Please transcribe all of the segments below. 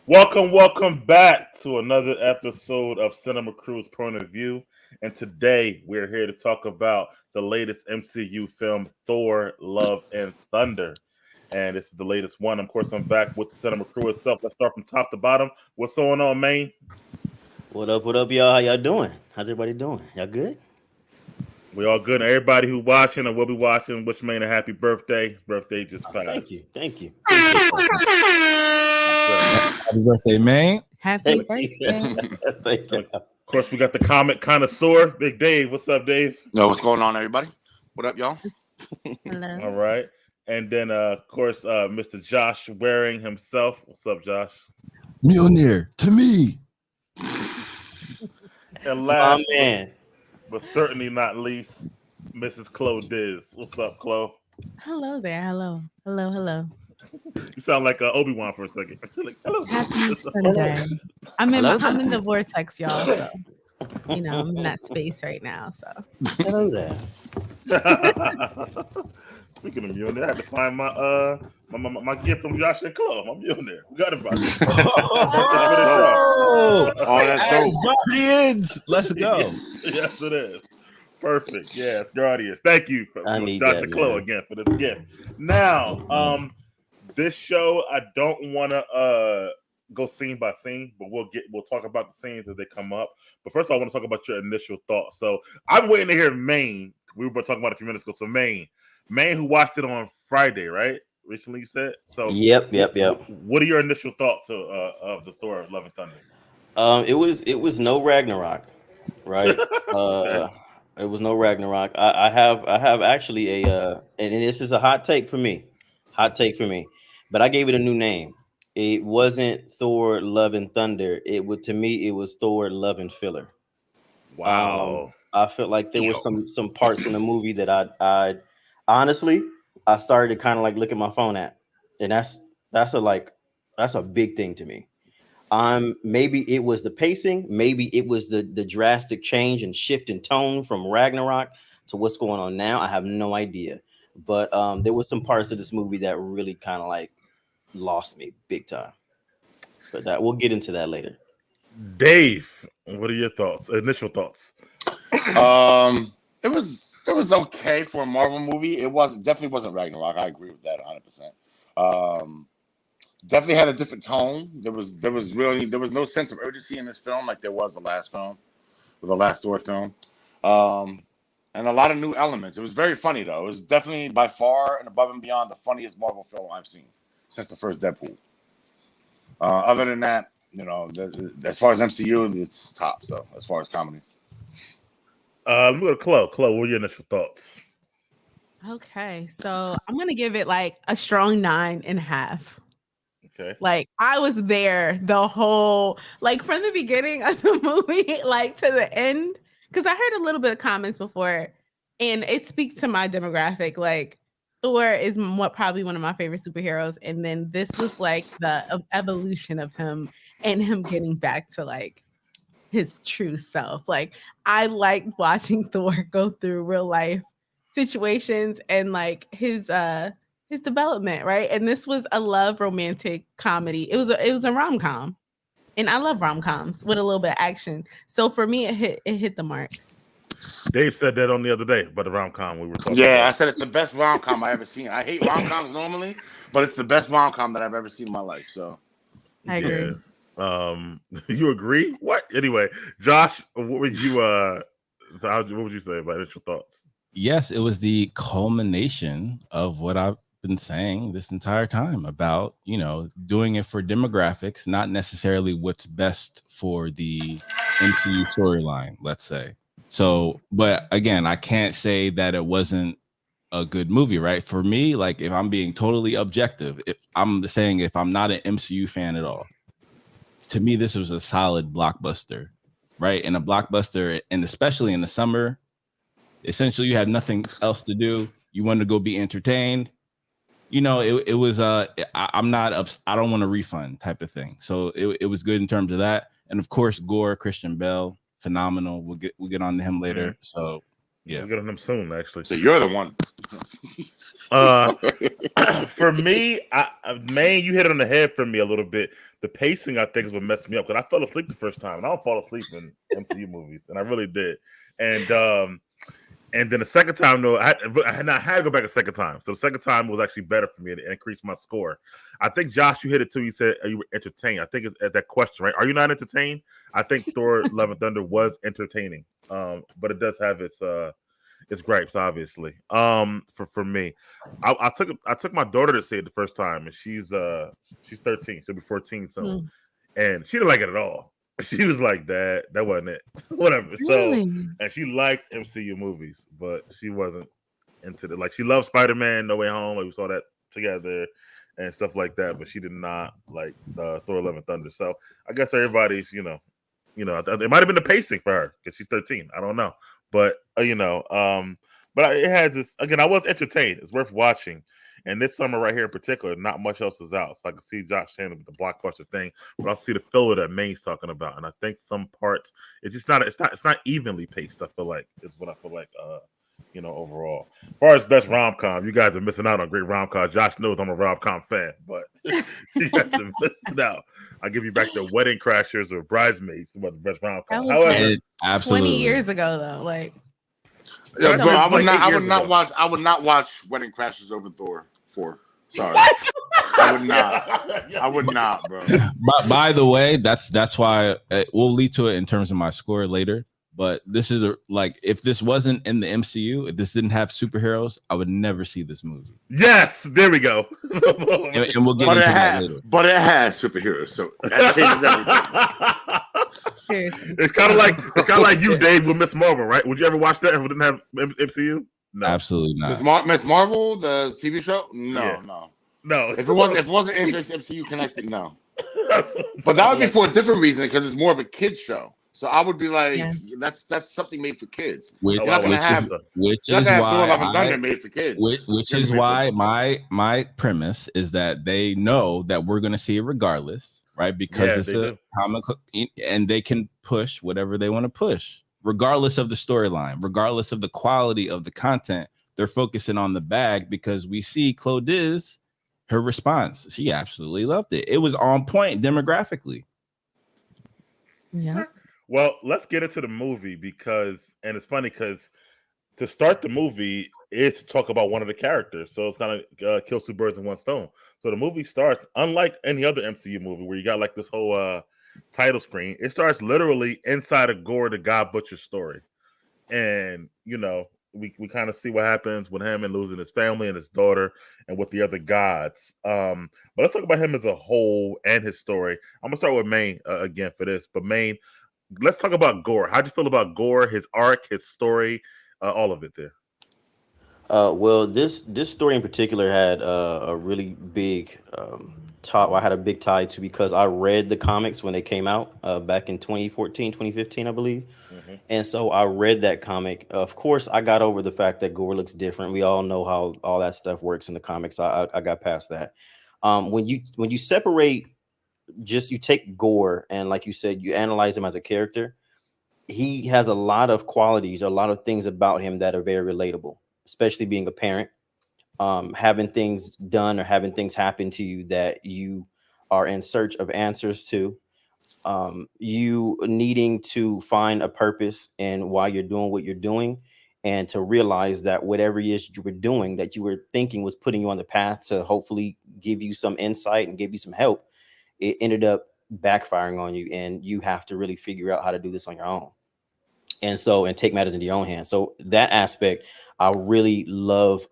Welcome back to another episode of Cinema Crew's Point of View. And today we're here to talk about the latest MCU film, Thor Love and Thunder. And this is the latest one. Of course, I'm back with the Cinema Crew itself. Let's start from top to bottom. What's going on, man? What up, y'all? How y'all doing? How's everybody doing? Y'all good? We all good. And everybody who watching or will be watching, wish Maine a happy birthday. His birthday just passed. Thank you. Happy birthday, man. Happy birthday. Thank you. Of course, we got the comic connoisseur, Big Dave. What's up, Dave? Yo, what's going on, everybody? What up, y'all? Hello. All right. And then, of course, Mr. Josh Waring himself. What's up, Josh? Mjolnir to me. And last, man. but certainly not least, Mrs. Chloe Diz. What's up, Chloe? Hello there. Hello. You sound like Obi-Wan for a second. Like, hello. Happy Sunday. I'm in the vortex, y'all. So, I'm in that space right now. So Hello there. Speaking of Mjolnir, I had to find my gift from Josh and Chloe. My Mjolnir. We got it, bro. That's dope. Guardians. Let's go. Yes, it is. Perfect. Yes, Guardians. Thank you, for I need Josh that, and Chloe man. again for this gift. Now, this show I don't want to go scene by scene, but we'll talk about the scenes as they come up. But first of all, I want to talk about your initial thoughts. So I'm waiting to hear Maine. We were talking about it a few minutes ago. So Maine, who watched it on Friday, right? Recently, you said. So Yep. What are your initial thoughts of the Thor Love and Thunder? It was no Ragnarok, right? It was no Ragnarok. I have actually and this is a hot take for me, but I gave it a new name. It wasn't Thor Love and Thunder. It was Thor Love and Filler. Wow. I felt like there were some parts in the movie that I honestly I started to kind of like look at my phone at, and that's a big thing to me. Maybe it was the pacing, maybe it was the drastic change and shift in tone from Ragnarok to what's going on now. I have no idea, but there were some parts of this movie that really kind of like lost me big time. But we'll get into that later. Dave, what are your thoughts? Initial thoughts? It was okay for a Marvel movie. It definitely wasn't Ragnarok. I agree with that 100%. Definitely had a different tone. There was no sense of urgency in this film like there was the last film, or the last Thor film, and a lot of new elements. It was very funny though. It was definitely by far and above and beyond the funniest Marvel film I've seen since the first Deadpool. Other than that, as far as MCU, it's top. So as far as comedy, let me go to Chloe. Chloe, what are your initial thoughts? okay. So I'm gonna give it like a strong 9.5. Okay. Like I was there the whole from the beginning of the movie to the end, because I heard a little bit of comments before, and it speaks to my demographic. Like Thor is probably one of my favorite superheroes, and then this was like the evolution of him and him getting back to his true self. Like I liked watching Thor go through real life situations and his development, right? And this was a love romantic comedy. It was a rom-com. And I love rom-coms with a little bit of action. So for me, it hit the mark. Dave said that on the other day about the rom-com we were talking yeah, about. I said it's the best rom-com I ever seen. I hate rom-coms normally, but it's the best rom-com that I've ever seen in my life. So I agree. Yeah. You agree? What? Anyway, Josh, what would you say about initial thoughts? Yes, it was the culmination of what I've been saying this entire time about, doing it for demographics, not necessarily what's best for the MCU storyline, let's say. So, but again, I can't say that it wasn't a good movie, right? For me, if I'm being totally objective, I'm saying if I'm not an MCU fan at all, to me, this was a solid blockbuster, right? And a blockbuster, and especially in the summer, essentially you had nothing else to do. You wanted to go be entertained. It was I'm not I don't want a refund type of thing. So it was good in terms of that. And of course, Gore, Christian Bale, phenomenal. We'll get on to him later. So yeah, we'll get on him soon, actually. So you're the one. For me, man, you hit it on the head for me a little bit. The pacing, I think, is what messed me up because I fell asleep the first time, and I don't fall asleep in MCU movies, and I really did. And then the second time, though, I had to go back a second time. So the second time was actually better for me. It increased my score. I think, Josh, you hit it too. You said you were entertained. I think it's that question, right? Are you not entertained? I think Thor Love and Thunder was entertaining, but it does have its gripes, obviously. For me, I took my daughter to see it the first time, and she's 13. She'll be 14 soon, and she didn't like it at all. She was like, that wasn't it. Whatever. Really? So, and she likes MCU movies, but she wasn't into it. Like, she loved Spider-Man, No Way Home. Like, we saw that together and stuff like that, but she did not like Thor Love and Thunder. So I guess everybody's, it might have been the pacing for her because she's 13. I don't know. But, but it has this, again, I was entertained. It's worth watching. And this summer right here in particular, not much else is out. So I can see Josh saying the blockbuster thing, but I'll see the filler that Maine's talking about. And I think some parts, it's not evenly paced, I feel like, is what I feel like, overall. As far as best rom-com, you guys are missing out on great rom-com. Josh knows I'm a rom-com fan, but you guys are missing out. I'll give you back the Wedding Crashers or Bridesmaids about the best rom-com. However, absolutely 20 years ago, though, like. Yeah, bro, I would not watch Wedding Crashers over Thor 4. Sorry. I would not, bro. But by the way, that's why we'll lead to it in terms of my score later. But this is if this wasn't in the MCU, if this didn't have superheroes, I would never see this movie. Yes, there we go. and we'll get into that later. But it has superheroes, so that changes everything. It's kind of like you, Dave, with Miss Marvel, right? Would you ever watch that if it didn't have MCU? No, absolutely not. Miss Marvel, the TV show? No. If it wasn't MCU connected, no. But that would be for a different reason because it's more of a kids show. So I would be like, that's something made for kids. Which is why my premise is that they know that we're going to see it regardless. Right, because it's a comic book, and they can push whatever they want to push, regardless of the storyline, regardless of the quality of the content. They're focusing on the bag because we see Claudiz, her response. She absolutely loved it. It was on point demographically. Yeah. Well, let's get into the movie and it's funny because to start the movie is to talk about one of the characters. So it's kind of kills two birds with one stone. So the movie starts, unlike any other MCU movie where you got like this whole title screen, it starts literally inside of Gore the God Butcher story. And, we kind of see what happens with him and losing his family and his daughter and with the other gods. But let's talk about him as a whole and his story. I'm going to start with Maine again for this. But Maine, let's talk about Gore. How'd you feel about Gore, his arc, his story, all of it there? Well, this story in particular had a really big I had a big tie to because I read the comics when they came out back in 2014, 2015, I believe. Mm-hmm. And so I read that comic. Of course, I got over the fact that Gore looks different. We all know how all that stuff works in the comics. I got past that. When you separate, you take Gore and like you said, you analyze him as a character. He has a lot of qualities, a lot of things about him that are very relatable, especially being a parent, having things done or having things happen to you that you are in search of answers to, you needing to find a purpose in why you're doing what you're doing, and to realize that whatever it is you were doing that you were thinking was putting you on the path to hopefully give you some insight and give you some help, it ended up backfiring on you, and you have to really figure out how to do this on your own. And take matters into your own hands. So that aspect, I really love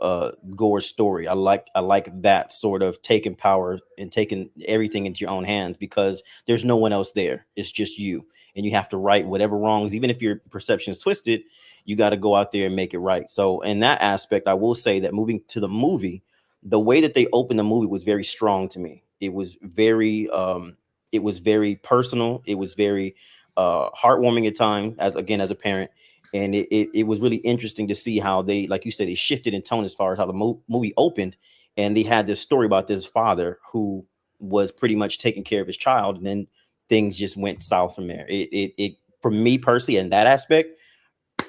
Gore's story. I like that sort of taking power and taking everything into your own hands because there's no one else there. It's just you. And you have to right whatever wrongs, even if your perception is twisted, you got to go out there and make it right. So in that aspect, I will say that moving to the movie, the way that they opened the movie was very strong to me. It was very personal. It was very heartwarming at times as a parent, and it was really interesting to see how they, like you said, they shifted in tone as far as how the movie opened, and they had this story about this father who was pretty much taking care of his child, and then things just went south from there. It for me personally in that aspect,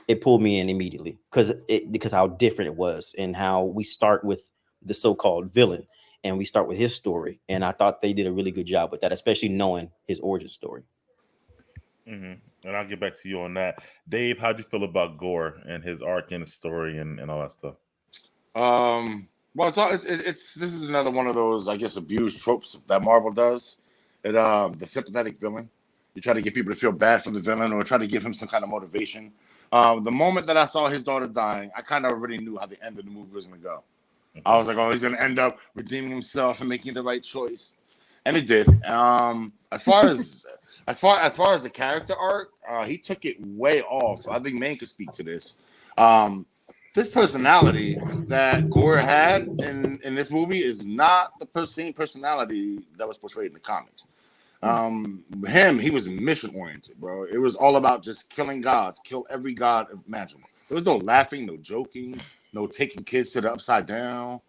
it pulled me in immediately because how different it was and how we start with the so-called villain and we start with his story. And I thought they did a really good job with that, especially knowing his origin story. And I'll get back to you on that. Dave, how'd you feel about Gore and his arc and his story and all that stuff? Well, this is another one of those, I guess, abused tropes that Marvel does. The sympathetic villain. You try to get people to feel bad for the villain or try to give him some kind of motivation. The moment that I saw his daughter dying, I kind of already knew how the end of the movie was going to go. I was like, oh, he's going to end up redeeming himself and making the right choice. And it did. As far as the character arc, he took it way off. I think Maine could speak to this. This personality that Gore had in this movie is not the same personality that was portrayed in the comics. He was mission oriented, bro. It was all about just killing gods, kill every god imaginable. There was no laughing, no joking, no taking kids to the upside down.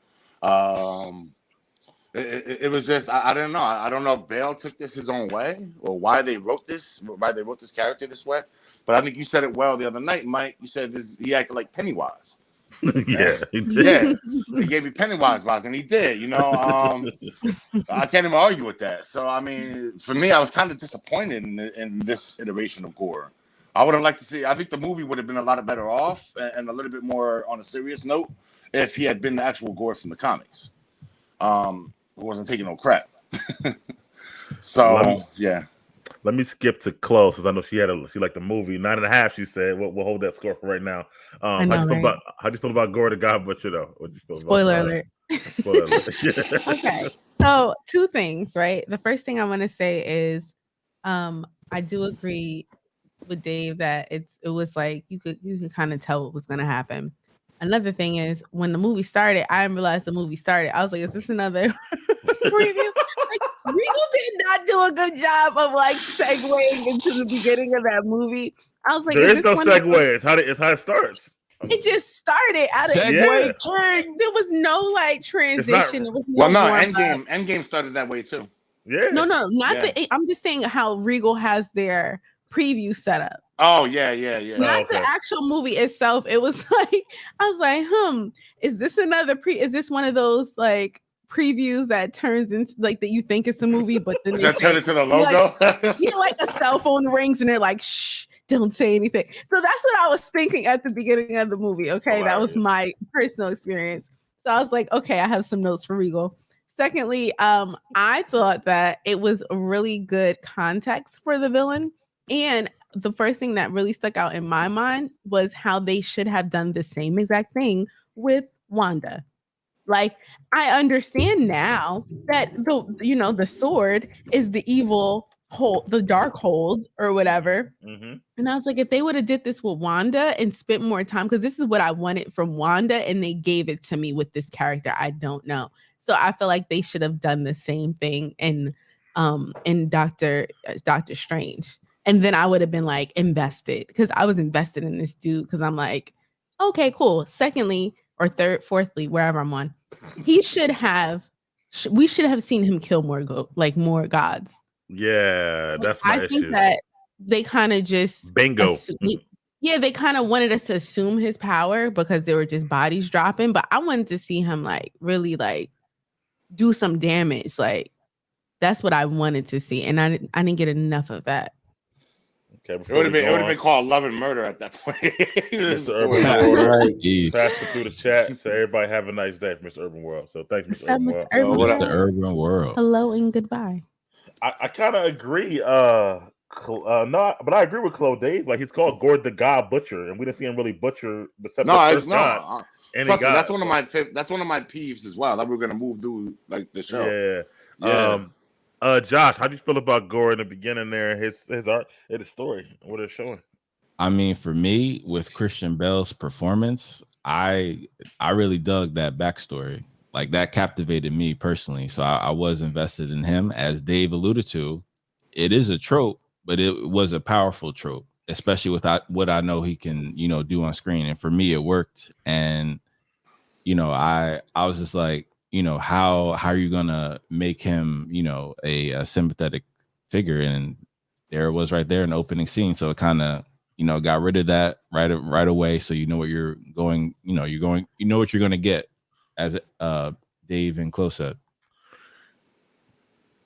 It was just I don't know. I don't know if Bale took this his own way or why they wrote this character this way. But I think you said it well the other night, Mike. You said he acted like Pennywise. Yeah, he did. Yeah, he gave me Pennywise vibes, and he did. I can't even argue with that. So, I mean, for me, I was kind of disappointed in this iteration of Gore. I would have liked to see. I think the movie would have been a lot better off and a little bit more on a serious note if he had been the actual Gore from the comics, who wasn't taking no crap. Yeah. Let me skip to Chloe, because I know she liked the movie 9.5. She said we'll hold that score for right now. How do you feel about Gore the God Butcher though? Spoiler alert. Spoiler alert. Okay, so two things, right? The first thing I want to say is, I do agree with Dave that it was like you could kind of tell what was going to happen. Another thing is when the movie started, I didn't realize the movie started. I was like, is this another preview? Like, Regal did not do a good job of like segueing into the beginning of that movie. I was like, there is no segue. It's how it starts. It just started out of segue. There was no like transition. Endgame started that way too. Yeah. No, I'm just saying how Regal has their preview set up. Oh yeah. Not the actual movie itself. It was like I was like, is this another is this one of those like previews that turns into like that you think it's a movie, but then that turn into the logo? Like a cell phone rings and they're like, shh, don't say anything. So that's what I was thinking at the beginning of the movie. Okay, that was my personal experience. So I was like, okay, I have some notes for Regal. Secondly, I thought that it was a really good context for the villain. And the first thing that really stuck out in my mind was how they should have done the same exact thing with Wanda. Like, I understand now that the sword is the evil hold, the dark hold or whatever. Mm-hmm. And I was like, if they would have did this with Wanda and spent more time, because this is what I wanted from Wanda, and they gave it to me with this character, I don't know. So I feel like they should have done the same thing in Doctor Strange. And then I would have been like invested, because I was invested in this dude, because I'm like, okay, cool. Secondly, or fourthly, wherever I'm on, we should have seen him kill more gods. Yeah, that's my issue. I think that they kind of just bingo. They kind of wanted us to assume his power because there were just bodies dropping, but I wanted to see him like really like do some damage. Like that's what I wanted to see, and I didn't get enough of that. Okay, it would have been called Love and Murder at that point. Mr. Urban World, right? Pass it through the chat. So everybody have a nice day, Mr. Urban World. So thanks, Mr. Urban World. Mr. Urban World. Hello and goodbye. I kind of agree. No, but I agree with Chloe Dave. Like he's called Gore the God Butcher, and we didn't see him really butcher the first God. That's one of my peeves as well. That we're gonna move through like the show. Yeah. Josh, how do you feel about Gore in the beginning there? His art and his story, what it's showing. I mean, for me, with Christian Bale's performance, I really dug that backstory. Like that captivated me personally. So I was invested in him. As Dave alluded to, it is a trope, but it was a powerful trope, especially with what I know he can, do on screen. And for me, it worked. And, I was just like, how are you gonna make him, a sympathetic figure? And there it was right there in the opening scene. So it kind of, got rid of that right away, so you know what you're going. You know what you're going to get, as Dave and Chloe said.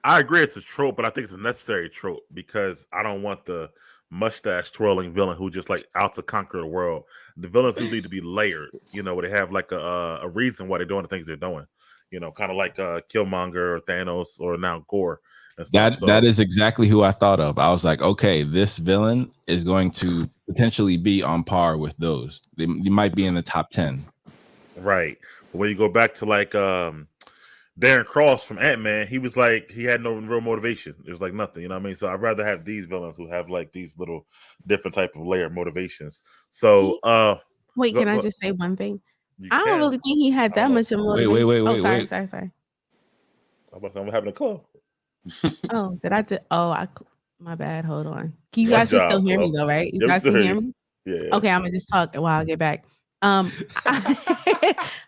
I agree it's a trope, but I think it's a necessary trope because I don't want the mustache twirling villain who just like out to conquer the world. The villains do need to be layered, where they have like a reason why they're doing the things they're doing. Kind of like Killmonger or Thanos or now Gore. And stuff. That is exactly who I thought of. I was like, okay, this villain is going to potentially be on par with those. They might be in the top 10. Right. But when you go back to like Darren Cross from Ant-Man, he was like, he had no real motivation. It was like nothing, you know what I mean? So I'd rather have these villains who have like these little different type of layer motivation. So wait, can I just say one thing? I don't really think he had that much of motivation. Wait. Sorry. I'm having a call. Oh, my bad. Hold on. You guys can still hear me though, right? You guys can hear me? Yeah. Okay, I'm gonna just talk while I get back.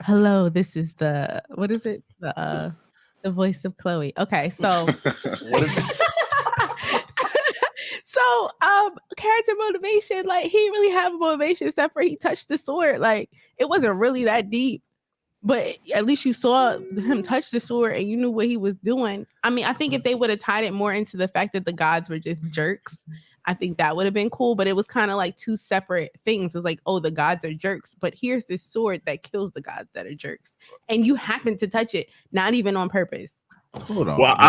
Hello, this is what is it? The voice of Chloe. Okay, so What is it? so character motivation, like he didn't really have a motivation except for he touched the sword. Like it wasn't really that deep. But at least you saw him touch the sword and you knew what he was doing. I mean, I think if they would have tied it more into the fact that the gods were just jerks, I think that would have been cool. But it was kind of like two separate things. It's like, oh, the gods are jerks, but here's this sword that kills the gods that are jerks. And you happen to touch it, not even on purpose. Hold on. Well,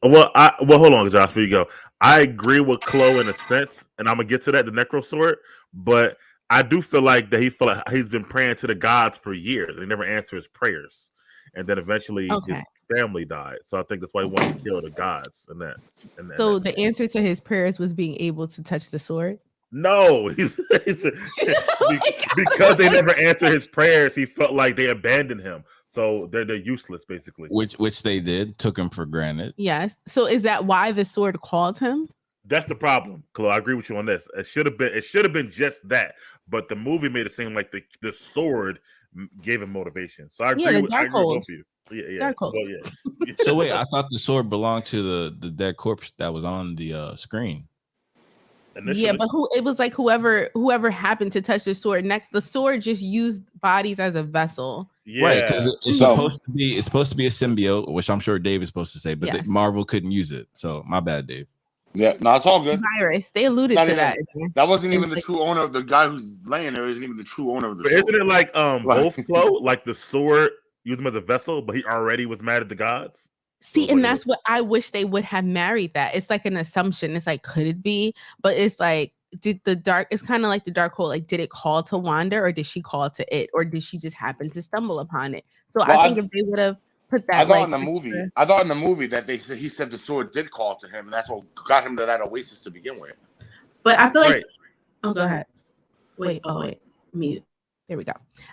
hold on, Josh, before you go. I agree with Chloe in a sense, and I'm going to get to that, the Necro Sword, but I do feel like that he felt like he's been praying to the gods for years and he never answered his prayers. And then eventually his family died. So I think that's why he wanted to kill the gods. So the answer to his prayers was being able to touch the sword? No, because they never answered his prayers, he felt like they abandoned him. So they're useless, basically. Which they did, took him for granted. Yes. So is that why the sword called him? That's the problem, Chloe. I agree with you on this. It should have been just that, but the movie made it seem like the sword gave him motivation. So I agree with both of you. Yeah. Dark well, yeah. So wait, I thought the sword belonged to the dead corpse that was on the screen. Initially. Yeah, but it was like whoever happened to touch the sword next. The sword just used bodies as a vessel. Yeah. Right, because it's supposed to be a symbiote, which I'm sure Dave is supposed to say, but Marvel couldn't use it. So my bad, Dave. Yeah, no, it's all good. Virus. They alluded to that. That wasn't even the true owner of the guy who's laying there. Isn't even the true owner of the sword. Isn't it like both Chloe, like the sword used him as a vessel, but he already was mad at the gods? See, and that's what I wish they would have married that. It's like an assumption. It's like, could it be? But it's like, it's kind of like the dark hole. Like, did it call to Wanda or did she call to it? Or did she just happen to stumble upon it? So I think if they would have put that. I thought in the movie that he said the sword did call to him, and that's what got him to that oasis to begin with. But I feel like, oh, go ahead. Wait, mute. There we go.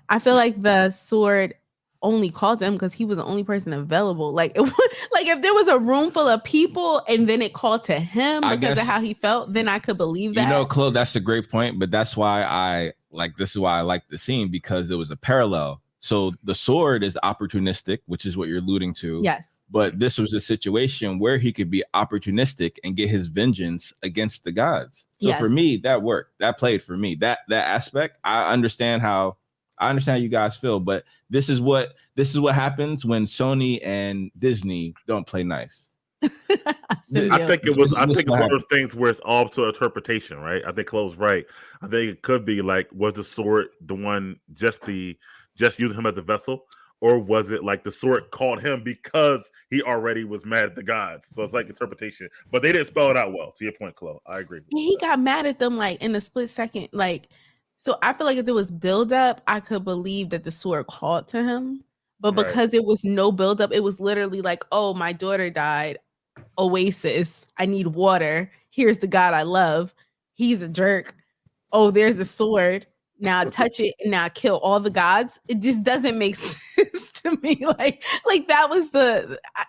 I feel like the sword only called to him because he was the only person available. Like if there was a room full of people and then it called to him because of how he felt, then I could believe that. You know, Chloe, that's a great point, but that's why this is why I like the scene, because it was a parallel. So the sword is opportunistic, which is what you're alluding to. Yes. But this was a situation where he could be opportunistic and get his vengeance against the gods. So for me, that worked. That played for me. That aspect, I understand how you guys feel, but this is what happens when Sony and Disney don't play nice. I think it's one of those things where it's all to interpretation, right? I think Chloe's right. I think it could be like, was the sword the one just using him as a vessel, or was it like the sword called him because he already was mad at the gods? So it's like interpretation, but they didn't spell it out well. To your point, Chloe, I agree. He got mad at them like in a split second, like. So I feel like if there was buildup, I could believe that the sword called to him. But because there was no buildup, it was literally like, oh, my daughter died. Oasis. I need water. Here's the god I love. He's a jerk. Oh, there's a sword. Now touch it and now kill all the gods. It just doesn't make sense to me. Like that was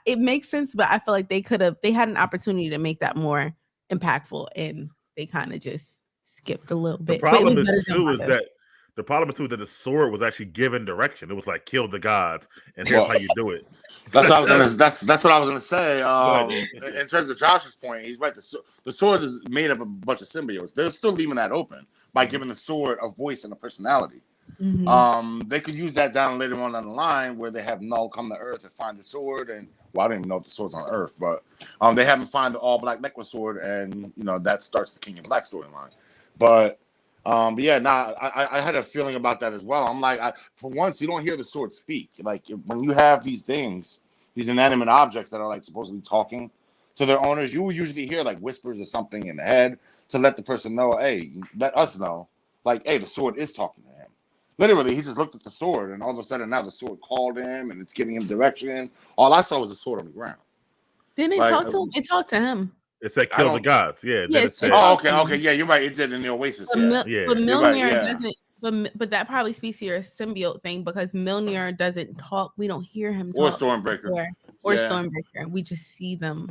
it makes sense, but I feel like they had an opportunity to make that more impactful and they kind of just skipped a little bit. The problem is that The problem is too that the sword was actually given direction. It was like kill the gods, and here's how you do it. That's what I was gonna. That's what I was gonna say. ahead. In terms of Josh's point, he's right. The sword is made up of a bunch of symbiotes. They're still leaving that open by giving the sword a voice and a personality. They could use that down later on the line where they have Null come to Earth and find the sword. And well, I don't even know if the sword's on Earth, but they have him find the all black necklace sword, and that starts the King in Black storyline. But yeah, I had a feeling about that as well. I'm like, for once, you don't hear the sword speak. Like when you have these things, these inanimate objects that are like supposedly talking to their owners, you will usually hear like whispers or something in the head to let the person know, hey, let us know, like, hey, the sword is talking to him. Literally, he just looked at the sword, and all of a sudden now the sword called him, and it's giving him direction. All I saw was a sword on the ground. Didn't it talk to him? It talked to him. It said kill the gods. Yeah. Yes, it said, okay. Yeah, you're right. It did in the Oasis. But Mjolnir doesn't. But that probably speaks to your symbiote thing because Mjolnir doesn't talk. We don't hear him talk. Or Stormbreaker. Or Stormbreaker. We just see them.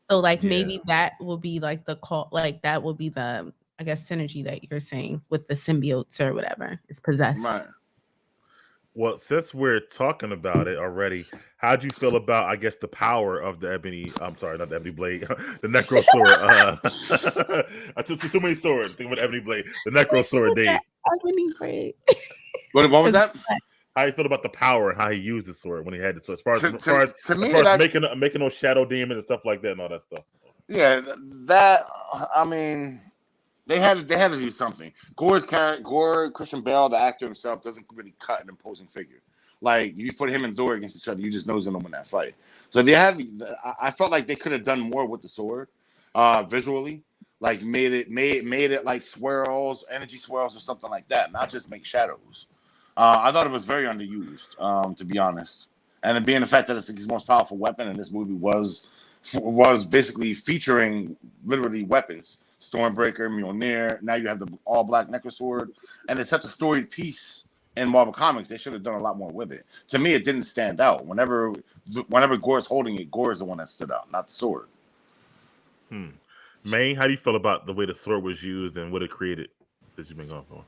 So like maybe that will be like the call. Like that will be the, I guess, synergy that you're saying with the symbiotes or whatever. It's possessed. Right. Well, since we're talking about it already, how'd you feel about, I guess, the power of the ebony? I'm sorry, not the ebony blade, the necro sword. I took too many swords. Think about ebony blade, the necro sword. Dave. Ebony blade. What was that? How you feel about the power and how he used the sword when he had it? So as far as making those shadow demons and stuff like that and all that stuff. Yeah, that I mean. They had to do something. Gore's character, Christian Bale, the actor himself, doesn't really cut an imposing figure. Like you put him and Thor against each other, you just know he's gonna win that fight. So I felt like they could have done more with the sword, visually, like made it like swirls, energy swirls, or something like that, not just make shadows. I thought it was very underused, to be honest. And it being the fact that it's his most powerful weapon, and this movie was basically featuring literally weapons. Stormbreaker, Mjolnir. Now you have the all black necklace sword, and it's such a storied piece in Marvel Comics. They should have done a lot more with it. To me, it didn't stand out. Whenever Gore's holding it, Gore is the one that stood out, not the sword. May, how do you feel about the way the sword was used and what it created that you've been going for?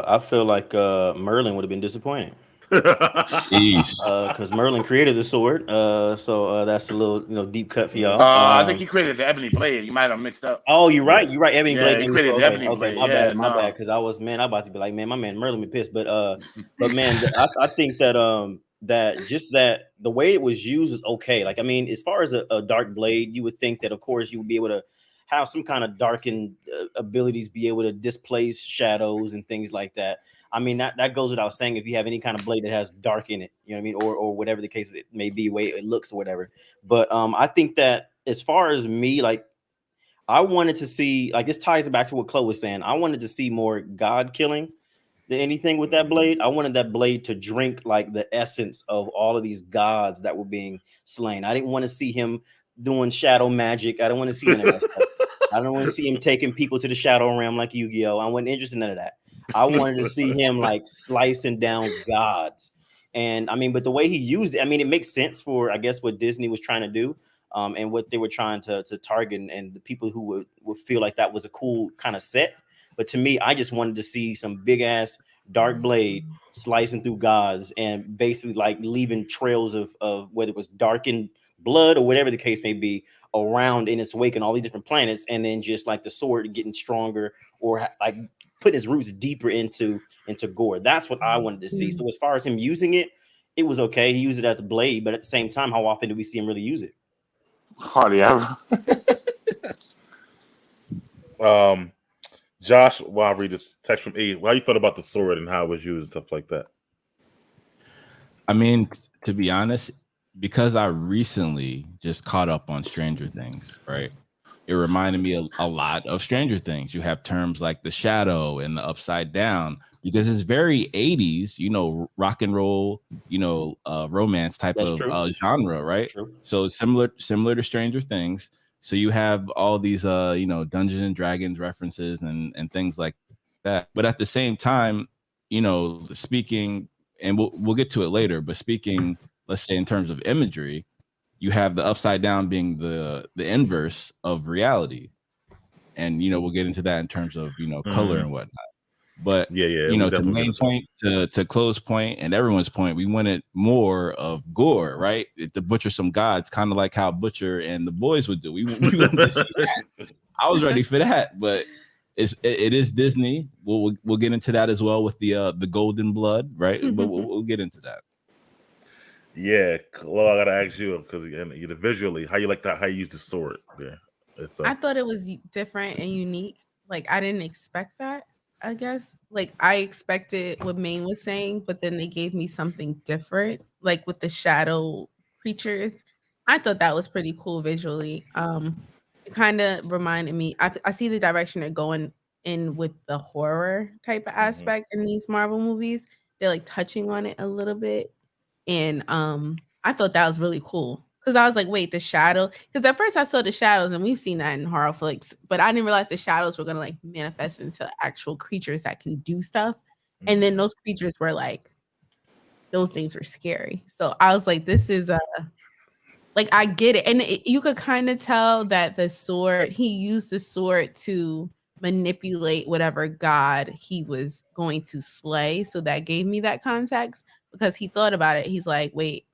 I feel like Merlin would have been disappointed. Because Merlin created the sword, so that's a little deep cut for y'all. I think he created the ebony blade. You might have mixed up. Oh, you're right. Ebony blade. He created the ebony blade. My bad. Because I was about to be like, man, my man Merlin be pissed. But man, I think that that the way it was used was okay. Like I mean, as far as a dark blade, you would think that of course you would be able to have some kind of darkened abilities, be able to displace shadows and things like that. I mean, that goes without saying if you have any kind of blade that has dark in it, you know what I mean? Or whatever the case it may be, way it looks or whatever. But I think that as far as me, like, I wanted to see, like, this ties back to what Chloe was saying. I wanted to see more God killing than anything with that blade. I wanted that blade to drink, like, the essence of all of these gods that were being slain. I didn't want to see him doing shadow magic. I don't want to see any of that stuff. I don't want to see him taking people to the shadow realm like Yu-Gi-Oh! I wasn't interested in none of that. I wanted to see him like slicing down gods. And I mean, but the way he used it, I mean, it makes sense for, I guess, what Disney was trying to do and what they were trying to target and the people who would feel like that was a cool kind of set. But to me, I just wanted to see some big ass dark blade slicing through gods and basically like leaving trails of whether it was darkened blood or whatever the case may be around in its wake and all these different planets. And then just like the sword getting stronger or like putting his roots deeper into Gore. That's what I wanted to see. So as far as him using it, it was okay. He used it as a blade, but at the same time, how often do we see him really use it? Hardly ever. Josh, while I read this text from E, how you felt about the sword and how it was used and stuff like that? I mean, to be honest, because I recently just caught up on Stranger Things, right? It reminded me a lot of Stranger Things. You have terms like the shadow and the upside down because it's very 80s, rock and roll, romance type of genre, right? True. So similar to Stranger Things. So you have all these, Dungeons and Dragons references and things like that. But at the same time, speaking, and we'll get to it later, but speaking, let's say in terms of imagery, you have the upside down being the inverse of reality. And, we'll get into that in terms of, color and whatnot. But Yeah, you know, to definitely main get some. point, to close point, and everyone's point, we wanted more of gore, right? To butcher some gods, kind of like how Butcher and the boys would do. We wanted to see that. I was ready for that, but it is Disney. We'll get into that as well with the golden blood, right? But we'll get into that. Yeah, well, I gotta ask you because either visually, how you like that? How you use the sword there? I thought it was different and unique. Like I didn't expect that. I guess like I expected what Maine was saying, but then they gave me something different, like with the shadow creatures. I thought that was pretty cool visually. It kind of reminded me. I see the direction they're going in with the horror type of aspect in these Marvel movies. They're like touching on it a little bit, and I thought that was really cool. Because I was like, wait, the shadow. Because at first I saw the shadows, and we've seen that in horror flicks, but I didn't realize the shadows were gonna like manifest into actual creatures that can do stuff. And then those creatures were like, those things were scary. So I was like, this is like I get it, and you could kind of tell that the sword he used the sword to manipulate whatever god he was going to slay. So that gave me that context because he thought about it. He's like, wait,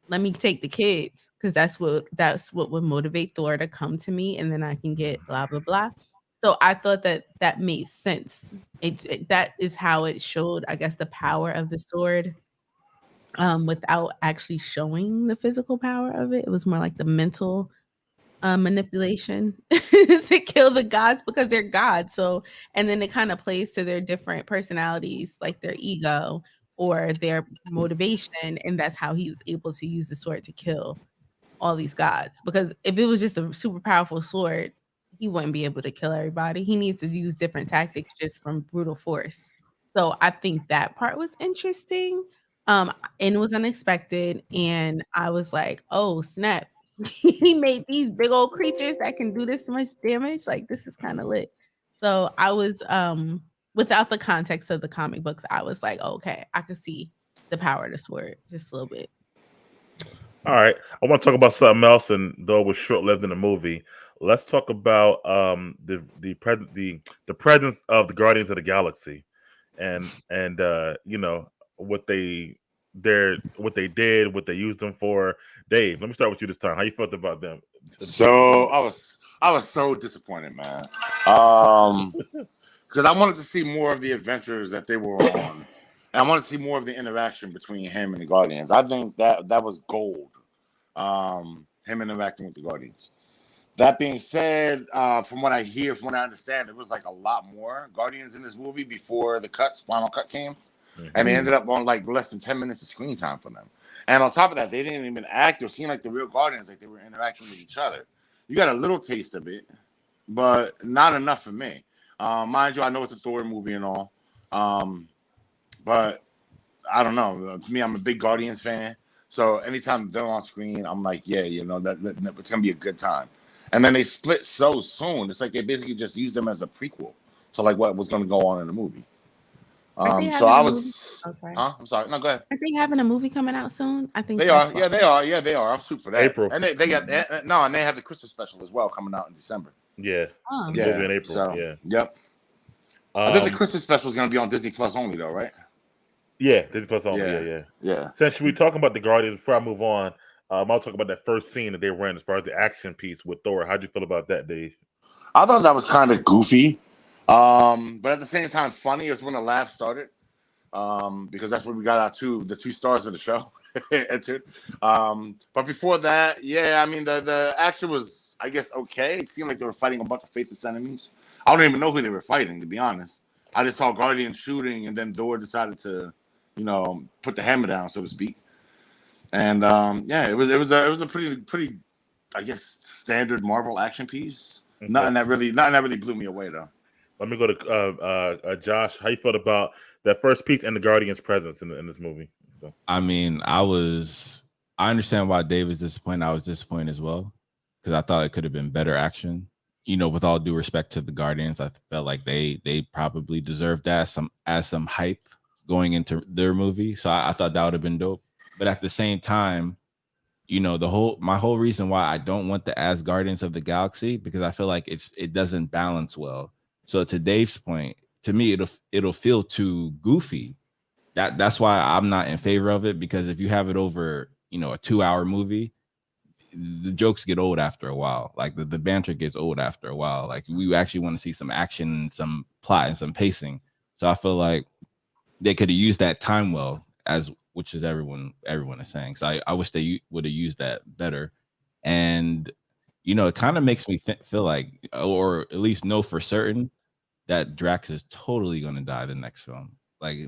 let me take the kids because that's what would motivate Thor to come to me, and then I can get blah blah blah. So I thought that made sense. That is how it showed, I guess, the power of the sword, without actually showing the physical power of it. It was more like the mental manipulation to kill the gods because they're gods. So, and then it kind of plays to their different personalities, like their ego or their motivation, and that's how he was able to use the sword to kill all these gods. Because if it was just a super powerful sword, he wouldn't be able to kill everybody. He needs to use different tactics just from brutal force. So I think that part was interesting. And it was unexpected. And I was like, oh snap. He made these big old creatures that can do this much damage. Like this is kind of lit. So I was without the context of the comic books, I was like, okay, I could see the power of the sword just a little bit. All right, I want to talk about something else, and though it was short lived in the movie, let's talk about the presence of the Guardians of the Galaxy, and you know what they what they did, what they used them for. Dave, let me start with you this time. How you felt about them? So I was so disappointed, man. Because I wanted to see more of the adventures that they were on. And I wanted to see more of the interaction between him and the Guardians. I think that was gold. Him interacting with the Guardians. That being said, from what I hear, from what I understand, it was like a lot more Guardians in this movie before the final cut came. And they ended up on like less than 10 minutes of screen time for them. And on top of that, they didn't even act or seem like the real Guardians, like they were interacting with each other. You got a little taste of it, but not enough for me. Mind you, I know it's a Thor movie and all. But I don't know. To me, I'm a big Guardians fan. So anytime they're on screen, I'm like, yeah, you know, that it's going to be a good time. And then they split so soon. It's like they basically just used them as a prequel to like what was going to go on in the movie. So I was, okay. Huh? I'm sorry. No, go ahead. Are they having a movie coming out soon? I think they are. Yeah, they are. Yeah, they are. I'm super for that. April. And they got and they have the Christmas special as well coming out in December. Yeah. Oh. Yeah. In April. So, yeah. Yep. I think the Christmas special is going to be on Disney Plus only, though, right? Yeah, Disney Plus only. Yeah. Since we talking about the Guardians, before I move on, I'll talk about that first scene that they ran as far as the action piece with Thor. How'd you feel about that, Dave? I thought that was kind of goofy, but at the same time funny. Is when the laugh started, because that's where we got the two stars of the show entered. But before that, yeah, I mean the action was, I guess, okay. It seemed like they were fighting a bunch of faithless enemies. I don't even know who they were fighting, to be honest. I just saw Guardian shooting, and then Thor decided to, you know, put the hammer down, so to speak. And yeah, it was a pretty, I guess, standard Marvel action piece. Okay. Nothing that really blew me away, though. Let me go to Josh. How you felt about that first piece and the Guardians' presence in this movie? So. I mean, I understand why Dave was disappointed. I was disappointed as well because I thought it could have been better action. You know, with all due respect to the Guardians, I felt like they probably deserved that as some hype going into their movie. So I thought that would have been dope. But at the same time, you know, my whole reason why I don't want the as Guardians of the Galaxy, because I feel like it doesn't balance well. So to Dave's point, to me it'll feel too goofy. That's why I'm not in favor of it, because if you have it over, a 2-hour movie, the jokes get old after a while. Like the banter gets old after a while. Like we actually want to see some action, some plot, and some pacing. So I feel like they could have used that time well, which is everyone is saying. So I wish they would have used that better. And it kind of makes me feel like, or at least know for certain, that Drax is totally going to die the next film. Like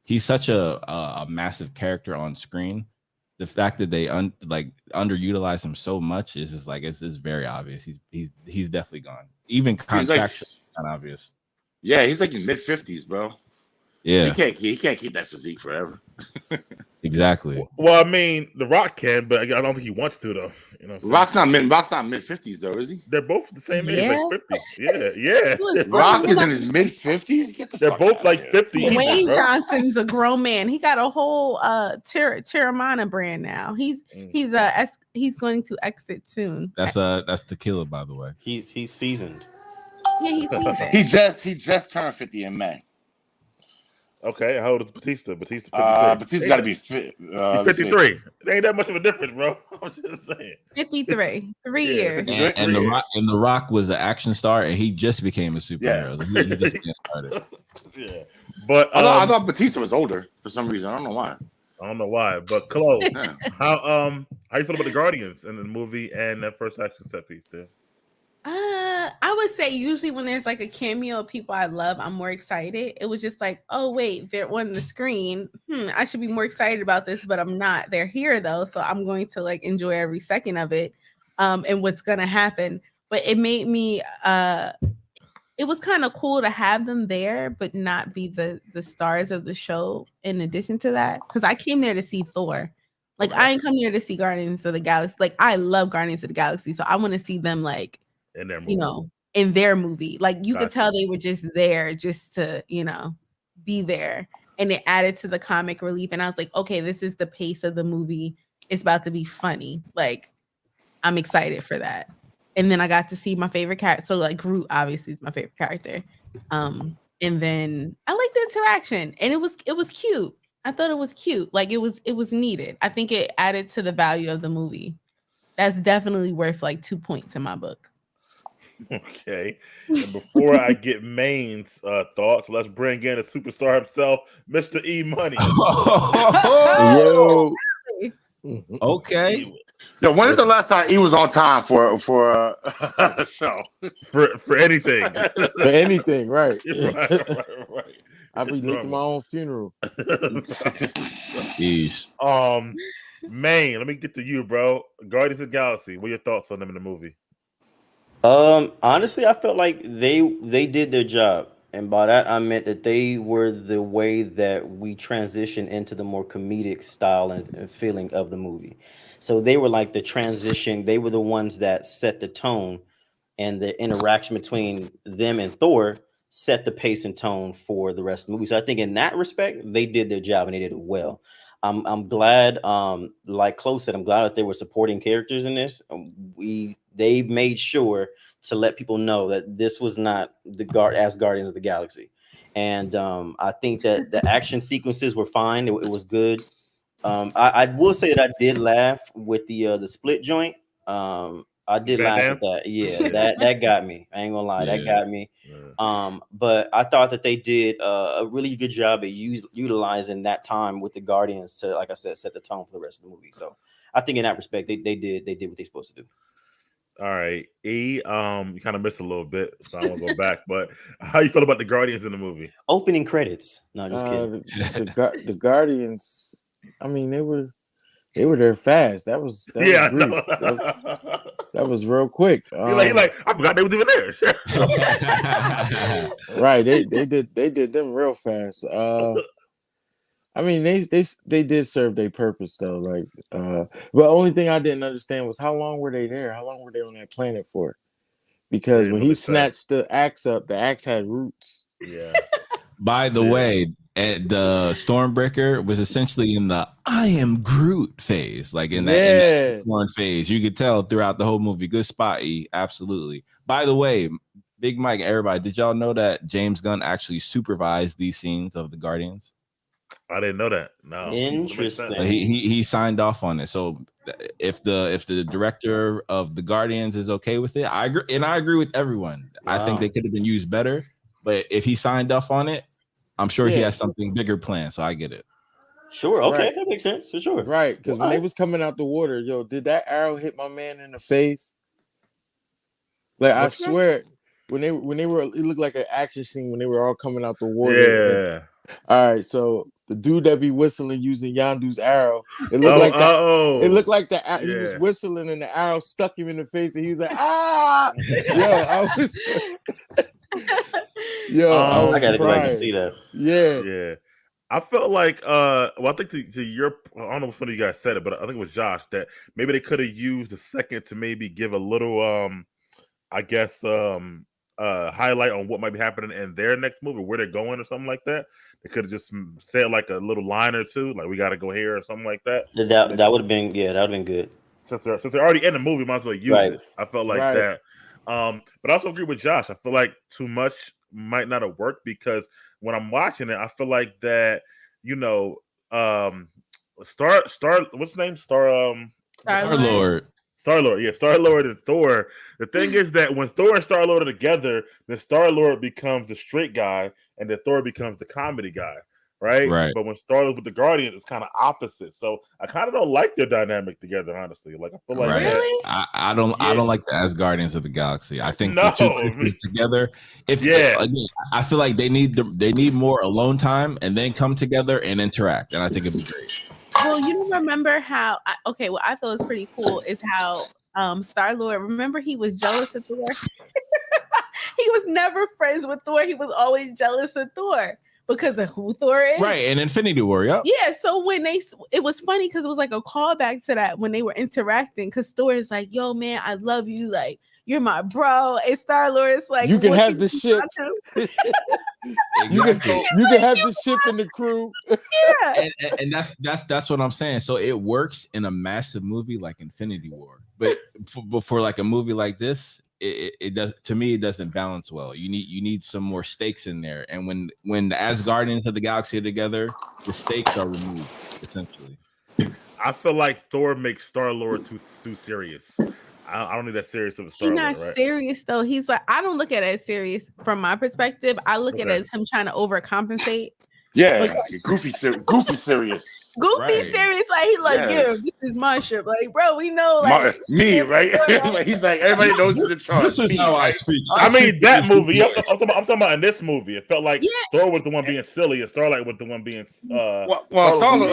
he's such a massive character on screen. The fact that they underutilize him so much is just like it's very obvious. He's definitely gone. Even contractually, kind of obvious. Yeah, he's like in mid-50s, bro. Yeah, he can't keep that physique forever. Exactly. Well, I mean, The Rock can, but I don't think he wants to, though. Rock's not mid-50s, though, is he? They're both the same age, Yeah. like 50. Yeah. Rock is in his mid-50s? Get the They're fuck both out like of here. 50 each, Dwayne bro. Johnson's a grown man. He got a whole Terramana brand now. He's going to exit soon. That's tequila, by the way. He's seasoned. Yeah, he's seasoned. He just turned 50 in May. Okay, how old is Batista? Batista Batista's got to be fit. He's 53. There ain't that much of a difference, bro. I'm just saying. 53, 3 Yeah, years. 53. And the Rock was an action star, and he just became a superhero. Yeah. He just getting started. Yeah, but I thought Batista was older for some reason. I don't know why. But Chloe, Yeah. how you feel about the Guardians in the movie and that first action set piece there? I would say usually when there's like a cameo of people I love, I'm more excited. It was just like, oh wait, they're on the screen. I should be more excited about this, but I'm not. They're here though, so I'm going to like enjoy every second of it, and what's gonna happen. But it made me it was kind of cool to have them there, but not be the stars of the show. In addition to that, because I came there to see Thor. Like I ain't come here to see Guardians of the Galaxy. Like I love Guardians of the Galaxy, so I want to see them like. In their movie. In their movie. Like you Gotcha. could tell they were just there just to, be there. And it added to the comic relief. And I was like, okay, this is the pace of the movie. It's about to be funny. Like, I'm excited for that. And then I got to see my favorite character. So like Groot obviously is my favorite character. And then I like the interaction. And it was cute. I thought it was cute. Like it was needed. I think it added to the value of the movie. That's definitely worth like 2 points in my book. Okay. And before I get Maine's thoughts, let's bring in a superstar himself, Mr. E Money. Yo. Okay. Yo, when is the last time he was on time for a show? For anything. For anything, right. right. I'll be late to my own funeral. Jeez. Maine, let me get to you, bro. Guardians of the Galaxy. What are your thoughts on them in the movie? Honestly, I felt like they did their job, and by that I meant that they were the way that we transition into the more comedic style and feeling of the movie. So they were like the transition. They were the ones that set the tone, and the interaction between them and Thor set the pace and tone for the rest of the movie. So I think in that respect, they did their job and they did it well. I'm glad, like Chloe said, I'm glad that they were supporting characters in this. They made sure to let people know that this was not as Guardians of the Galaxy. And I think that the action sequences were fine. It was good. I will say that I did laugh with the split joint. I did laugh at that. Yeah, that got me. I ain't gonna lie, that got me. Yeah. But I thought that they did a really good job at utilizing that time with the Guardians to, like I said, set the tone for the rest of the movie. So I think in that respect, they did what they're supposed to do. All right, E. You kind of missed a little bit, so I won't go back. But how you feel about the Guardians in the movie? Opening credits. No, just kidding. The Guardians. I mean, they were there fast. That was was real quick. You're like, I forgot they were even there. Right, they did them real fast. I mean, they did serve their purpose though. Like, but the only thing I didn't understand was how long were they there? How long were they on that planet for? Because when he snatched the axe up, the axe had roots. Yeah. By the way, the Stormbreaker was essentially in the "I am Groot" phase, like in that phase. You could tell throughout the whole movie. Good spot, E. Absolutely. By the way, Big Mike, everybody, did y'all know that James Gunn actually supervised these scenes of the Guardians? I didn't know that. No. Interesting. He signed off on it. So if the director of the Guardians is okay with it, I agree, and I agree with everyone. Wow. I think they could have been used better, but if he signed off on it, I'm sure he has something bigger planned. So I get it. Sure. Okay, Right. that makes sense for sure. Right, because when they was coming out the water, yo, did that arrow hit my man in the face? Like I swear, when they were, it looked like an action scene when they were all coming out the water. Yeah. All right, so the dude that be whistling using Yondu's arrow, it looked like that. It looked like that. He was whistling and the arrow stuck him in the face, and he was like, "Ah!" I gotta go back and see that. Yeah. I felt like, well, I think to your, I don't know if one of you guys said it, but I think it was Josh, that maybe they could have used the second to maybe give a little, I guess, highlight on what might be happening in their next movie, where they're going or something like that. They could have just said like a little line or two, like we got to go here or something like that. That would have been, that would have been good. Since they're already in the movie, might as well use it. I felt like that. But I also agree with Josh. I feel like too much might not have worked, because when I'm watching it, I feel like that, you know, Star, what's his name? Star-Lord. Star-Lord, yeah, Star-Lord and Thor. The thing is that when Thor and Star-Lord are together, then Star-Lord becomes the straight guy, and then Thor becomes the comedy guy, right? But when Star-Lord with the Guardians, it's kind of opposite. So I kind of don't like their dynamic together, honestly. Like I feel like I don't like the Asgardians of the Galaxy. I think the two Christmas together. Again, I feel like they need more alone time and then come together and interact, and I think it'd be great. Well, you remember how? What I feel is pretty cool is how Star-Lord. Remember, he was jealous of Thor. He was never friends with Thor. He was always jealous of Thor because of who Thor is. Right, and Infinity War. Yeah. So when it was funny because it was like a callback to that when they were interacting. Because Thor is like, "Yo, man, I love you. Like, you're my bro." And Star-Lord is like, "You can have the ship." You can have the ship and the crew. And that's what I'm saying. So it works in a massive movie like Infinity War, but for like a movie like this, it does, to me, it doesn't balance well. You need some more stakes in there, and when the Asgardians of the Galaxy are together, the stakes are removed essentially. I feel like Thor makes Star-Lord too serious. I don't need that serious of a Star-Lord. He's not serious though. He's like, I don't look at it as serious from my perspective. I look at it as him trying to overcompensate. Yeah, goofy serious. Goofy serious. Like he's like, yeah, this is my ship. Like, bro, we know, like me, right? He's like, everybody knows he's in charge. This is how I speak. I mean, that movie. I'm talking about in this movie. It felt like Thor was the one being silly, and Starlight was the one being. Star-Lord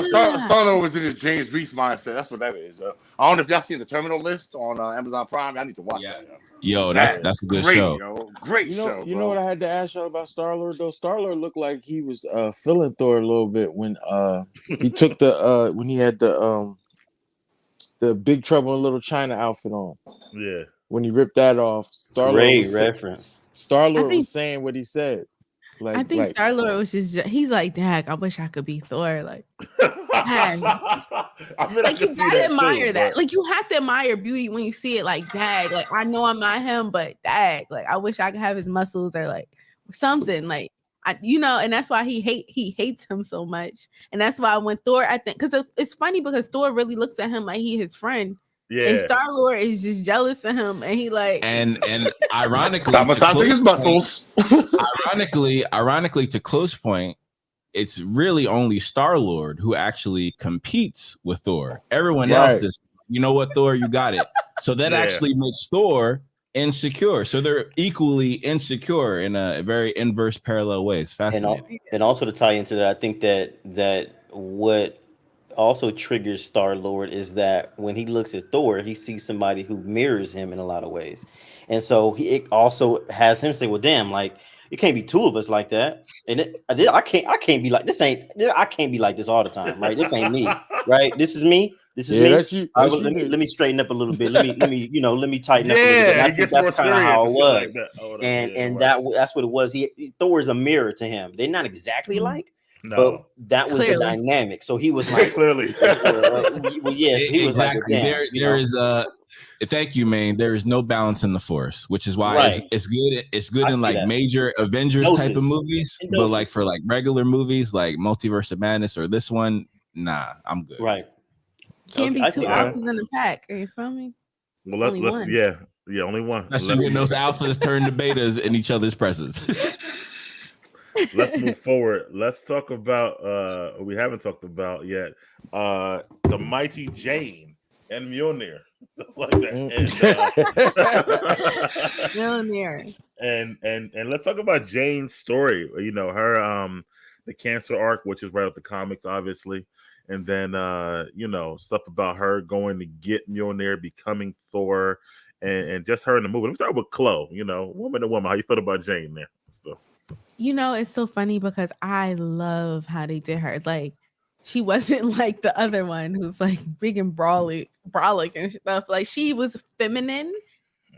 was in his James Reese mindset. That's what that is. I don't know if y'all seen the Terminal List on Amazon Prime. I need to watch that. Yo, that's a good show. Yo. Great show. You know what I had to ask y'all about Star-Lord though? Star-Lord looked like he was feeling Thor a little bit when he took when he had the Big Trouble in Little China outfit on. Yeah. When he ripped that off, Star-Lord was saying what he said. Like, I think Star-Lord was he's like, "Dag, I wish I could be Thor." Like, like you gotta admire that. Like you have to admire beauty when you see it. Like, dag, like I know I'm not him, but dag, like I wish I could have his muscles or like something. Like and that's why he hates him so much. And that's why when Thor, I think, because it's funny because Thor really looks at him like he's his friend. Yeah. And Star-Lord is just jealous of him, and he like and ironically, stop massaging his muscles. ironically, to Close Point, it's really only Star-Lord who actually competes with Thor. Everyone else is, you know what, Thor, you got it. So that actually makes Thor insecure. So they're equally insecure in a very inverse parallel way. It's fascinating. And also to tie into that, I think that what also triggers Star-Lord is that when he looks at Thor, he sees somebody who mirrors him in a lot of ways. And so it also has him say, well, damn, like it can't be two of us like that. And I can't be like this. I can't be like this all the time, right? This ain't me, right? This is me. This is me. That's you. Let me straighten up a little bit. Let me tighten up a little bit. I think that's kind of how it was. Like that's what it was. Thor is a mirror to him. They're not exactly alike. No. But that was the dynamic. So he was like, clearly, he was exactly. like, there is Thank you, man. There is no balance in the force, which is why Right. it's good. It's good I in see like that. major Avengers type of Doses. movies, In but like doses. for like regular movies, like Multiverse of Madness or this one, nah, I'm good. Right. Can't Okay, be I two see that. alphas in a pack. Are you feel me? Well, Only let's one. yeah, only one. Especially when those alphas turn to betas in each other's presence. Let's move forward. Let's talk about we haven't talked about yet. The mighty Jane and Mjolnir. Like that. Mjolnir. And let's talk about Jane's story. You know, her the cancer arc, which is right out the comics, obviously. And then you know, stuff about her going to get Mjolnir, becoming Thor, and just her in the movie. Let me start with Chloe, you know, woman to woman. How you feel about Jane there? So. You know, it's so funny because I love how they did her. Like, she wasn't like the other one who's like big and brolic and stuff. Like, she was feminine.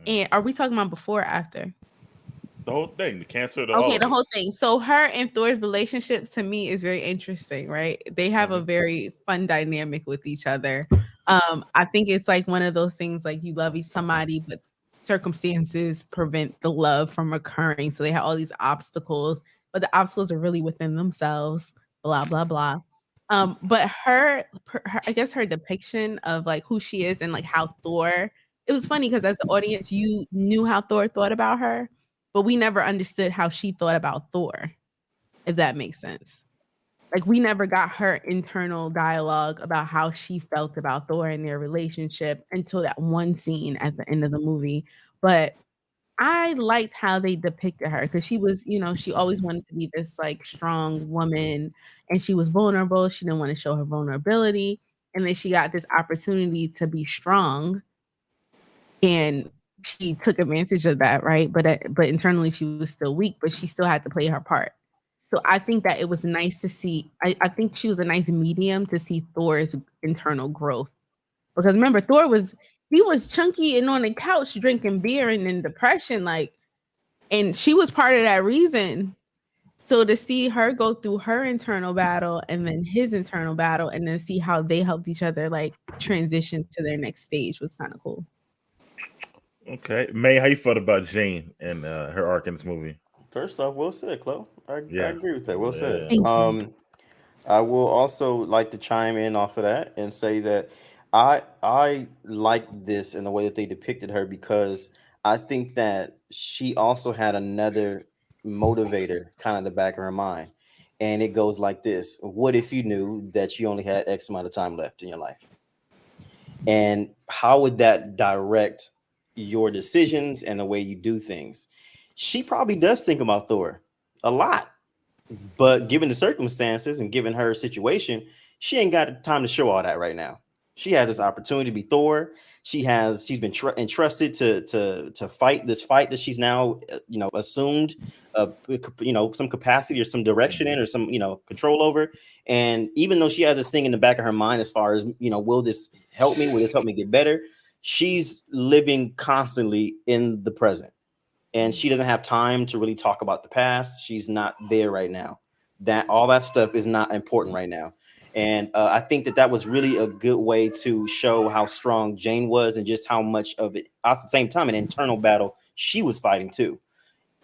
And are we talking about before or after? The whole thing, the cancer, Okay, the whole thing. So her and Thor's relationship to me is very interesting, right? They have a very fun dynamic with each other. I think it's like one of those things like you love somebody, but circumstances prevent the love from occurring. So they have all these obstacles, but the obstacles are really within themselves, blah, blah, blah. But her, I guess her depiction of like who she is and like how Thor, it was funny because as the audience, you knew how Thor thought about her, but we never understood how she thought about Thor, if that makes sense. Like we never got her internal dialogue about how she felt about Thor and their relationship until that one scene at the end of the movie. But I liked how they depicted her because she was, you know, she always wanted to be this like strong woman and she was vulnerable. She didn't want to show her vulnerability. And then she got this opportunity to be strong and she took advantage of that, right? But internally she was still weak, but she still had to play her part. So I think that it was nice to see. I think she was a nice medium to see Thor's internal growth. Because remember, he was chunky and on the couch drinking beer and in depression, like, and she was part of that reason. So to see her go through her internal battle and then his internal battle, and then see how they helped each other like transition to their next stage was kind of cool. Okay, May, how you felt about Jane and her arc in this movie? First off, well said, Chloe. I agree with that. Well said. Thank you. I will also like to chime in off of that and say that I like this in the way that they depicted her because I think that she also had another motivator kind of in the back of her mind. And it goes like this. What if you knew that you only had X amount of time left in your life? And how would that direct your decisions and the way you do things? She probably does think about Thor a lot. But given the circumstances and given her situation, she ain't got the time to show all that right now. She has this opportunity to be Thor. She's been entrusted to fight this fight that she's now assumed some capacity or some direction in or some control over. And even though she has this thing in the back of her mind as far as will this help me? Will this help me get better? She's living constantly in the present. And she doesn't have time to really talk about the past. She's not there right now. All that stuff is not important right now. And I think that was really a good way to show how strong Jane was and just how much of it, at the same time, an internal battle she was fighting too.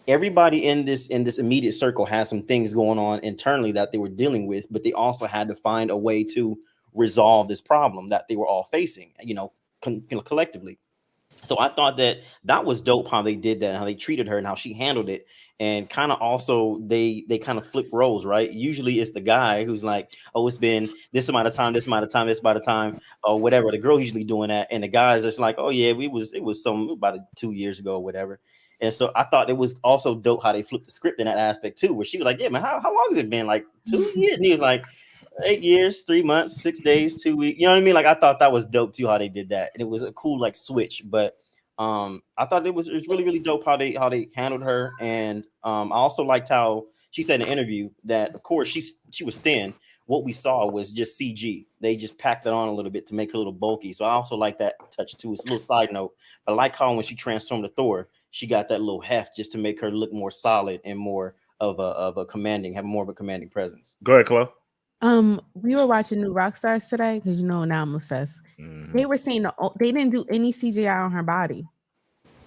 Everybody in this immediate circle has some things going on internally that they were dealing with, but they also had to find a way to resolve this problem that they were all facing, collectively. So I thought that was dope how they did that and how they treated her and how she handled it. And kind of also they kind of flip roles, right? Usually it's the guy who's like, oh, it's been this amount of time, or whatever. The girl usually doing that. And the guys just like, oh yeah, it was about 2 years ago or whatever. And so I thought it was also dope how they flipped the script in that aspect too, where she was like, yeah, man, how long has it been? Like 2 years? And he was like, 8 years, 3 months, 6 days, 2 weeks. You know what I mean? Like I thought that was dope too how they did that, and it was a cool like switch. But I thought it was really really dope how they handled her, and I also liked how she said in an interview that of course she was thin. What we saw was just CG. They just packed it on a little bit to make her a little bulky. So I also like that touch too. It's a little side note, but I like how when she transformed to Thor, she got that little heft just to make her look more solid and more of a commanding presence. Go ahead, Chloe. We were watching New Rockstars today because now I'm obsessed. Mm-hmm. They were saying they didn't do any CGI on her body.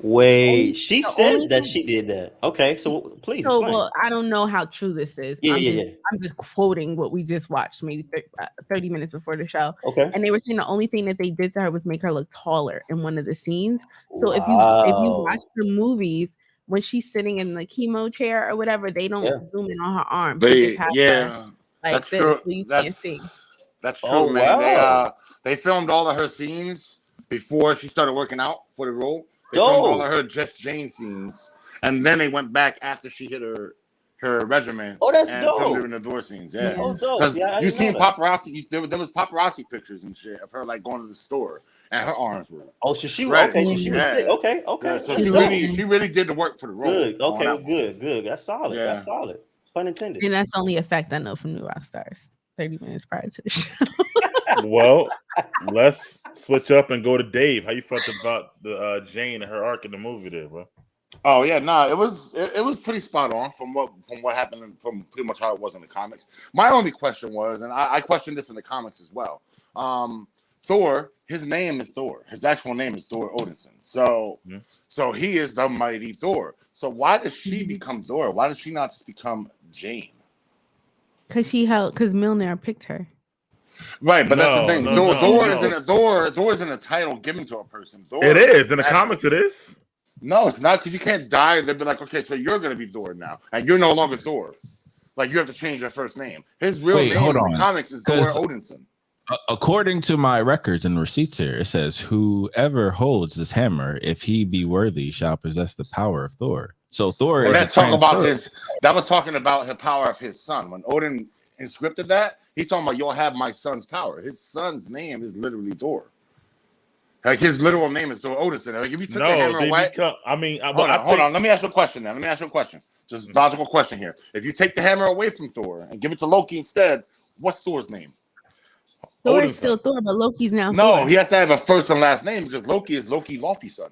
Wait, she the said only that thing- she did that. Okay, so please So, explain. well, I don't know how true this is. Yeah, I'm just quoting what we just watched, maybe 30 minutes before the show. Okay. And they were saying the only thing that they did to her was make her look taller in one of the scenes. So if you watch the movies, when she's sitting in the chemo chair or whatever, they don't zoom in on her arms. They, have yeah, her like that's this, true. so you can't see. That's true, Oh, man. wow. They filmed all of her scenes before she started working out for the role. They filmed all of her Just Jane scenes, and then they went back after she hit her regimen. Oh, that's and dope. filmed her in the door scenes. Yeah, Oh, dope. because Yeah, you seen paparazzi. There was paparazzi pictures and shit of her like going to the store, and her arms were. Oh, so she shredded. okay. So she was Yeah. okay. Yeah, so That's she really did the work for the role. good. on Okay, that one. good. That's solid. Yeah. That's solid. Pun intended. And that's the only effect I know from New Rockstars. 30 minutes prior to the show. Well, let's switch up and go to Dave. How you felt about the Jane and her arc in the movie there, bro? Oh yeah, it was pretty spot on from what happened from pretty much how it was in the comics. My only question was, and I questioned this in the comics as well. Thor, his name is Thor. His actual name is Thor Odinson. So he is the mighty Thor. So why does she become Thor? Why does she not just become Jane? Because Mjolnir picked her. Right, but that's the thing. Thor no. isn't a title given to a person. Thor It is in the comics. It is. No, it's not, because you can't die. They'd be like, okay, so you're gonna be Thor now, and you're no longer Thor. Like, you have to change your first name. His real name in the comics is Thor Odinson. According to my records and receipts here, it says, "Whoever holds this hammer, if he be worthy, shall possess the power of Thor." So Thor. Well, that was talking about the power of his son. When Odin inscripted that, he's talking about, you'll have my son's power. His son's name is literally Thor. Like, his literal name is Thor Odinson. Like, if you took the hammer away, hold on. Let me ask you a question. Now, just logical question here. If you take the hammer away from Thor and give it to Loki instead, what's Thor's name? Thor is still Thor, but Loki's now No, Thor. he has to have a first and last name, because Loki is Loki Laufey's son.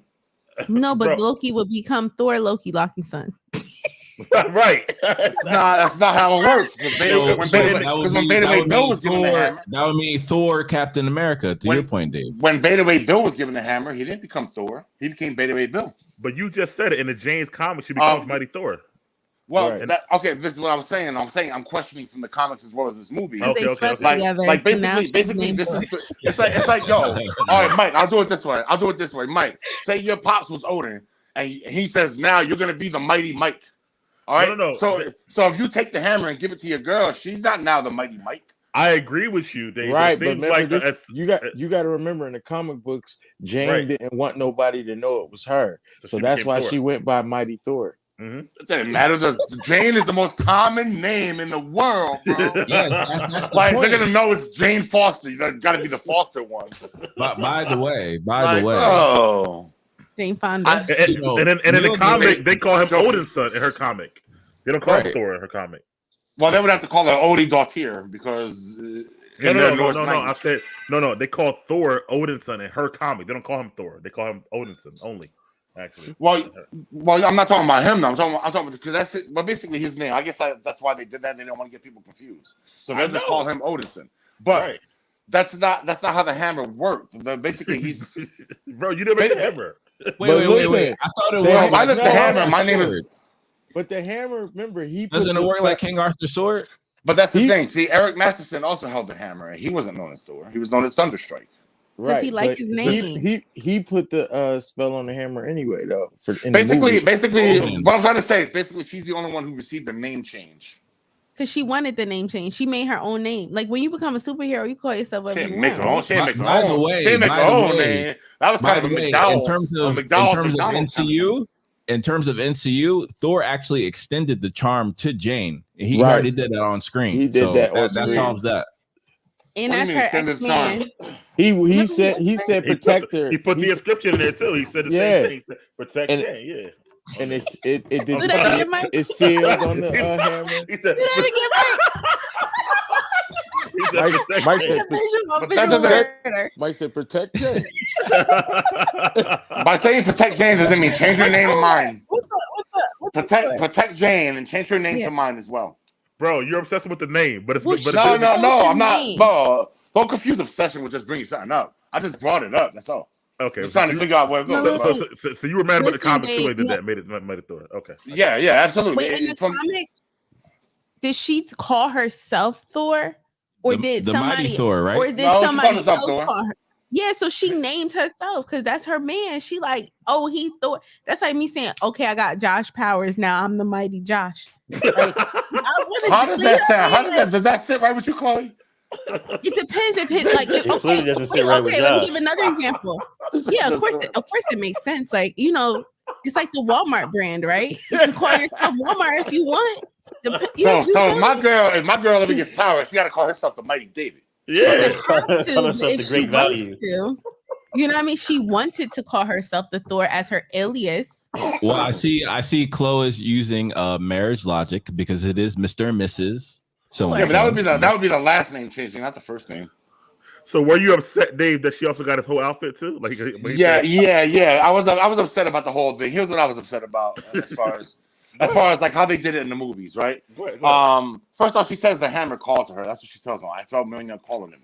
No, but Loki would become Thor Loki Loki's son. Right. That's not how it works. When Beta Ray Bill was given the hammer, that would mean Thor, Captain America. To your point, Dave. When Beta Ray Bill was given the hammer, he didn't become Thor. He became Beta Ray Bill. But you just said it in the Jane's comic. She becomes Mighty Thor. Well, this is what I was saying. I'm questioning from the comics as well as this movie. Okay. Like basically, this is it's like, yo, all right, Mike. I'll do it this way. Mike, say your pops was Odin, and he says now you're gonna be the mighty Mike. All right. No. So if you take the hammer and give it to your girl, she's not now the mighty Mike. I agree with you, Dave. Right, but remember you got to remember, in the comic books, Jane didn't want nobody to know it was her, so that's why she went by Mighty Thor. Mm-hmm. It doesn't matter. Jane is the most common name in the world, bro. Yes, that's like, they're gonna know it's Jane Foster. You got to be the Foster one. By the way, oh, Jane Fonda. And in the comic, they call him Odin's son in her comic. They don't call him Thor in her comic. Well, they would have to call her Odie Daughter, because no. I said no. They call Thor Odin's son in her comic. They don't call him Thor. They call him Odin's son only. Actually, well, I'm not talking about him though. I'm talking about, because that's it. But basically, his name. I guess that's why they did that. They don't want to get people confused, so they just call him Odinson. But that's not how the hammer worked. Basically, he's bro. You never said hammer. Wait. I thought it was. I left the hammer. My name is. But the hammer, remember, doesn't it work like King Arthur's sword? But that's the thing. See, Eric Masterson also held the hammer, and he wasn't known as Thor. He was known as Thunderstrike. Right, he liked his name. He put the spell on the hammer anyway, though. Basically, what I'm trying to say is basically she's the only one who received the name change. Because she wanted the name change. She made her own name. Like, when you become a superhero, you call yourself whatever you want. She didn't make her own name. That was kind of a McDowell's. In terms of MCU, Thor actually extended the charm to Jane. He already did that on screen. He did that on screen. That solves that. And that's her X-Man. He said protect her. He put the inscription in there too. He said the same thing. He said, protect Jane. Yeah. And it's sealed on the hammer. He said, Mike said protect Jane. By saying protect Jane doesn't mean change your name to mine. Protect Jane and change her name to mine as well. Bro, you're obsessed with the name, but it's Well, but No, it's, I'm not. name. Bro, don't confuse obsession with just bringing something up. I just brought it up. That's all. okay. Just trying to figure out where it No, goes. listen. bro. So you were mad about the Listen, comic too, babe, and did no. that made it through it. Okay. Yeah, absolutely. Wait, in the comics, did she call herself Thor, or did the somebody mighty Thor, right? or did No, she called somebody herself else Thor. call her? Yeah, so she named herself because that's her man. She like, oh, he Thor. That's like me saying, okay, I got Josh Powers now. I'm the mighty Josh. Like, How does that sound? Does that sit right with you, Chloe? It depends if it's like It clearly doesn't sit right with let me Josh. give another example. Yeah, of course it makes sense. Like, you know, it's like the Walmart brand, right? You can call yourself Walmart if you want. So my girl ever gets power, she gotta call herself the Mighty David. Yeah. Call herself the Great Value. You know what I mean? She wanted to call herself the Thor as her alias. Well, I see Chloe is using marriage logic because it is Mr. and Mrs. So Yeah, but that would be the last name changing, not the first name. So were you upset, Dave, that she also got his whole outfit too? Like, Yeah. I was upset about the whole thing. Here's what I was upset about as far as like how they did it in the movies, right? Go ahead. First off, she says the Hammer called to her. That's what she tells him. I felt Mjolnir calling to me.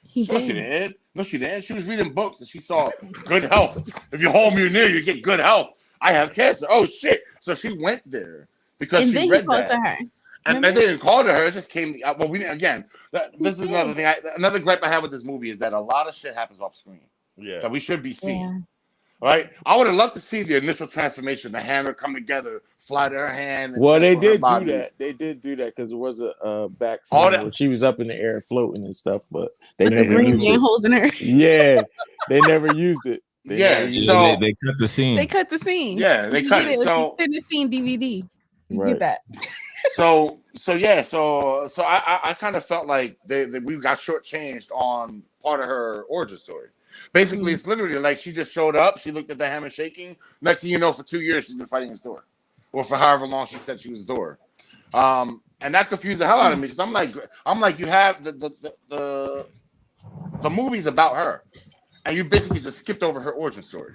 He She did. did. No, she didn't. She was reading books and she saw good health. If you hold Mjolnir, you get good health. I have cancer. Oh shit! So she went there because And she then he read called that. to her. And they didn't call to her. It just came. Well, this is another thing. Another gripe I have with this movie is that a lot of shit happens off screen Yeah. that we should be seeing. Yeah. Right? I would have loved to see the initial transformation, the hammer come together, fly to her hand. And Well, they transfer her did do body. that. They did do that because there was a back All scene that- where she was up in the air floating and stuff, but they With the never green used man it. holding her. Yeah, they never used it. They Yeah, never used so- they cut the scene. They cut the scene. Yeah, they You cut get it. So extended scene DVD. You Right. get that. So I kind of felt like we got shortchanged on part of her origin story. Basically, it's literally like she just showed up, she looked at the hammer shaking. Next thing you know, for 2 years she's been fighting his Thor, or for however long she said she was Thor. And that confused the hell out of me because I'm like, you have the movie's about her, and you basically just skipped over her origin story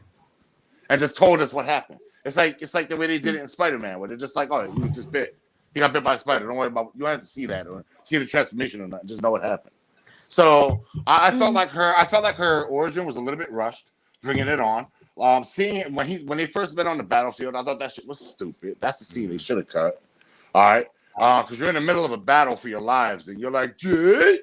and just told us what happened. It's like the way they did it in Spider-Man, where they're just like, oh, he was just bit. He got bit by a spider. Don't worry about. You don't have to see that or see the transformation or not. Just know what happened. So I felt like her origin was a little bit rushed, bringing it on. Seeing it when they first met on the battlefield, I thought that shit was stupid. That's the scene they should have cut. All right, because you're in the middle of a battle for your lives, and you're like, dude,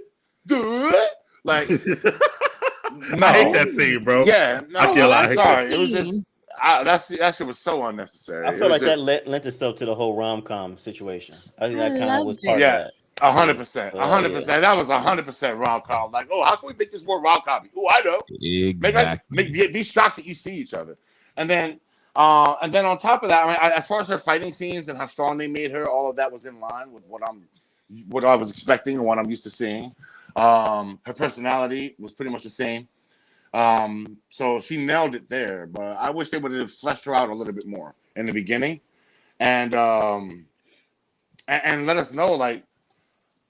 like, no, I hate that scene, bro. Yeah, no, I can't lie. I'm sorry. It was just that shit was so unnecessary. I feel like that lent itself to the whole rom-com situation. I think that kind of loved was it. part Yeah. of that. 100%. That was 100% rom-com. Like, oh, how can we make this more rom-com? Oh, I know. Exactly. Be shocked that you see each other. And then on top of that, I mean, as far as her fighting scenes and how strong they made her, all of that was in line with what I was expecting and what I'm used to seeing. Her personality was pretty much the same. So she nailed it there, but I wish they would have fleshed her out a little bit more in the beginning, and let us know, like,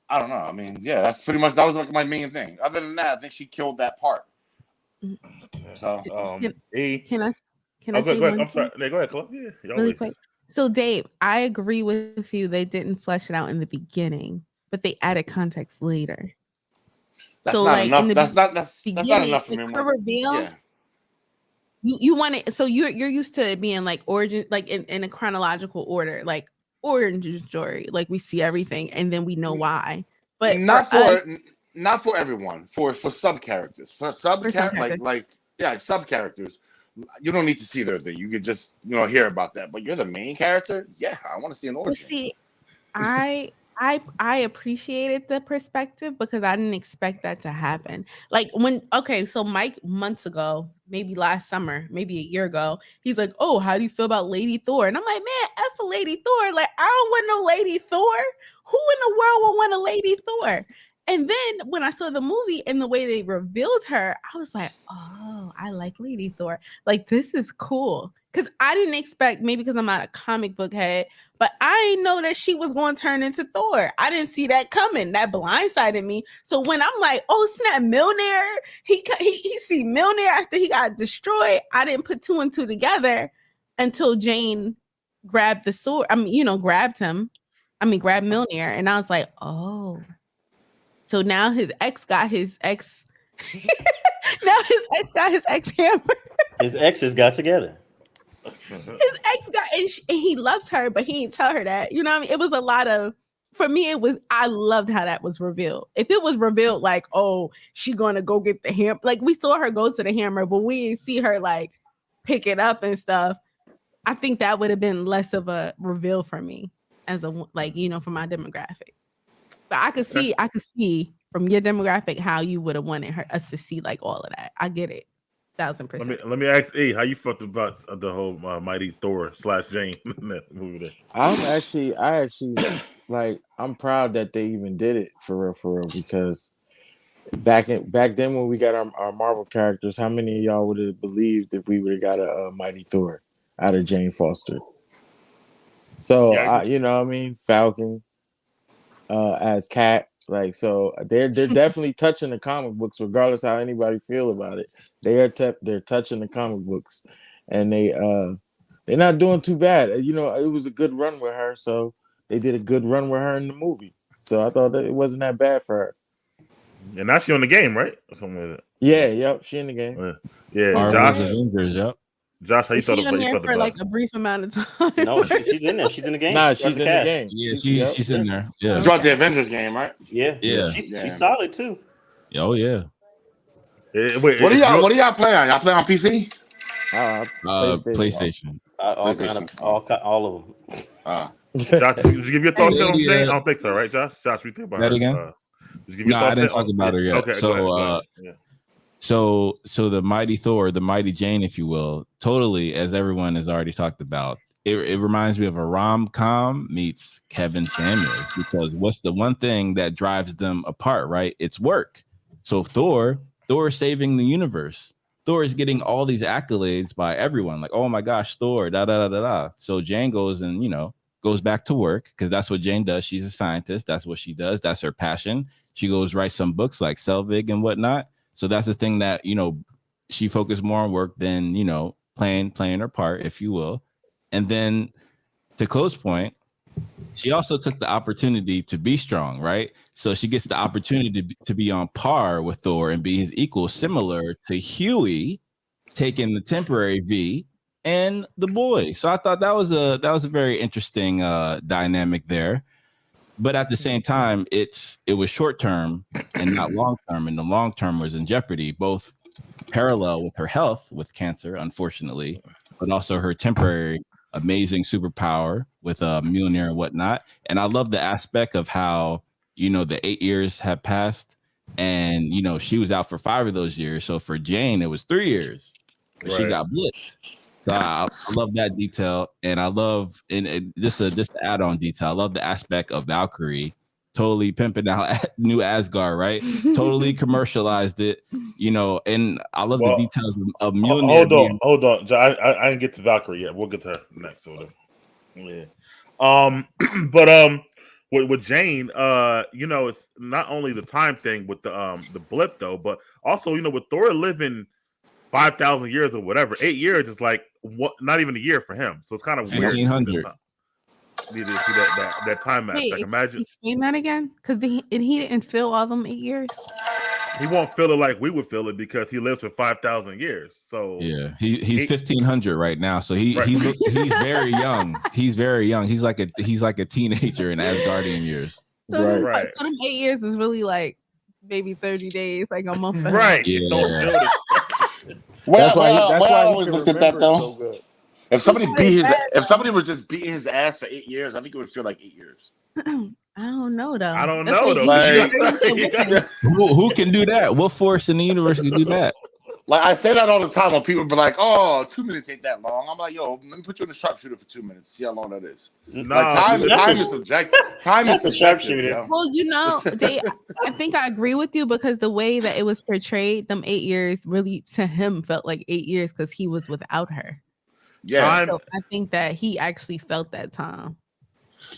I don't know. I mean, yeah, that was like my main thing. Other than that, I think she killed that part. So, Can I Go say ahead. one I'm sorry. thing Go ahead, Chloe. Yeah, really quick? So, Dave, I agree with you. They didn't flesh it out in the beginning, but they added context later. that's So, not like, enough. in the That's not beginning, enough for the me. her reveal. Yeah. You want it, so you're used to it being like origin, like in a chronological order, like origin story, like we see everything and then we know why. But not us, for everyone. For sub characters. For sub characters. sub characters. You don't need to see their thing. You could just hear about that. But you're the main character. Yeah, I want to see an but origin. see, I appreciated the perspective because I didn't expect that to happen. Like so Mike months ago, maybe last summer, maybe a year ago, he's like, "Oh, how do you feel about Lady Thor?" And I'm like, "Man, F a Lady Thor. Like, I don't want no Lady Thor. Who in the world would want a Lady Thor?" And then when I saw the movie and the way they revealed her, I was like, "Oh, I like Lady Thor. Like, this is cool." Because I didn't expect, maybe because I'm not a comic book head, but I didn't know that she was going to turn into Thor. I didn't see that coming. That blindsided me. So when I'm like, "Oh snap, Mjolnir," he see Mjolnir after he got destroyed. I didn't put two and two together until Jane grabbed the sword. Grabbed him. grabbed Mjolnir, and I was like, oh. So now his ex got his ex. Now his ex got his ex hammer. His exes got together. His ex got, and he loves her, but he didn't tell her that. You know what I mean? It was a lot of, for me, it was, I loved how that was revealed. If it was revealed like, oh, she gonna go get the hammer, like we saw her go to the hammer, but we didn't see her like pick it up and stuff. I think that would have been less of a reveal for me as a, like, you know, for my demographic. But I could see from your demographic how you would have wanted us to see like all of that. I get it, 1000%. Let me ask E, how you felt about the whole Mighty Thor / Jane in that movie there? I actually like, I'm proud that they even did it for real, because back then when we got our Marvel characters, how many of y'all would have believed if we would have got a Mighty Thor out of Jane Foster? So Yeah, you know what I mean, Falcon as Cat, like, so they're definitely touching the comic books, regardless how anybody feel about it. They're touching the comic books, and they're not doing too bad. You know, it was a good run with her, so they did a good run with her in the movie. So I thought that it wasn't that bad for her. And now she on the game, right? Or something like that. Yeah, yep, she in the game. Yeah, Marvel's Josh. Avengers, yep. Josh, how you thought about it? For like a brief amount of time. No, she's in there. She's in the game. Nah, she's in the game. Yeah, she's in there. Yeah. You brought the Avengers game, right? Yeah. She's solid too. Oh yeah. Wait, What do y'all play on? Y'all play on PC? PlayStation. All of them. Josh, did you give your thoughts on Jane? I don't think so, right, Josh? Josh, we think about that her. again? No, I didn't talk about her yet. Okay, so go ahead. Yeah. So the Mighty Thor, the Mighty Jane, if you will, totally, as everyone has already talked about, it reminds me of a rom-com meets Kevin Samuels, because what's the one thing that drives them apart, right? It's work. So Thor is saving the universe. Thor is getting all these accolades by everyone, like, oh my gosh, Thor, da da da da da. So Jane goes and, you know, goes back to work, because that's what Jane does. She's a scientist. That's what she does. That's her passion. She goes write some books like Selvig and whatnot. So that's the thing that, you know, she focused more on work than, you know, playing her part, if you will. And then to Chloe's point, she also took the opportunity to be strong, right? So she gets the opportunity to be on par with Thor and be his equal, similar to Huey taking the temporary V and the boy. So I thought that was a very interesting dynamic there. But at the same time, it was short term and not long term, and the long term was in jeopardy, both parallel with her health with cancer, unfortunately, but also her temporary amazing superpower with Mjolnir and whatnot. And I love the aspect of how, you know, the 8 years have passed, and, you know, she was out for 5 of those years. So for Jane, it was 3 years. Right. She got blitzed. So I love that detail, and I love, and this add-on detail. I love the aspect of Valkyrie totally pimping out New Asgard, right? Totally commercialized it, you know. And I love the details of Mjolnir. Hold on. I didn't get to Valkyrie yet. We'll get to her next. Yeah. But with Jane, you know, it's not only the time thing with the blip though, but also, you know, with Thor living 5,000 years or whatever, 8 years is like not even a year for him. So it's kind of weird. 1,500. You see that time match. Like, imagine. Explain that again, because he didn't feel all them 8 years. He won't feel it like we would feel it because he lives for 5,000 years. So yeah, he's 1,500 right now. So he's very young. He's very young. He's like a teenager in Asgardian years. So right. So them 8 years is really like maybe 30 days, like a month. Right. Yeah. Don't feel it. That's why I always looked at that though. So good. If somebody was just beating his ass for 8 years, I think it would feel like 8 years. I don't know though. I don't know though. Like, who can do that? What force in the universe can do that? Like, I say that all the time when people be like, "Oh, 2 minutes ain't that long." I'm like, "Yo, let me put you in the sharpshooter for 2 minutes. See how long that is." Nah, like time is subjective. Time is subjective. Yeah. Well, you know, I think I agree with you, because the way that it was portrayed, them 8 years really to him felt like 8 years because he was without her. Yeah. So I think that he actually felt that time.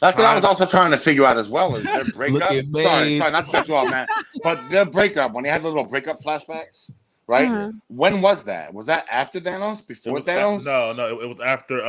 That's what I was also trying to figure out as well. Is their breakup? Sorry, not to cut you off, man. But their breakup, when they had the little breakup flashbacks, right? Uh-huh. When was that? Was that after Thanos? Before Thanos? No, it was after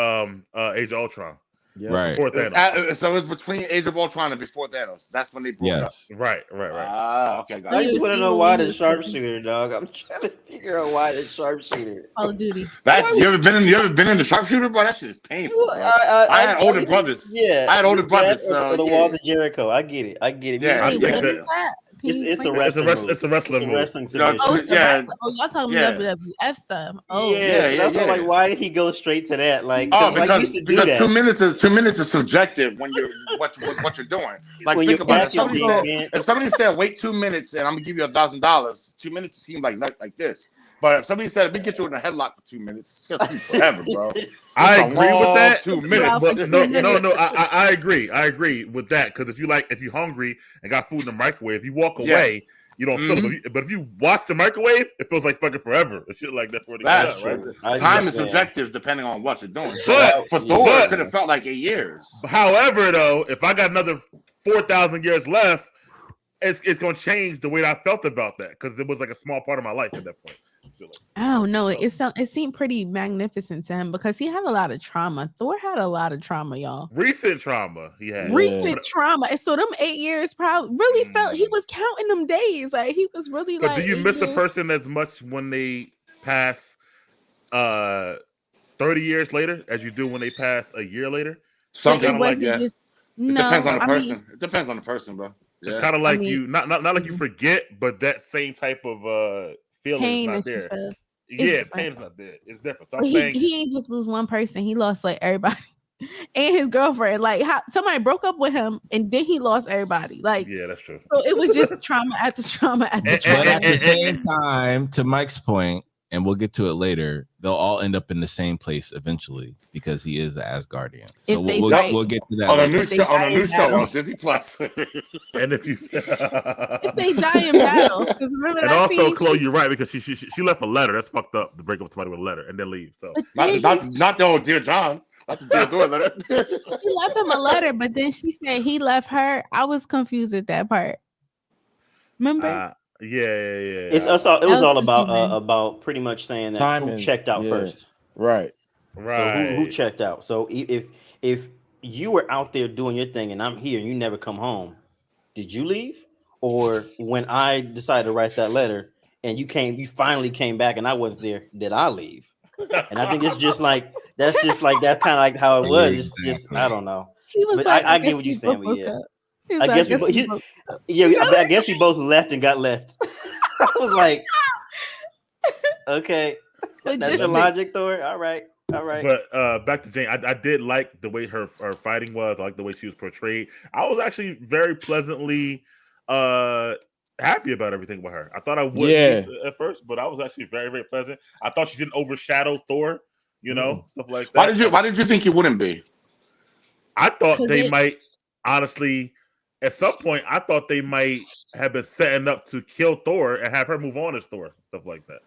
Age of Ultron. Yeah. Right. Before Thanos. So it was between Age of Ultron and before Thanos. That's when they broke up. Yes. Right. Okay, got I it. just was want to know evil why when the he was sharpshooter, dog. I'm trying to figure out why the sharpshooter. Call of Duty. You ever been in the sharpshooter, bro? That shit is painful, bro. I had older brothers. Yeah, I had older brothers, or so the walls of Jericho. I get it. Yeah, I Wait, think what that- is that? Can you It's a explain? wrestling movie. It's a wrestling movie. wrestling You know, submission. Oh, it's the Yeah. wrestling. Oh, y'all talking Yeah. WWF stuff. Oh, Yeah, so that's why, yeah. like, why did he go straight to that? Like, Oh, like, you used because to do that. 2 minutes is subjective when you're what you're doing. Like, When think you're about it. catching If somebody said wait 2 minutes and I'm gonna give you $1,000, 2 minutes seem like this. But if somebody said we get you in a headlock for 2 minutes, it's gonna be forever, bro. I It's a agree with long that. 2 minutes. But no. I agree. I agree with that because if you're hungry and got food in the microwave, you walk away, you don't feel it. But if you watch the microwave, it feels like fucking forever. And shit like that's what it That's is, true. right? Time is subjective depending on what you're doing. But For Thor, it could have felt like 8 years. However, though, if I got another 4,000 years left, it's going to change the way that I felt about that because it was like a small part of my life at that point. Oh no, it seemed pretty magnificent to him because he had a lot of trauma. Thor had a lot of trauma, y'all. Recent trauma he had. Recent trauma. And so them 8 years probably really felt he was counting them days. Like he was really But like. do you miss a person as much when they pass 30 years later as you do when they pass a year later? Something like that. It depends on the person. Mean, it depends on the person, bro. Yeah. It's kind of like you not like you forget, but that same type of feeling is not there. Yeah, pain is not there. It's different. So I'm saying he ain't just lose one person. He lost like everybody and his girlfriend. Like how somebody broke up with him and then he lost everybody. Like yeah, that's true. So it was just trauma after trauma after trauma. But at the same time, to Mike's point, and we'll get to it later, they'll all end up in the same place eventually because he is the Asgardian. So we'll get to that on a new show on Disney Plus. And if they die in battle, and also Chloe, you're right because she left a letter. That's fucked up to break up with somebody with a letter and then leave. So not the old Dear John. That's the Dear Thor letter. She left him a letter, but then she said he left her. I was confused at that part. Remember? Yeah. It was all about pretty much saying that Time who checked out first. Right. So who checked out? So if you were out there doing your thing and I'm here and you never come home, did you leave? Or when I decided to write that letter and you finally came back and I wasn't there, did I leave? And I think it's just like that's kind of like how it was. It's just I don't know. But like, I get what you're saying. But yeah. I guess we both left and got left. I was like, okay, that's the logic, Thor. All right. But back to Jane, I did like the way her fighting was. I like the way she was portrayed. I was actually very pleasantly happy about everything with her. I thought I would at first, but I was actually very, very pleasant. I thought she didn't overshadow Thor, stuff like that. Why did you think you wouldn't be? I thought they might honestly. At some point, I thought they might have been setting up to kill Thor and have her move on as Thor, stuff like that.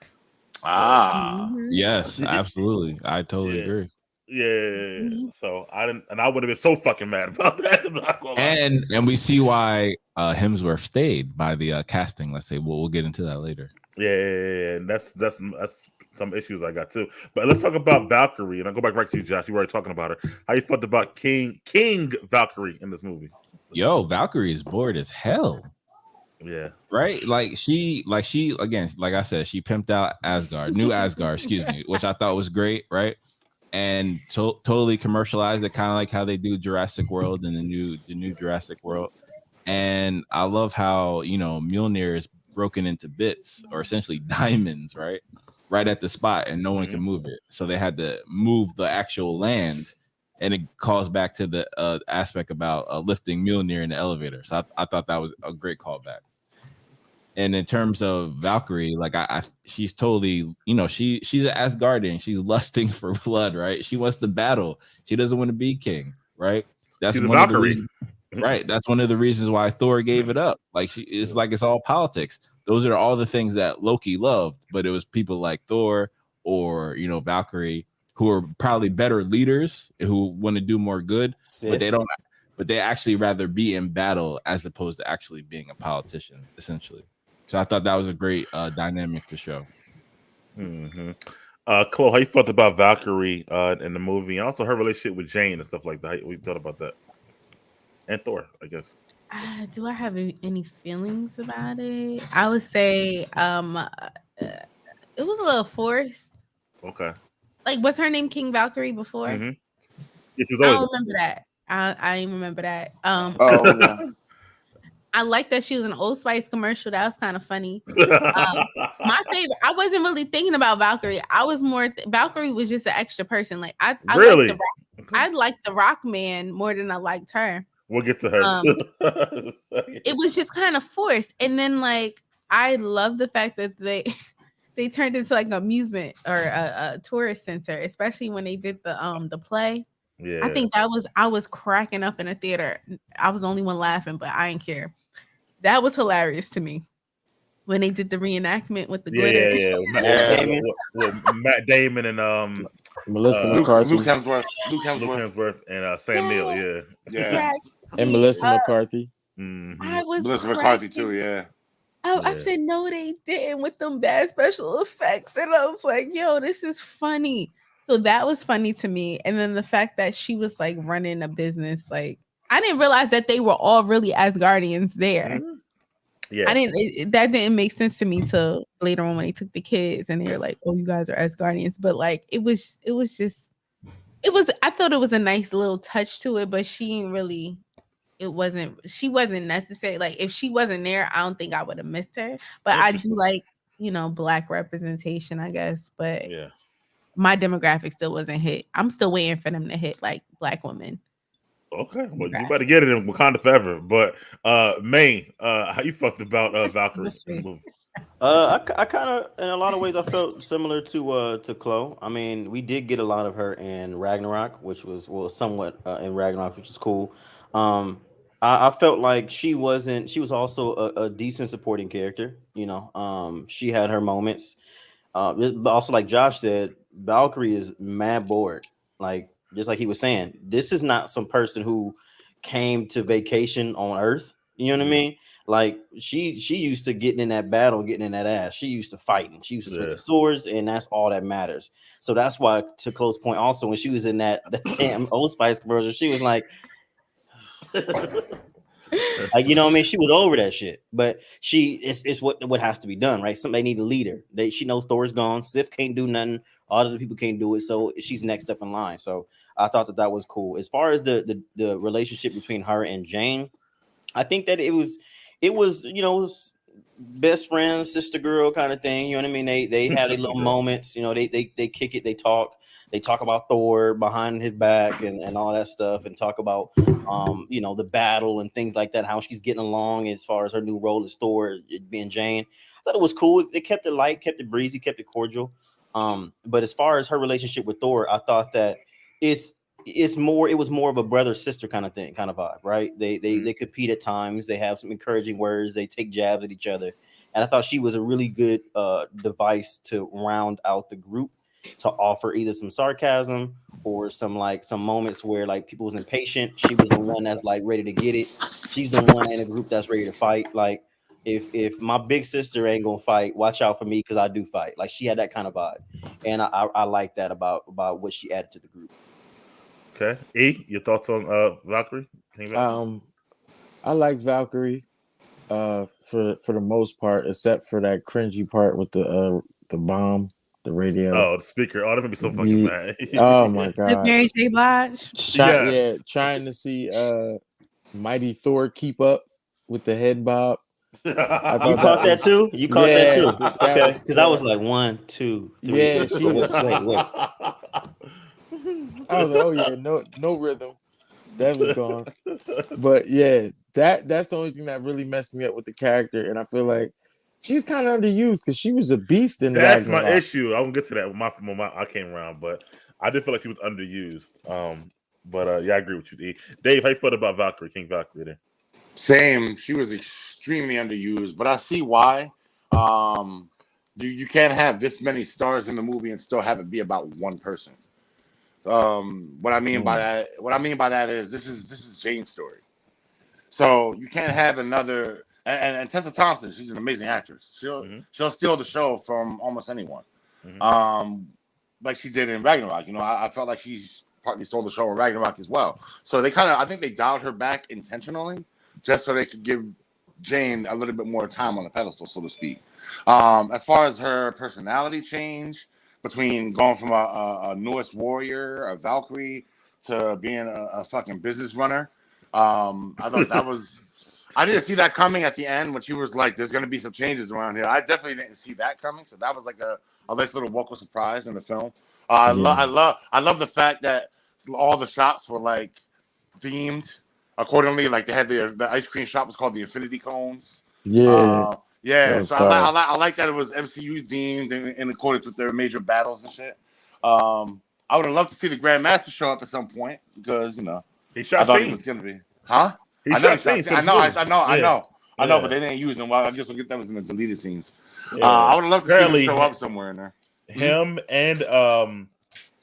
Yes, absolutely. I totally agree. Yeah. So I didn't, and I would have been so fucking mad about that. And we see why Hemsworth stayed by the casting. Let's say we'll get into that later. Yeah, and that's some issues I got too. But let's talk about Valkyrie, and I'll go back right to you, Josh. You were already talking about her. How you felt about King Valkyrie in this movie? Yo, Valkyrie is bored as hell. Yeah. Right? Like she again, like I said, she pimped out New Asgard, excuse me, which I thought was great, right? And totally commercialized it, kind of like how they do Jurassic World and the new Jurassic World. And I love how, Mjolnir is broken into bits or essentially diamonds, right at the spot, and no one can move it. So they had to move the actual land. And it calls back to the aspect about lifting Mjolnir in the elevator. So I thought that was a great callback. And in terms of Valkyrie, like she's totally, she's an Asgardian. She's lusting for blood, right? She wants to battle. She doesn't want to be king, right? She's a Valkyrie. Right. That's one of the reasons why Thor gave it up. Like it's all politics. Those are all the things that Loki loved, but it was people like Thor or Valkyrie who are probably better leaders who want to do more good, but they actually rather be in battle as opposed to actually being a politician, essentially. So I thought that was a great dynamic to show. Mm-hmm. Chloe, how you felt about Valkyrie in the movie, and also her relationship with Jane and stuff like that? We thought about that, and Thor, I guess. Do I have any feelings about it? I would say it was a little forced. Okay. Like, what's her name? King Valkyrie before? Mm-hmm. Yeah, she was I always don't remember that. I didn't remember that. Oh yeah. I like that she was an Old Spice commercial. That was kind of funny. My favorite. I wasn't really thinking about Valkyrie. I was more. Valkyrie was just an extra person. Like I Really? I liked the Rock Man more than I liked her. We'll get to her. It was just kind of forced. And then like I love the fact that they turned into like an amusement or a tourist center, especially when they did the play. Yeah. I think I was cracking up in the theater. I was the only one laughing, but I didn't care. That was hilarious to me when they did the reenactment with the glitter. With Matt Damon and Melissa Luke McCarthy. Hemsworth. And Sam Neill. Yeah. And Melissa McCarthy. Mm-hmm. I was Melissa McCarthy too. Yeah. I said no, they didn't with them bad special effects, and I was like, "Yo, this is funny." So that was funny to me, and then the fact that she was like running a business, like I didn't realize that they were all really Asgardians there. Mm-hmm. Yeah, I didn't. That didn't make sense to me till later on when they took the kids and they were like, "Oh, you guys are Asgardians." But like, it was. I thought it was a nice little touch to it, but she didn't really. She wasn't necessary. Like if she wasn't there, I don't think I would have missed her. But I do like, black representation, I guess. But yeah, my demographic still wasn't hit. I'm still waiting for them to hit like black women. Okay, well, you better get it in Wakanda forever. But Maine, how you felt about Valkyrie in the movie? I kind of, in a lot of ways, I felt similar to Chloe. I mean, we did get a lot of her in Ragnarok, which was somewhat in Ragnarok, which is cool. I felt like she was also a decent supporting character. She had her moments. But also, like Josh said, Valkyrie is mad bored. Like just like he was saying, this is not some person who came to vacation on Earth. You know what I mean? Like she used to getting in that battle, getting in that ass. She used to fighting. She used to swing swords, and that's all that matters. So that's why, to Chloe's point, also when she was in that damn Old Spice commercial, she was like, like you know what I mean? She was over that shit. But it's what has to be done, right? Somebody need a leader. She knows Thor's gone. Sif can't do nothing. All other people can't do it. So she's next up in line. So I thought that was cool. As far as the relationship between her and Jane, I think that it was best friends, sister girl kind of thing. You know what I mean? They had their little moments. They kick it. They talk about Thor behind his back and all that stuff, and talk about the battle and things like that. How she's getting along as far as her new role as Thor, being Jane. I thought it was cool. They kept it light, kept it breezy, kept it cordial. But as far as her relationship with Thor, I thought that it was more of a brother sister kind of vibe, right? They compete at times. They have some encouraging words. They take jabs at each other, and I thought she was a really good device to round out the group, to offer either some sarcasm or some moments where like people was impatient. She was the one that's like ready to get it. She's the one in a group that's ready to fight. Like if my big sister ain't gonna fight, watch out for me because I do fight. Like she had that kind of vibe, and I like that about what she added to the group. Okay, E, your thoughts on Valkyrie? I like Valkyrie for the most part, except for that cringy part with the bomb, the radio. Oh, the speaker. Oh, that made me so fucking mad. Oh my god. The Mary J. Blige. Trying to see Mighty Thor keep up with the head bob. You caught that too? You caught that too? Okay, because I was like 1, 2, 3. Yeah, she was. Wait. I was like, oh yeah, no rhythm. That was gone. But yeah, that's the only thing that really messed me up with the character, and I feel like she's kind of underused because she was a beast in That's Ragnarok. my issue. I won't get to that when I came around, but I did feel like she was underused. Yeah, I agree with you, E. Dave, how you felt about Valkyrie, King Valkyrie there? Same. She was extremely underused, but I see why. You can't have this many stars in the movie and still have it be about one person. What I mean by that is this is Jane's story. So you can't have another. And Tessa Thompson, she's an amazing actress. She'll steal the show from almost anyone. like she did in Ragnarok. You know, I felt like she's partly stole the show in Ragnarok as well. So they kind of, I think they dialed her back intentionally just so they could give Jane a little bit more time on the pedestal, so to speak. As far as her personality change between going from a Norse warrior, a Valkyrie, to being a fucking business runner, I thought that was. I didn't see that coming at the end when she was like, "There's going to be some changes around here." I definitely didn't see that coming, so that was like a nice little welcome surprise in the film. I love the fact that all the shops were like themed accordingly. Like they had the ice cream shop was called the Infinity Cones. Yeah. Yeah. was So fire. I like that it was MCU themed in accordance with their major battles and shit. I would have loved to see the Grandmaster show up at some point because He I shot thought he scenes. was gonna be, huh? He I know, shot scenes. I know, Yeah. but they didn't use them. Well, I guess we'll get that was in the deleted scenes. Yeah. I would have loved to see Apparently, him show up somewhere in there. Him and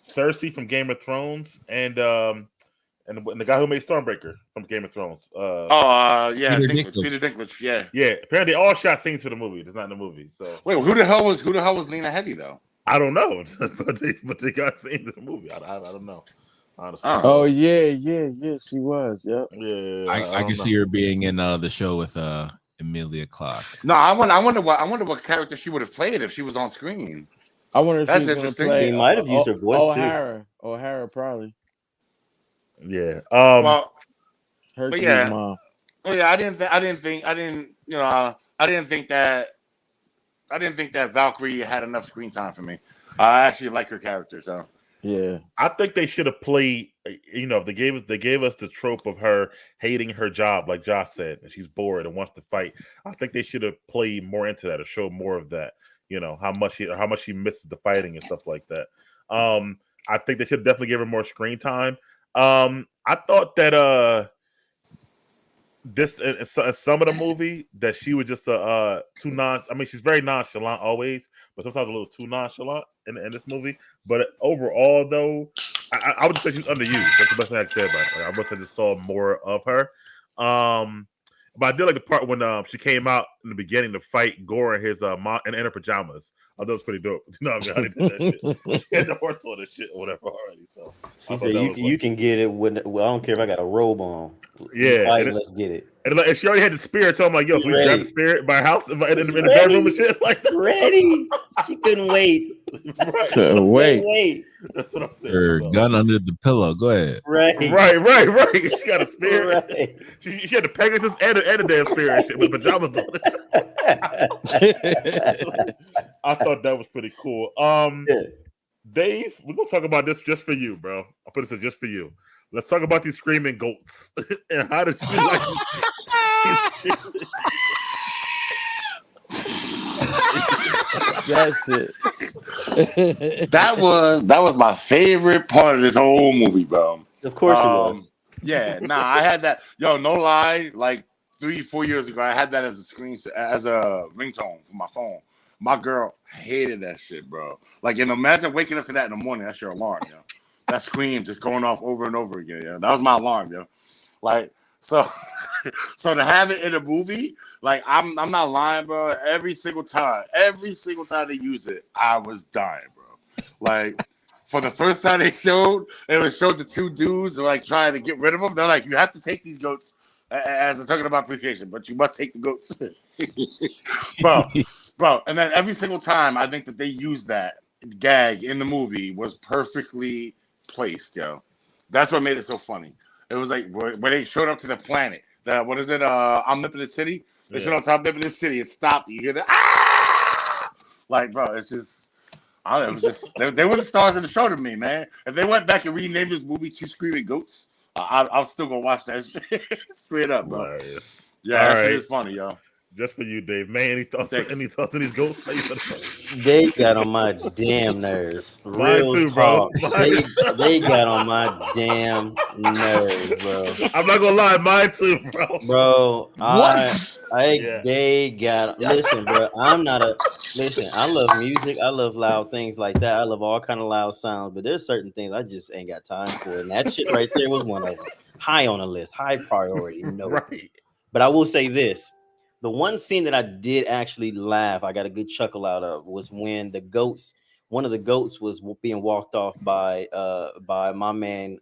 Cersei from Game of Thrones, and the guy who made Stormbreaker from Game of Thrones. Yeah, Peter Peter Dinklage. Yeah. Yeah, apparently they all shot scenes for the movie. It's not in the movie. So Wait, who the hell was Lena Headey though? I don't know, but they got scenes in the movie. I don't know. Honestly. Oh yeah, she was. Yep. Yeah. I can see her being in the show with Emilia Clarke. No, I wonder what character she would have played if she was on screen. I wonder if That's she was interesting. gonna play. He might have used her voice too. O'Hara probably. Yeah. Well, Hercules' yeah. mom. Oh yeah, I didn't think that Valkyrie had enough screen time for me. I actually like her character, so Yeah. I think they should have played. If they gave us the trope of her hating her job, like Josh said, and she's bored and wants to fight. I think they should have played more into that or showed more of that. How much she misses the fighting and stuff like that. I think they should definitely give her more screen time. I thought that this some of the movie that she was just too she's very nonchalant always, but sometimes a little too nonchalant in this movie. But overall, though, I would just say she's underused. That's the best thing I can say about it. I wish I just saw more of her. But I did like the part when she came out in the beginning to fight Gore and his mom in her pajamas. I thought it was pretty dope. How they did that shit. She had the horse on and shit or whatever already. So She said you can get it when I don't care if I got a robe on. Yeah, let's get it. And she already had the spear. Told him like, "Yo, so we grab the spear by her house in the Ready. bedroom and shit like that." Ready? She couldn't wait. Right. Wait. That's what I'm saying. Her gun under the pillow. Go ahead. Right. She got a spear. Right. She had the Pegasus and a damn spear and shit with pajamas on it. I thought that was pretty cool. Dave, we're gonna talk about this just for you, bro. I'll put this in just for you. Let's talk about these screaming goats. And how did you like That's it. that was my favorite part of this whole movie, bro. Of course it was. Yeah, I had that. Yo, no lie, like 3-4 years ago, I had that as a ringtone for my phone. My girl hated that shit, bro. Like, imagine waking up to that in the morning. That's your alarm, yo. That scream just going off over and over again, yo. That was my alarm, yo. Like, so to have it in a movie, like, I'm not lying, bro. Every single time they use it, I was dying, bro. Like, for the first time they showed the two dudes like trying to get rid of them. They're like, you have to take these goats as a token of appreciation, but you must take the goats, bro. And then every single time, I think that they used that gag in the movie was perfectly placed, yo. That's what made it so funny. It was like when they showed up to the planet. What is it? Omnipotent City. They showed up to Omnipotent City and stopped. You hear that? Ah! Like, bro, it's just. I don't know. It was just they were the stars of the show to me, man. If they went back and renamed this movie Two Screaming Goats, I'll still go watch that shit straight up, bro. Hilarious. Yeah, that shit is funny, yo. Just for you, Dave. Man, any thoughts on these goats? They got on my damn nerves. Mine too, bro. They got on my damn nerves, bro. I'm not gonna lie, mine too, bro. Bro, What? They got. Listen, bro. Listen. I love music. I love loud things like that. I love all kind of loud sounds. But there's certain things I just ain't got time for, and that shit right there was one of them. High on the list, high priority. No, Right. But I will say this. The one scene that I did actually laugh, I got a good chuckle out of, was when the goats one of the goats was being walked off by my man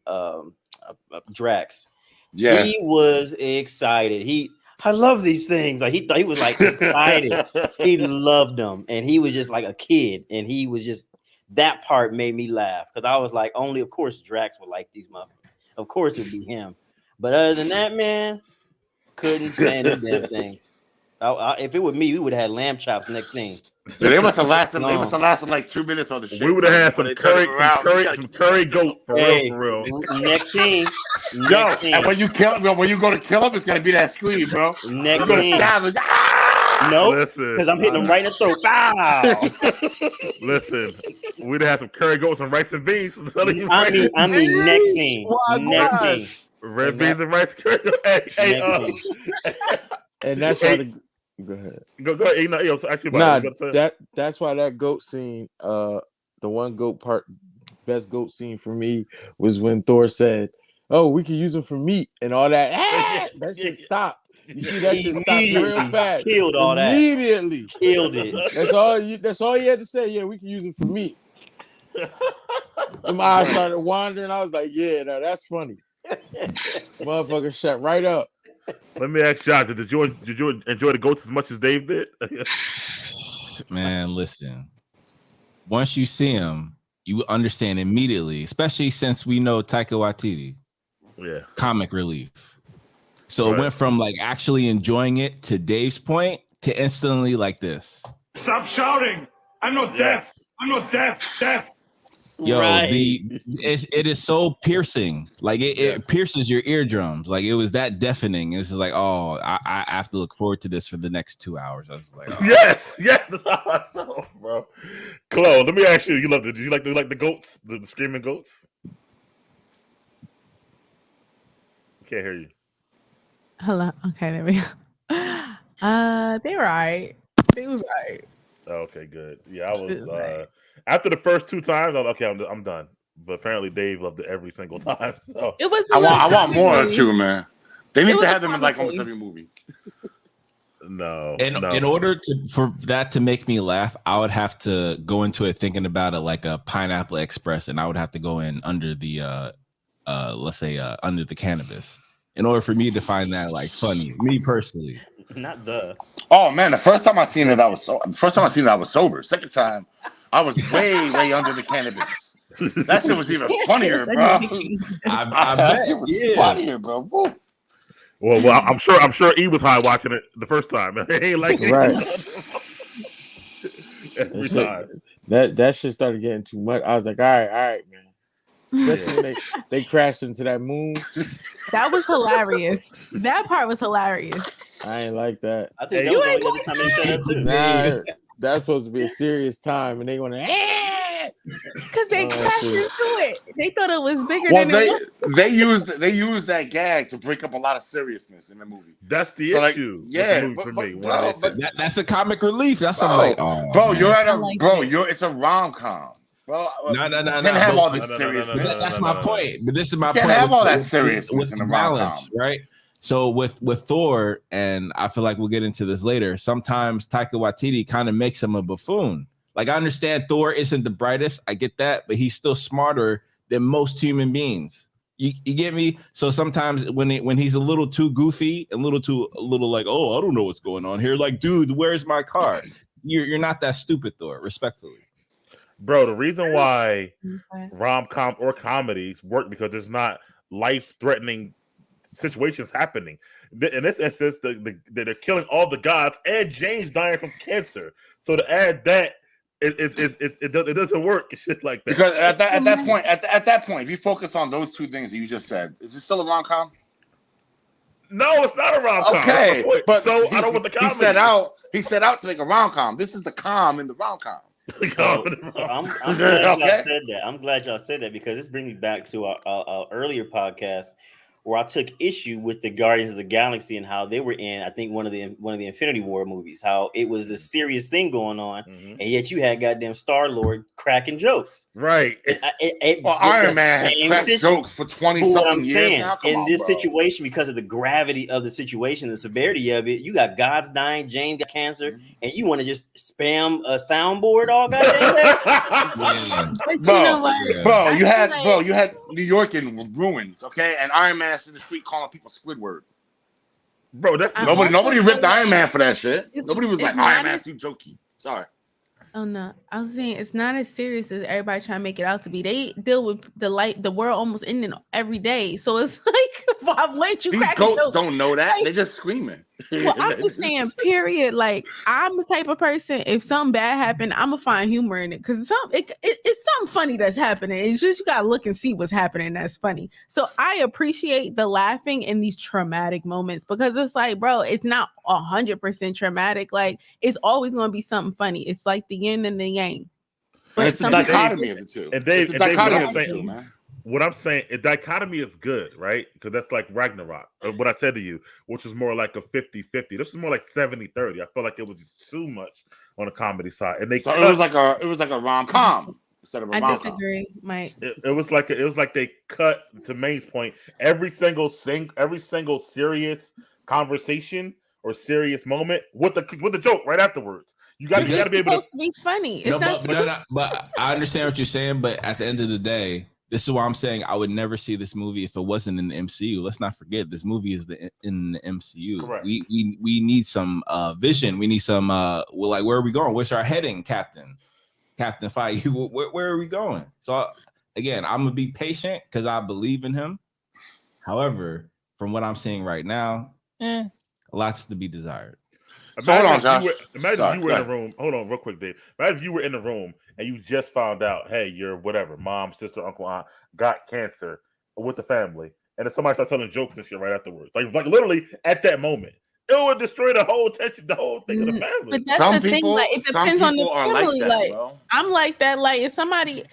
Drax. Yeah. He was excited. I love these things. Like he thought he was like excited. He loved them, and he was just like a kid. And he was just that part made me laugh because I was like, only of course Drax would like these motherfuckers. Of course it'd be him. But other than that, man, couldn't stand the damn things. If it were me, we would have had lamb chops next scene. Yeah, they must have lasted. They must have lasted like 2 minutes on the shit. We would have had some curry goat for real. Next scene. And when you kill him, when you go to kill him, it's gonna be that scream, bro. Next scene. No, because I'm hitting him right in the throat. Bow. Listen, we'd have some curry goats and rice and beans. I mean, next scene. Next scene. Red beans and rice curry. And that's how the go ahead. Go ahead. Actually, that's why that goat scene, the one goat part, best goat scene for me was when Thor said, "Oh, we can use them for meat and all that." That shit stopped. You see that shit stopped real fast. Killed all that. Immediately. Killed it. That's all you had to say. Yeah, we can use it for meat. And my eyes started wandering. I was like, yeah, no, that's funny. Motherfucker shut right up. Let me ask Josh, did you enjoy the goats as much as Dave did? Man, listen. Once you see him, you understand immediately, especially since we know Taika Waititi. Yeah. Comic relief. So it went from like actually enjoying it to Dave's point to instantly like this. Stop shouting! I'm not deaf. I'm not deaf. Yo, it is so piercing. Like it pierces your eardrums. Like it was that deafening. It's like, oh, I have to look forward to this for the next 2 hours. I was like, oh. yes, no, bro. Chloe, let me ask you. Did you like the goats, the screaming goats? Can't hear you. Hello. Okay, there we go. They were alright. They was alright. Okay, good. Yeah, I was after the first 2 times, I was okay, I'm done. But apparently Dave loved it every single time. So it was I want more too, man. They need to have them in like almost every movie. No. In order for that to make me laugh, I would have to go into it thinking about it like a Pineapple Express, and I would have to go in under the let's say under the cannabis in order for me to find that like funny. Me personally. Not the. Oh man, the first time I seen it, I was sober. Second time, I was way under the cannabis. That shit was even funnier, bro. I bet it was funnier, bro. Woo. Well, I'm sure E was high watching it the first time. He ain't like it. Right. Every time. That shit started getting too much. I was like, all right, man. Especially when they crashed into that moon. That was hilarious. That part was hilarious. I ain't like that. I think that was the only other time they said that too. Nah, that's supposed to be a serious time, and they want to. Because they crashed into it. They thought it was bigger Well, than it was. they used that gag to break up a lot of seriousness in the movie. That's the issue. Like, yeah, but that's a comic relief. That's what I'm like, oh, bro, man. you're at a it's a rom-com. Bro, no. You can't have all this seriousness. That's my point. But this is my point. You can't have all that seriousness in a rom-com, right? So with Thor, and I feel like we'll get into this later, sometimes Taika Waititi kind of makes him a buffoon. Like, I understand Thor isn't the brightest. I get that, but he's still smarter than most human beings. You get me? So sometimes when he's a little too goofy and a little like, oh, I don't know what's going on here. Like, dude, where's my car? You're not that stupid, Thor, respectfully. Bro, the reason why rom-com or comedies work because there's not life-threatening situations happening. In this instance, they're killing all the gods and James dying from cancer. So to add that, it doesn't work. Shit like that. Because at that point, if you focus on those two things that you just said, is it still a rom-com? No, it's not a rom-com. Okay, but so I don't want the comedy. He set out to make a rom-com. This is the calm in the rom-com. So I'm glad y'all said that. I'm glad y'all said that because this brings me back to our earlier podcast where I took issue with the Guardians of the Galaxy and how they were in, I think one of the Infinity War movies, how it was a serious thing going on, and yet you had goddamn Star-Lord cracking jokes. Right. Well, Iron Man had cracked jokes for 20-something years now. In this situation, because of the gravity of the situation, the severity of it, you got gods dying, Jane got cancer, and you want to just spam a soundboard all goddamn day? Bro, you had New York in ruins, okay? And Iron Man's in the street calling people Squidward. Bro, that's nobody ripped Iron Man for that shit. Nobody was like, Iron Man's too jokey. Sorry. Oh no, I was saying it's not as serious as everybody trying to make it out to be. They deal with the world almost ending every day, so it's like, why wouldn't you? These goats don't know that. Like, they just screaming. Well, I'm just saying, period. Like, I'm the type of person, if something bad happened, I'm gonna find humor in it because it's something funny that's happening. It's just you gotta look and see what's happening that's funny. So I appreciate the laughing in these traumatic moments because it's like, bro, it's not 100% traumatic. Like, it's always gonna be something funny. It's like the yin and the yang. But it's the dichotomy of the two. It's the dichotomy of the two, man. What I'm saying, a dichotomy is good, right? Because that's like Ragnarok. What I said to you, which is more like a 50-50. This is more like 70-30. I felt like it was just too much on the comedy side. And it was like a rom-com instead of a rom-com. I disagree, Mike. It was like they cut, to Maine's point, every single serious conversation or serious moment with the joke right afterwards. You got to be able to be funny. But I understand what you're saying. But at the end of the day, this is why I'm saying I would never see this movie if it wasn't in the MCU. Let's not forget this movie is in the MCU. Correct. We need some vision. We need some where are we going? Where's our heading, Captain Feige? Where are we going? So again, I'm gonna be patient because I believe in him. However, from what I'm seeing right now, lots to be desired. Hold on, Josh. Imagine you were in the room. Hold on, real quick, Dave. Imagine if you were in the room and you just found out, hey, your whatever, mom, sister, uncle, aunt got cancer with the family, and then somebody starts telling jokes and shit right afterwards. Like literally at that moment, it would destroy the whole tension, the whole thing of the family. But that's the thing. Like, it depends on the family. Like, I'm like that. Like, if somebody.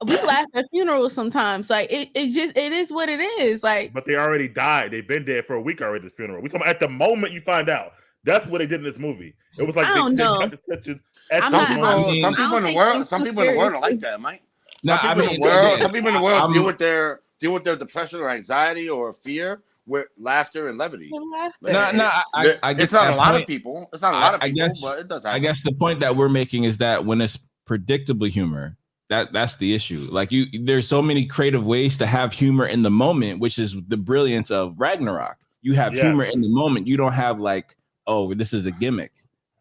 We laugh at funerals sometimes. Like it is what it is. Like, but they already died. They've been dead for a week already. This funeral. We talking about at the moment you find out. That's what they did in this movie. It was like I don't know. Some people in the world are like that, Mike. Some people in the world deal with their depression or anxiety or fear with laughter and levity. I guess it's not a lot of people. It's not a lot of people, but it does happen. I guess the point that we're making is that when it's predictable humor, that's the issue. Like there's so many creative ways to have humor in the moment, which is the brilliance of Ragnarok. You have humor in the moment. You don't have like, oh, this is a gimmick.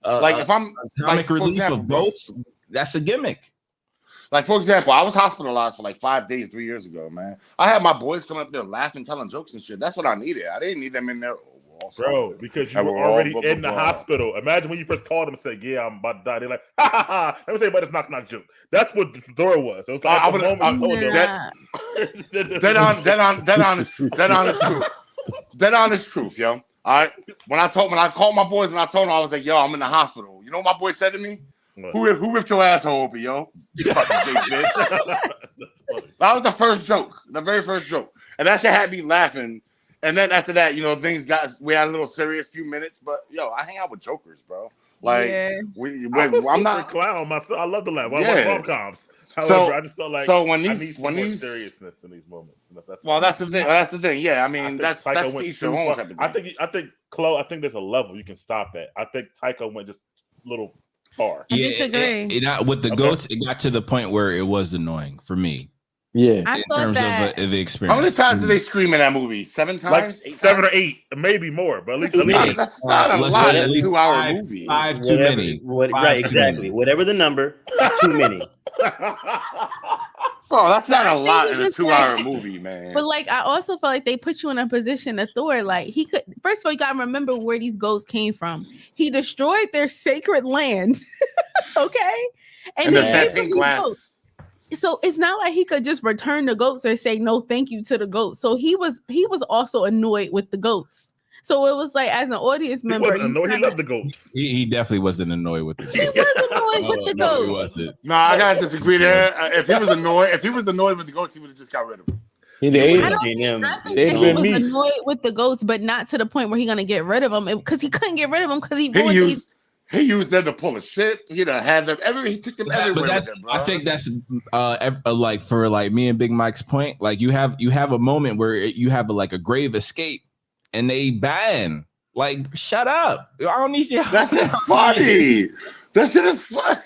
Like if I'm comic relief of goats, that's a gimmick. Like for example, I was hospitalized for like 5 days 3 years ago, man. I had my boys come up there laughing, telling jokes and shit. That's what I needed. I didn't need them in there. Bro, because you were already in the hospital. Imagine when you first called them and said, "Yeah, I'm about to die." They're like, "Ha ha ha!" Let me say, but it's not joke. That's what Thor was. It was like dead honest truth, yo. All right. When I called my boys and I told them I was like, "Yo, I'm in the hospital." You know what my boy said to me? What? Who ripped your asshole open, yo? You fucking big bitch. That was the first joke, the very first joke, and that shit had me laughing. And then after that, we had a little serious few minutes, but yo, I hang out with jokers, bro. Like, I'm not a clown myself. I love to laugh. I love rom-coms. However, I just felt like when these seriousness in these moments. That's the thing. That's the thing. Yeah, I mean that's each their own type of thing. I think Chloe. I think there's a level you can stop at. I think Taika went just a little far. I disagree. With the goats, it got to the point where it was annoying for me. Yeah, I in terms of the experience. How many times did they scream in that movie? 7 times? Like 7 or 8, maybe more, but at least that's not a lot in a 2-hour movie. 5 too many. Right, exactly. Whatever the number, too many. Bro, that's not a lot in a 2-hour movie, man. But like, I also feel like they put you in a position of Thor. Like he could. First of all, you gotta remember where these goats came from. He destroyed their sacred land. Okay, and the champagne glass. So it's not like he could just return the goats or say no thank you to the goats. So he was also annoyed with the goats. So it was like, as an audience member, he loved the goats. He definitely wasn't annoyed with the goats. He was annoyed with the goats. He wasn't. No, I gotta disagree there. If he was annoyed with the goats, he would have just got rid of them. He I ate don't him. seen think, him. I think They've that he been was meat. annoyed with the goats, but not to the point where he's gonna get rid of them because he couldn't get rid of them because he ruined He used them to pull a shit. He done had them he took them everywhere with him, bro. I think that's like for like me and Big Mike's point. Like you have a moment where you have a grave escape, and they ban. Like, shut up! I don't need you. That's just funny. That shit is funny.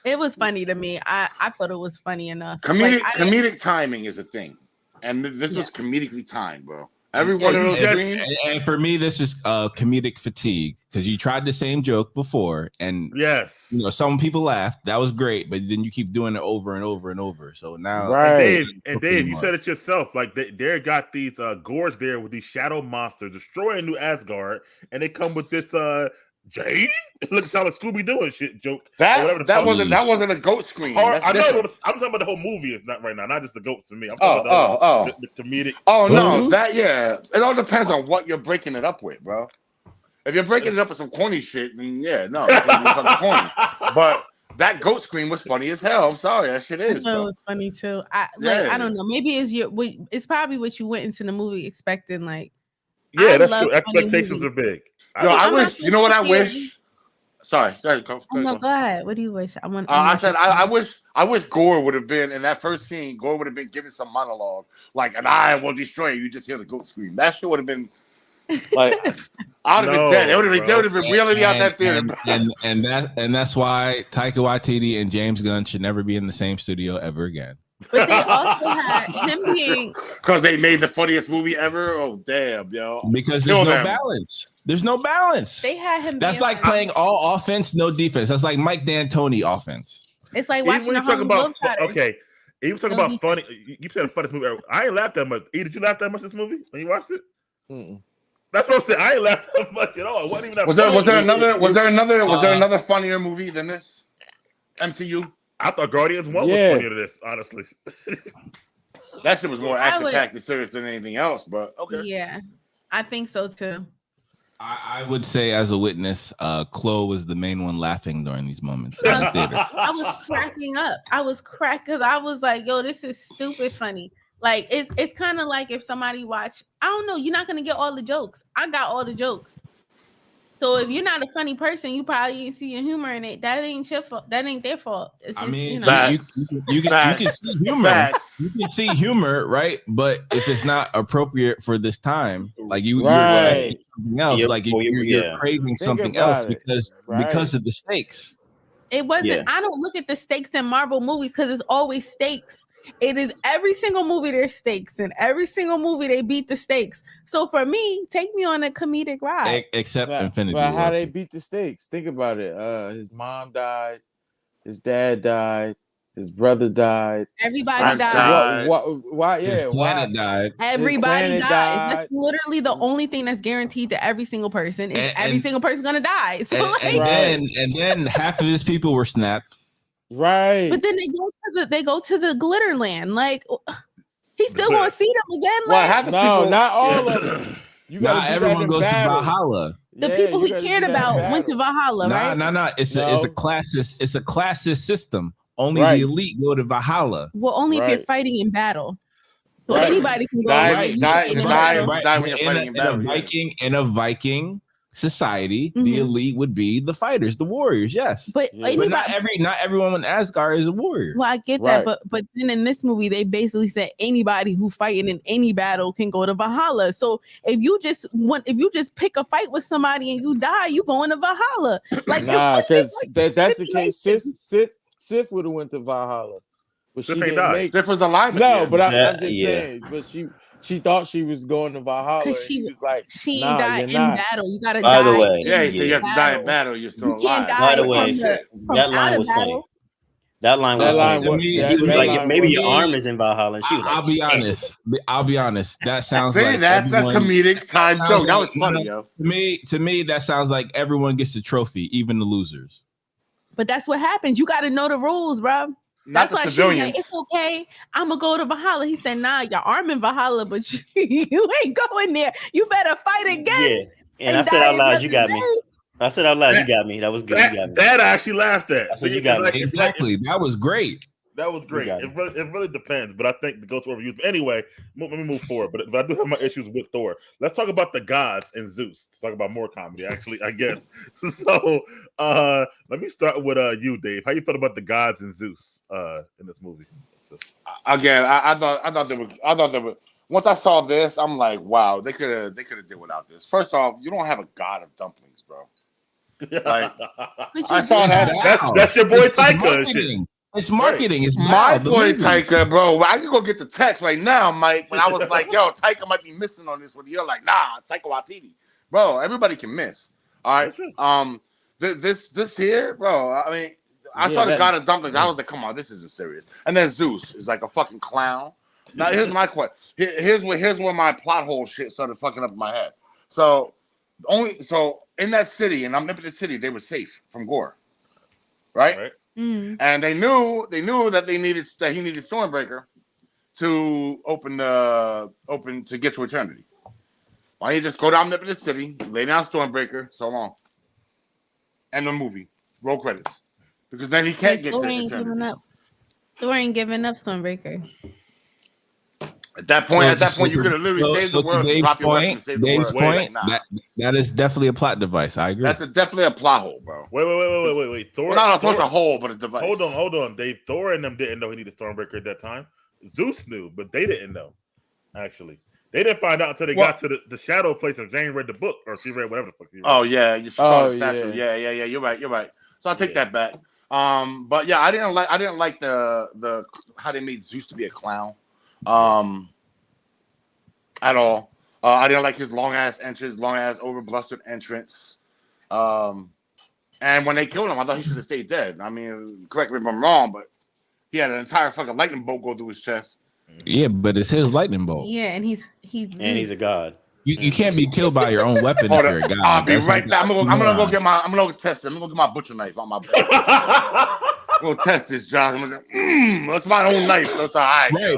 It was funny to me. I thought it was funny enough. Comedic timing is a thing, and this was comedically timed, bro. Every one of those dreams. And for me, this is comedic fatigue because you tried the same joke before, and yes, some people laughed. That was great, but then you keep doing it over and over and over. So now, right? And Dave, you said it yourself. Like they got these gourds there with these shadow monsters destroying New Asgard, and they come with this Jane. It looks like Scooby Doo and shit joke. That wasn't a goat scream. I know. I'm talking about the whole movie. Is not right now, not just the goats for me. I'm talking about the comedic. Oh no, it all depends on what you're breaking it up with, bro. If you're breaking it up with some corny shit, then it's gonna be fucking corny. But that goat scream was funny as hell. I'm sorry, that shit is. It was funny too. I don't know. Maybe it's probably what you went into the movie expecting. Like, yeah, that's true. Expectations are big. I wish. You know what I wish. Sorry, go ahead. Go ahead. What do you wish? I wish Gore would have been in that first scene. Gore would have been giving some monologue, like, "And I will destroy you." You just hear the goat scream. That shit would have been like, I would have been dead. They would have been wheeling me out that theater. And that's why Taika Waititi and James Gunn should never be in the same studio ever again. But they also had him being because they made the funniest movie ever. Oh damn, yo! Because there's no balance. There's no balance. They had him. That's like playing all offense, no defense. That's like Mike D'Antoni offense. It's like watching the Harlem Globetrotters. Okay, he was talking about funny. You said the funniest movie ever. I ain't laughed that much. Did you laugh that much this movie when you watched it? Mm-mm. That's what I'm saying. I ain't laughed that much at all. It wasn't even that was there another funnier movie than this? MCU. I thought Guardians 1 was funnier than this, honestly. That shit was more action-packed and serious than anything else, but okay. Yeah, I think so too. I would say, as a witness, Chloe was the main one laughing during these moments. I was cracking up. Because I was like, yo, this is stupid funny. Like, it's kind of like if somebody watched, I don't know, you're not going to get all the jokes. I got all the jokes. So if you're not a funny person, you probably ain't seeing humor in it. That ain't your fault. That ain't their fault. It's just, you can see humor. You can see humor, right? But if it's not appropriate for this time, like you're something else, you're craving something else because of the stakes. It wasn't. I don't look at the stakes in Marvel movies because it's always stakes. It is every single movie there's stakes, and every single movie they beat the stakes. So for me, take me on a comedic ride. Except Infinity War. How they beat the stakes? Think about it. His mom died, his dad died, his brother died. Everybody died. Why? Yeah, his planet died. Everybody died. That's literally the only thing that's guaranteed to every single person. Is every single person gonna die. So and then half of his people were snapped. Right. But then they go to the glitter land. Like, he still gonna see them again. Like, not all of them. Not everyone goes to Valhalla. The people he cared about went to Valhalla, right? No. It's a classist system. Only the elite go to Valhalla. Well, only if you're fighting in battle. So anybody can go. In a Viking society, the elite would be the fighters, the warriors. Yes, but not everyone in Asgard is a warrior. Well, I get that, but then in this movie, they basically said anybody who fighting in any battle can go to Valhalla. So if you just pick a fight with somebody and you die, you going to Valhalla. Like, because that's the case. Sif would have went to Valhalla, but she didn't make. Sif was alive. No, but I'm just saying. But she thought she was going to Valhalla. Because she was like, she died in battle. You gotta die. By the way, so you have to die in battle. You're still alive. By the way, that line was funny. That line was funny. He was like, maybe your arm is in Valhalla. And she was I'll be honest. That sounds like that's a comedic time joke. That was funny, yo. To me, that sounds like everyone gets a trophy, even the losers. But that's what happens. You got to know the rules, bro. That's why civilians. Like, it's okay. I'm gonna go to Valhalla. He said, "Nah, your arm in Valhalla, but you ain't going there. You better fight again." Yeah, and I said out loud, "You got me." I said out loud, "You got me." That was good. You got me. That I actually laughed at. I said, "You got me." Exactly. That was great. That was great. It really depends, but I think the Ghost overused. Anyway, let me move forward. But I do have my issues with Thor. Let's talk about the gods and Zeus. Let's talk about more comedy, actually, I guess. So let me start with you, Dave. How you felt about the gods and Zeus in this movie? Again, I thought they were. Once I saw this, I'm like, wow, they could have did without this. First off, you don't have a god of dumplings, bro. Like, I saw that. That's your boy Taika. It's marketing. Right. It's my boy Taika, bro. I can go get the text right now, Mike. When I was like, yo, Taika might be missing on this one. You're like, nah, Taika Waititi. Bro, everybody can miss. All right. This here, bro. I mean, I saw the god of dumplings. I was like, come on, this isn't serious. And then Zeus is like a fucking clown. Now here's my question. Here's where my plot hole shit started fucking up in my head. So in that city, in Omnipotent City, they were safe from Gore. Right? Mm. And they knew that he needed Stormbreaker to get to eternity. Why don't you just go to Omnipotent City, lay down Stormbreaker, so long. End the movie. Roll credits. Because then he can't get to eternity. Thor ain't giving up Stormbreaker. At that point, you could have literally saved the world. Drop your weapon and save the world. Point, that is definitely a plot device. I agree. That's definitely a plot hole, bro. Wait. Thor. Well, not so much a hole, but a device. Hold on, Dave. Thor and them didn't know he needed Stormbreaker at that time. Zeus knew, but they didn't know. Actually, they didn't find out until they got to the shadow place, or Jane read the book, or she read whatever the fuck she read. Oh yeah, you saw the statue. Yeah. You're right. So I'll take that back. But yeah, I didn't like the how they made Zeus to be a clown. At all. I didn't like his long ass over blustered entrance. And when they killed him, I thought he should have stayed dead. I mean, correct me if I'm wrong, but he had an entire fucking lightning bolt go through his chest. Yeah, but it's his lightning bolt. Yeah, and he's a god. You can't be killed by your own weapon if you're a god. I'll be right back. I'm gonna go test it. I'm gonna go get my butcher knife on my butt. We'll test this, Josh. That's my own knife. That's all right. Right,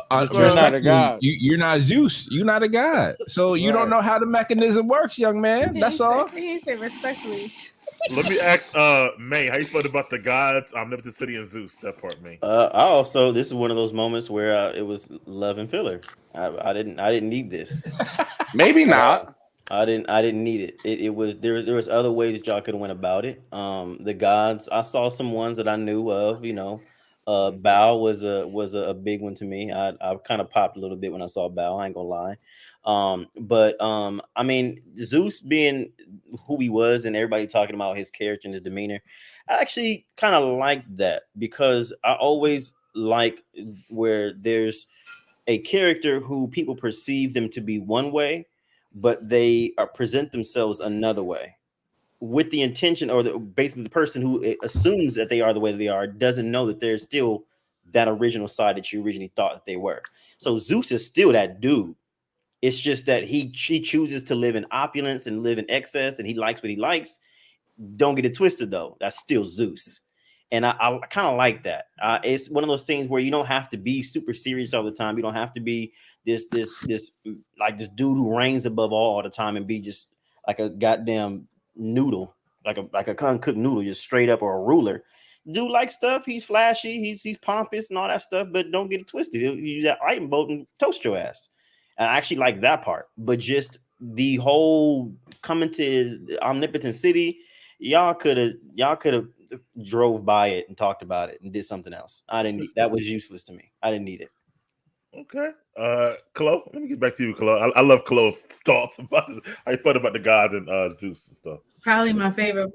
but you're not a god. You're not Zeus. You're not a god. So you don't know how the mechanism works, young man. That's all. He said respectfully. Let me ask May, how you felt about the gods, Omnipotent City, and Zeus? That part, May. This is one of those moments where it was love and filler. I didn't need this. Maybe not. I didn't need it. It was there was other ways that y'all could have went about it. The gods, I saw some ones that I knew of. Bao was a big one to me. I kind of popped a little bit when I saw Bao. I ain't gonna lie. I mean, Zeus being who he was and everybody talking about his character and his demeanor, I actually kind of liked that, because I always like where there's a character who people perceive them to be one way, but they present themselves another way, with the intention, or basically the person who assumes that they are the way they are doesn't know that there's still that original side that you originally thought that they were. So Zeus is still that dude. It's just that he chooses to live in opulence and live in excess, and he likes what he likes. Don't get it twisted, though. That's still Zeus. And I kind of like that. It's one of those things where you don't have to be super serious all the time. You don't have to be this like this dude who reigns above all the time and be just like a goddamn noodle, like a uncooked noodle, just straight up, or a ruler. Dude likes stuff. He's flashy. He's pompous and all that stuff. But don't get it twisted. He'll use that lightning bolt and toast your ass. And I actually like that part. But just the whole coming to the Omnipotent City, y'all could have drove by it and talked about it and did something else. That was useless to me. I didn't need it. Okay. Chloe, let me get back to you, Chloe. I love Chloe's thoughts about this. How you felt about the gods and Zeus and stuff. Probably my favorite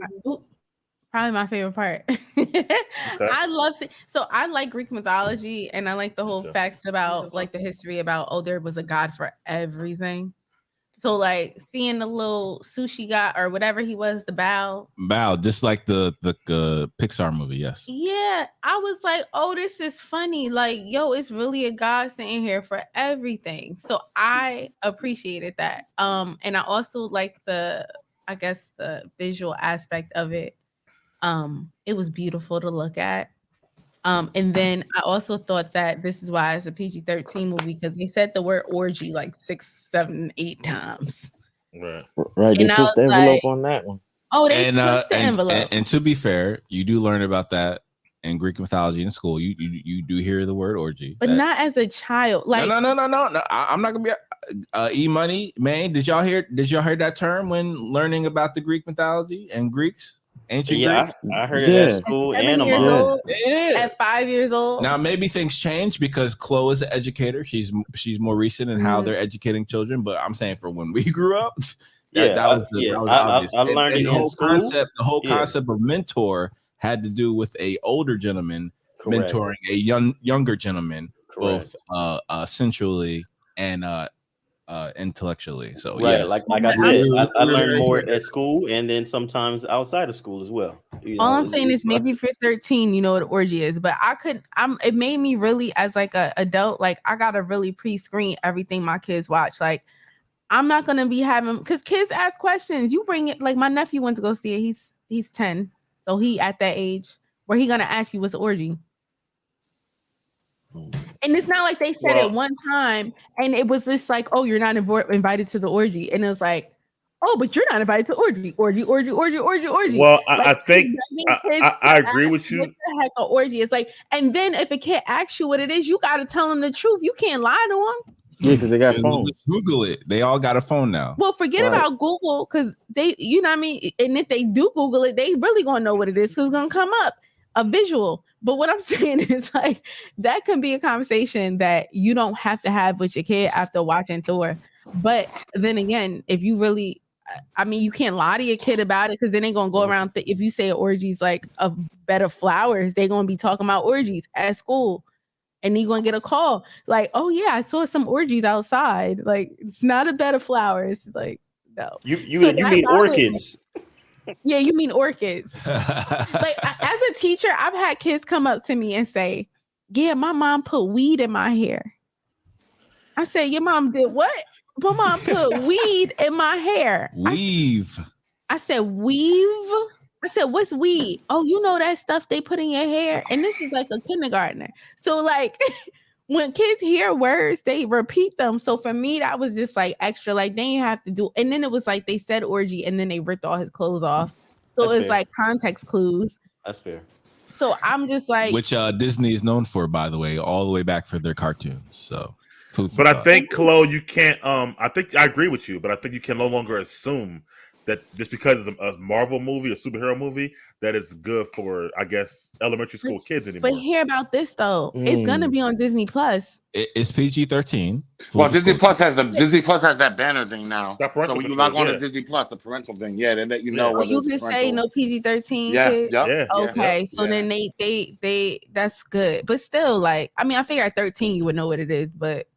part. Okay. I like Greek mythology, and I like the whole fact about like the history about there was a god for everything. So like seeing the little sushi god or whatever he was, the Bao, just like the Pixar movie, yes. Yeah, I was like, oh, this is funny. Like, yo, it's really a god sitting here for everything. So I appreciated that. And I also like the visual aspect of it. It was beautiful to look at. And then I also thought that this is why it's a PG-13 movie, because they said the word orgy like 6, 7, 8 times. Right. They pushed the envelope on that one. Oh, they pushed the envelope. And to be fair, you do learn about that in Greek mythology in school, you do hear the word orgy, but not as a child. Like no. I'm not gonna be E-Money, man. Did y'all hear that term when learning about the Greek mythology and Greeks, ancient Greeks? I heard it at school at and 7 years mom. old, at 5 years old. Now maybe things change because Chloe is an educator. She's more recent in how they're educating children. But I'm saying for when we grew up, that was obvious. I learned it in school. The whole concept of mentor had to do with a older gentleman mentoring a younger gentleman, both sensually and intellectually. So yes. like I said, I learned more at school and then sometimes outside of school as well. All I'm saying is maybe if you're 13, you know what orgy is. But it made me really, as like a adult, like I gotta really pre-screen everything my kids watch. Like I'm not gonna be having, because kids ask questions. You bring it, like my nephew went to go see it. He's 10, so he at that age where he gonna ask you what's the orgy. And it's not like they said it one time and it was just like, oh, you're not invited to the orgy. And it was like, oh, but you're not invited to orgy. Well, I think I agree with you. What the heck an orgy is like? And then if a kid asks you what it is, you got to tell them the truth. You can't lie to them. Yeah, because they got phones. Google it. They all got a phone now. Well, forget about Google, because they, you know what I mean? And if they do Google it, they really gonna know what it is, because it's gonna come up a visual. But what I'm saying is, like, that can be a conversation that you don't have to have with your kid after watching Thor. But then again, if you really, I mean, you can't lie to your kid about it, because then they're gonna go around. If you say orgies like a bed of flowers, they're gonna be talking about orgies at school. And you're gonna get a call like, oh yeah, I saw some orgies outside. Like, it's not a bed of flowers. Like, no. You mean orchids. Yeah, you mean orchids. Like, as a teacher, I've had kids come up to me and say, yeah, my mom put weed in my hair. I said, your mom did what? My mom put weed in my hair. Weave. I said, weave? I said, what's weed? Oh, you know that stuff they put in your hair? And this is like a kindergartner. So, like, when kids hear words, they repeat them. So for me, that was just like extra. Like, then you have to do. And then it was like they said orgy, and then they ripped all his clothes off. So it's like context clues. That's fair. So I'm just like, which Disney is known for, by the way, all the way back for their cartoons. So, but I think, Chloe, you can't. I think I agree with you, but I think you can no longer assume that just because it's a Marvel movie, a superhero movie, that it's good for, I guess, elementary school kids anymore. But hear about this though, it's gonna be on Disney Plus. It's PG-13. Well, Disney Plus has that banner thing now. So when you log on to Disney Plus, the parental thing, then let you know whether you can say no PG-13. Yeah. Okay, so then they that's good, but still, like, I mean, I figure at 13 you would know what it is, but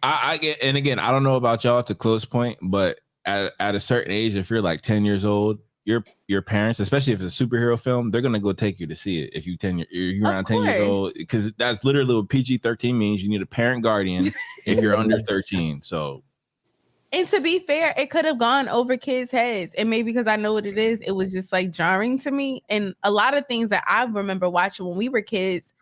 I get, and again, I don't know about y'all to close point, but at a certain age, if you're like 10 years old, your parents, especially if it's a superhero film, they're gonna go take you to see it. If you're around 10 years old, because that's literally what PG-13 means. You need a parent guardian if you're under 13. So, and to be fair, it could have gone over kids' heads, and maybe because I know what it is, it was just like jarring to me. And a lot of things that I remember watching when we were kids,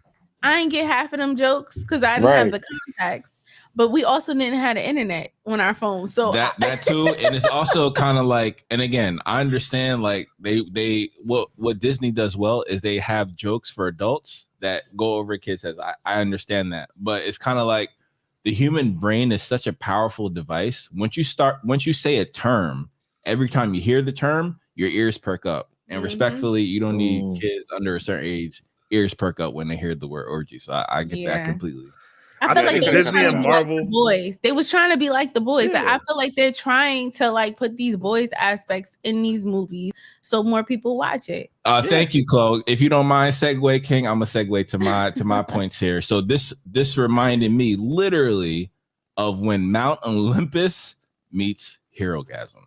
I didn't get half of them jokes because I didn't have the context. But we also didn't have the internet on our phones, so that too. And it's also kind of like, and again, I understand, like, they what Disney does well is they have jokes for adults that go over kids' heads. I understand that, but it's kind of like the human brain is such a powerful device. Once you say a term, every time you hear the term, your ears perk up. And respectfully, you don't need kids under a certain age ears perk up when they hear the word orgy. So I get that completely. I feel like they were trying to be like the boys. They was trying to be like the boys. Yeah. I feel like they're trying to like put these boys aspects in these movies so more people watch it. Thank you, Chloe. If you don't mind, segue King, I'm gonna segue to my points here. So this reminded me literally of when Mount Olympus meets Herogasm.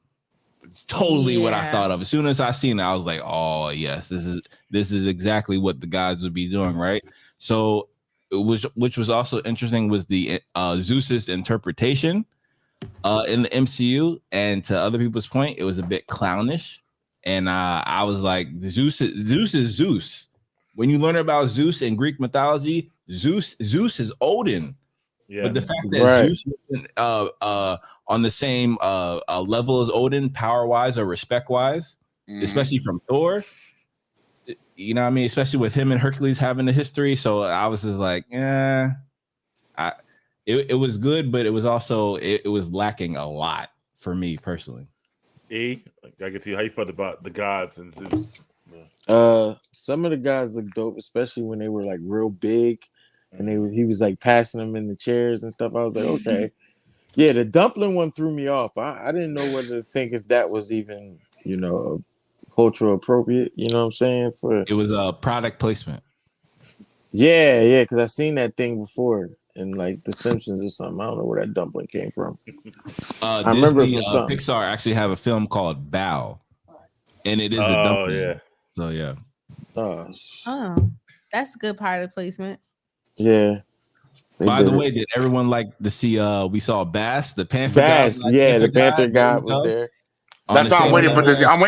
It's totally what I thought of. As soon as I seen it, I was like, oh yes, this is exactly what the guys would be doing, right? So which was also interesting was the Zeus's interpretation in the MCU, and to other people's point, it was a bit clownish, and I was like, Zeus is Zeus. When you learn about Zeus in Greek mythology, Zeus is Odin. Yeah. But the fact that Zeus wasn't on the same level as Odin, power wise or respect wise, especially from Thor, you know what I mean? Especially with him and Hercules having the history. So I was just like, it was good, but it was also it was lacking a lot for me personally. I can tell you how you felt about the gods and Zeus. Some of the guys look dope, especially when they were like real big, and he was like passing them in the chairs and stuff. I was like, okay, yeah. The dumpling one threw me off. I didn't know whether to think if that was even cultural appropriate. You know what I'm saying? It was a product placement. Yeah, because I seen that thing before in like The Simpsons or something. I don't know where that dumpling came from. I remember it Disney, from something. Pixar actually have a film called Bao, and it is a dumpling. Yeah. So yeah. Oh, that's a good product placement. Yeah. By the way, did everyone like to see? We saw Bass, the Panther. Bass, God, the Panther God was there. That's why I'm waiting for Disney. I'm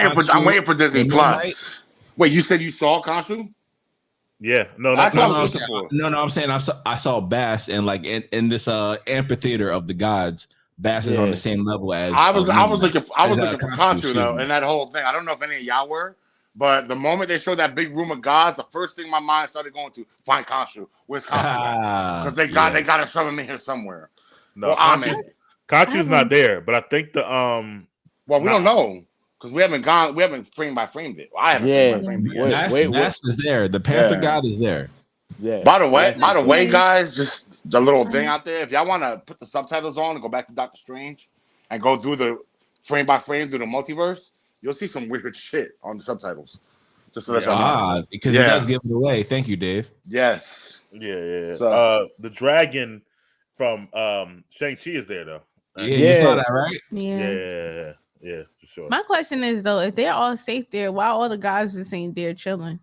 waiting for Disney Plus. Wait, you said you saw Khonshu? Yeah, no, that's what I was looking for. No, I'm saying I saw Bass, and like in this amphitheater of the gods, Bass is on the same level as I was looking for Khonshu though, and that whole thing. I don't know if any of y'all were, but the moment they showed that big room of gods, the first thing my mind started going to find Khonshu. Where's Khonshu? Because they got to shove him in here somewhere. No, Khonshu's not there, but I think the well, we don't know. Because we haven't frame by framed it. I haven't frame by framed it. Bass is there. The Panther God is there. Yeah. By the way, guys, just the little thing out there. If y'all want to put the subtitles on and go back to Doctor Strange and go through the frame by frame through the multiverse, you'll see some weird shit on the subtitles. Just so that y'all know. Because it does give it away. Thank you, Dave. Yes. Yeah. So, the dragon from Shang-Chi is there though. You saw that, right? Yeah, for sure. My question is though, if they're all safe there, why all the guys just ain't there chilling?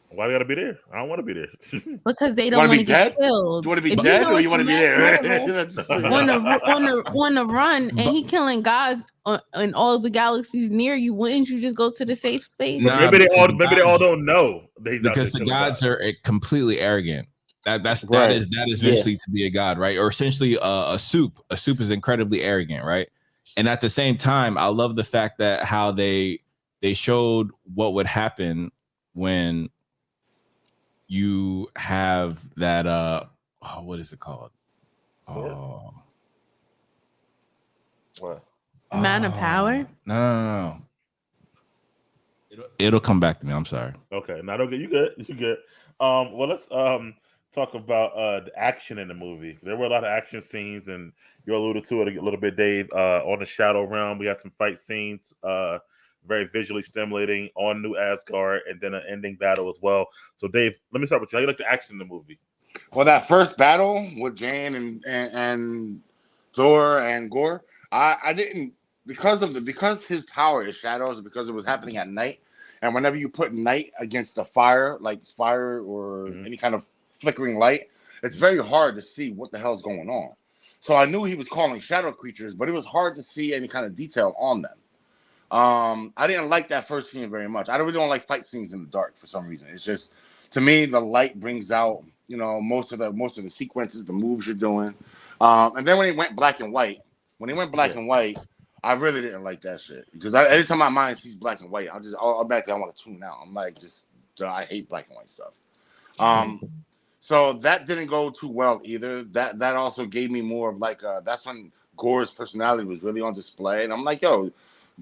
Why they gotta be there? I don't want to be there. Because they don't want to get killed. You want to be dead, or you want to be there? On the run, and he killing guys in all the galaxies near you. Wouldn't you just go to the safe space? Nah, maybe they all don't know. Because the gods are completely arrogant. That is essentially to be a god, right? Or essentially a soup. A soup is incredibly arrogant, right? And at the same time, I love the fact that how they showed what would happen when you have that what is it called? What? Amount of power? No. It'll come back to me. I'm sorry. Okay, now don't get you good. You good. Well, let's talk about the action in the movie. There were a lot of action scenes, and you alluded to it a little bit, Dave. On the Shadow Realm, we had some fight scenes, very visually stimulating on New Asgard, and then an ending battle as well. So, Dave, let me start with you. How you like the action in the movie? Well, that first battle with Jane and Thor and Gore, I didn't because his power is shadows, because it was happening at night, and whenever you put night against a fire, like fire or any kind of flickering light, it's very hard to see what the hell's going on. So I knew he was calling shadow creatures, but it was hard to see any kind of detail on them. I didn't like that first scene very much. I really don't like fight scenes in the dark for some reason. It's just, to me, the light brings out, most of the sequences, the moves you're doing. And then when he went black and white, I really didn't like that shit, because anytime my mind sees black and white, automatically I want to tune out. I'm like, I hate black and white stuff. So that didn't go too well either. That also gave me more of like that's when Gore's personality was really on display, and I'm like, yo,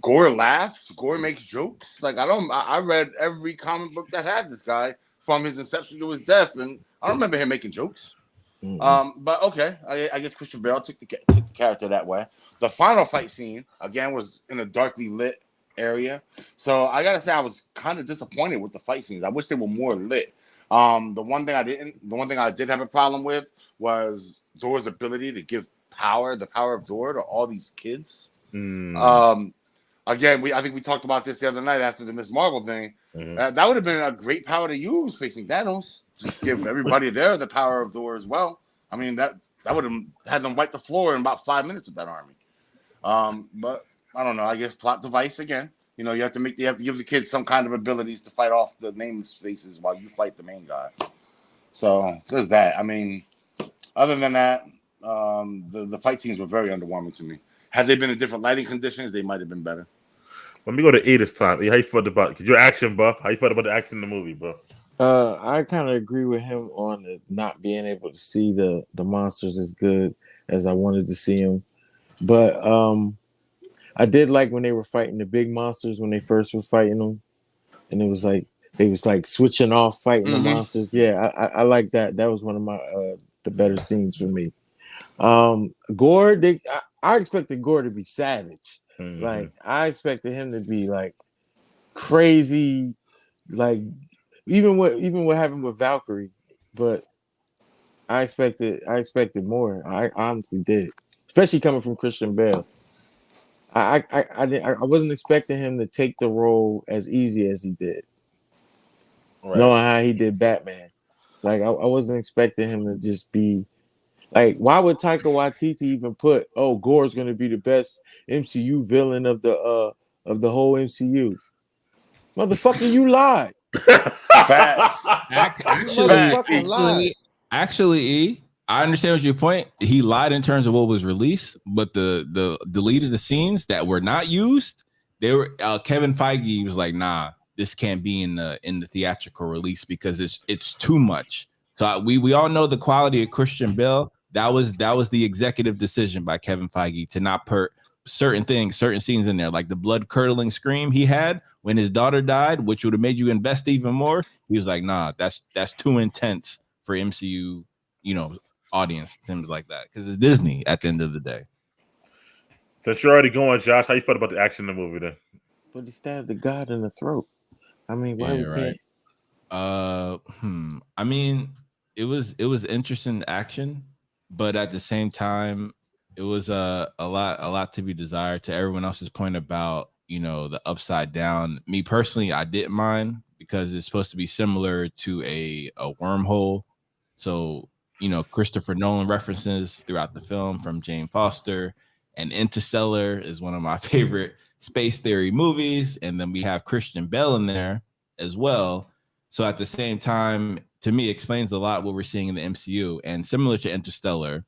Gore laughs, Gore makes jokes. Like I read every comic book that had this guy from his inception to his death, and I don't remember him making jokes. But okay, I guess Christian Bale took the character that way. The final fight scene again was in a darkly lit area, so I gotta say I was kind of disappointed with the fight scenes. I wish they were more lit. The one thing I did have a problem with was Thor's ability to give the power of Thor to all these kids. Again, I think we talked about this the other night after the Ms. Marvel thing. That would have been a great power to use facing Thanos. Just give everybody there the power of Thor as well. I mean, that would have had them wipe the floor in about 5 minutes with that army. But I don't know. I guess plot device again. You have to give the kids some kind of abilities to fight off the nameless faces while you fight the main guy. So there's that. I mean, other than that, the fight scenes were very underwhelming to me. Had they been in different lighting conditions, they might have been better. Let me go to E this time. E, how you felt about? Because you're action buff. How you felt about the action in the movie, bro? I kind of agree with him on the not being able to see the monsters as good as I wanted to see them, but I did like when they were fighting the big monsters when they first was fighting them, and it was like they was like switching off fighting the monsters. Yeah, I like that. That was one of my the better scenes for me. Gore, I expected Gore to be savage. Like I expected him to be like crazy, like even what happened with Valkyrie, but I expected more. I honestly did, especially coming from Christian Bale. I wasn't expecting him to take the role as easy as he did, knowing how he did Batman. Like I wasn't expecting him to just be like, why would Taika Waititi even put, oh, Gore's gonna be the best MCU villain of the whole MCU? Motherfucker, you lied. Facts. Actually, E, I understand what your point. He lied in terms of what was released, but the deleted the scenes that were not used, they were Kevin Feige was like, nah, this can't be in the theatrical release because it's too much. So we all know the quality of Christian Bale. That was the executive decision by Kevin Feige to not put certain scenes in there, like the blood curdling scream he had when his daughter died, which would have made you invest even more. He was like, nah, that's too intense for MCU, audience, things like that, because it's Disney at the end of the day. Since you're already going, Josh, how you felt about the action in the movie then? But he stabbed the god in the throat. I mean, why we can't? I mean, it was interesting action, but at the same time, it was a lot to be desired. To everyone else's point about the upside down, me personally, I didn't mind because it's supposed to be similar to a wormhole. So Christopher Nolan references throughout the film from Jane Foster, and Interstellar is one of my favorite space theory movies, and then we have Christian Bale in there as well. So at the same time, to me, explains a lot what we're seeing in the MCU. And similar to Interstellar,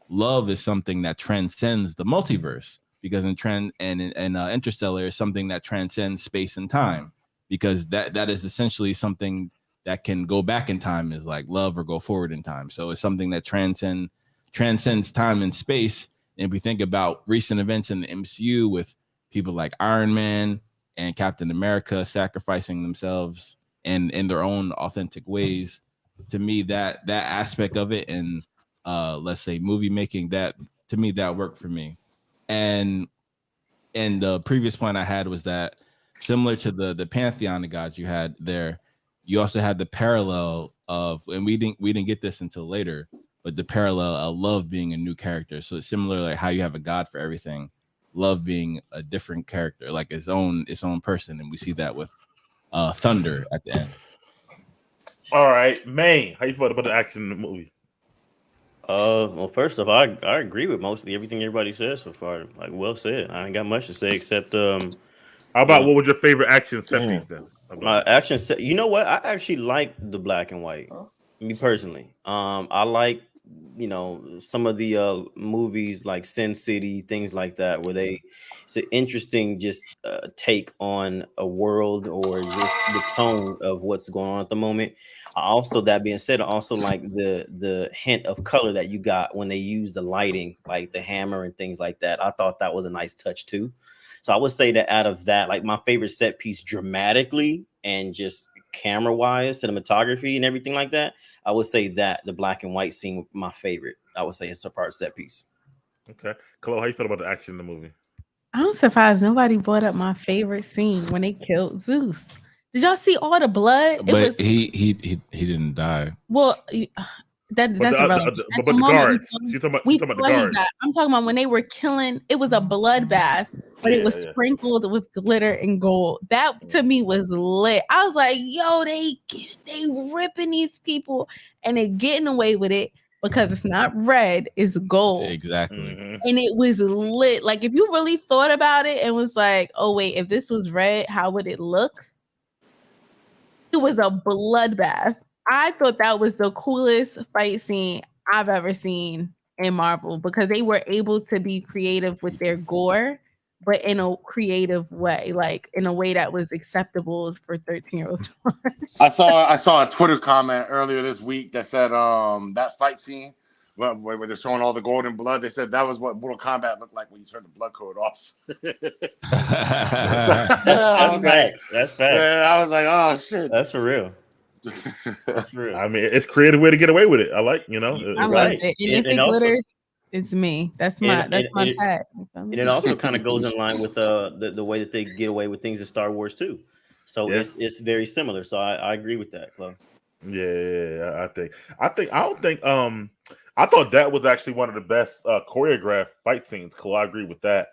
love is something that transcends the multiverse, because Interstellar is something that transcends space and time, because that is essentially something that can go back in time, is like love, or go forward in time. So it's something that transcends time and space. And if we think about recent events in the MCU with people like Iron Man and Captain America sacrificing themselves and in their own authentic ways, to me, that aspect of it, and let's say movie making, that to me, that worked for me. And the previous point I had was that similar to the pantheon of gods you had there, you also had the parallel of, and we didn't get this until later, but the parallel of love being a new character. So it's similar, like how you have a god for everything, love being a different character, like its own person, and we see that with Thunder at the end. All right, May, how you felt about the action in the movie? Well, first off, I agree with mostly everything everybody said so far. Like, well said. I ain't got much to say except How about what was your favorite action set piece then? My action set. You know what? I actually like the black and white. Me personally, I like some of the movies like Sin City, things like that, where it's an interesting just take on a world, or just the tone of what's going on at the moment. Also, that being said, I also like the hint of color that you got when they use the lighting, like the hammer and things like that. I thought that was a nice touch too. So I would say that out of that, like my favorite set piece dramatically and just camera wise, cinematography and everything like that, I would say that the black and white scene was my favorite. I would say it's a part set piece. Okay. Chloe, how you feel about the action in the movie? I'm surprised nobody brought up my favorite scene when they killed Zeus. Did y'all see all the blood? But he didn't die. Well, that's irrelevant. But the guards. She's talking about the guards. I'm talking about when they were killing. It was a bloodbath, but it was sprinkled with glitter and gold. That to me was lit. I was like, yo, they ripping these people and they getting away with it because it's not red, it's gold. Exactly. Mm-hmm. And it was lit. Like if you really thought about it and was like, oh wait, if this was red, how would it look? It was a bloodbath. I thought that was the coolest fight scene I've ever seen in Marvel, because they were able to be creative with their gore but in a creative way, like in a way that was acceptable for 13-year-olds. I saw a Twitter comment earlier this week that said that fight scene where they're showing all the golden blood. They said that was what Mortal Kombat looked like when you turned the blood code off. That's facts. That's facts. Man, I was like, oh shit. That's for real. That's for real. I mean, it's a creative way to get away with it. I like, I love it. And if it glitters, it's me. That's my tag. And it also kind of goes in line with the way that they get away with things in Star Wars too. So it's very similar. So I agree with that, Chloe. Yeah, I thought that was actually one of the best choreographed fight scenes. Chloe, I agree with that.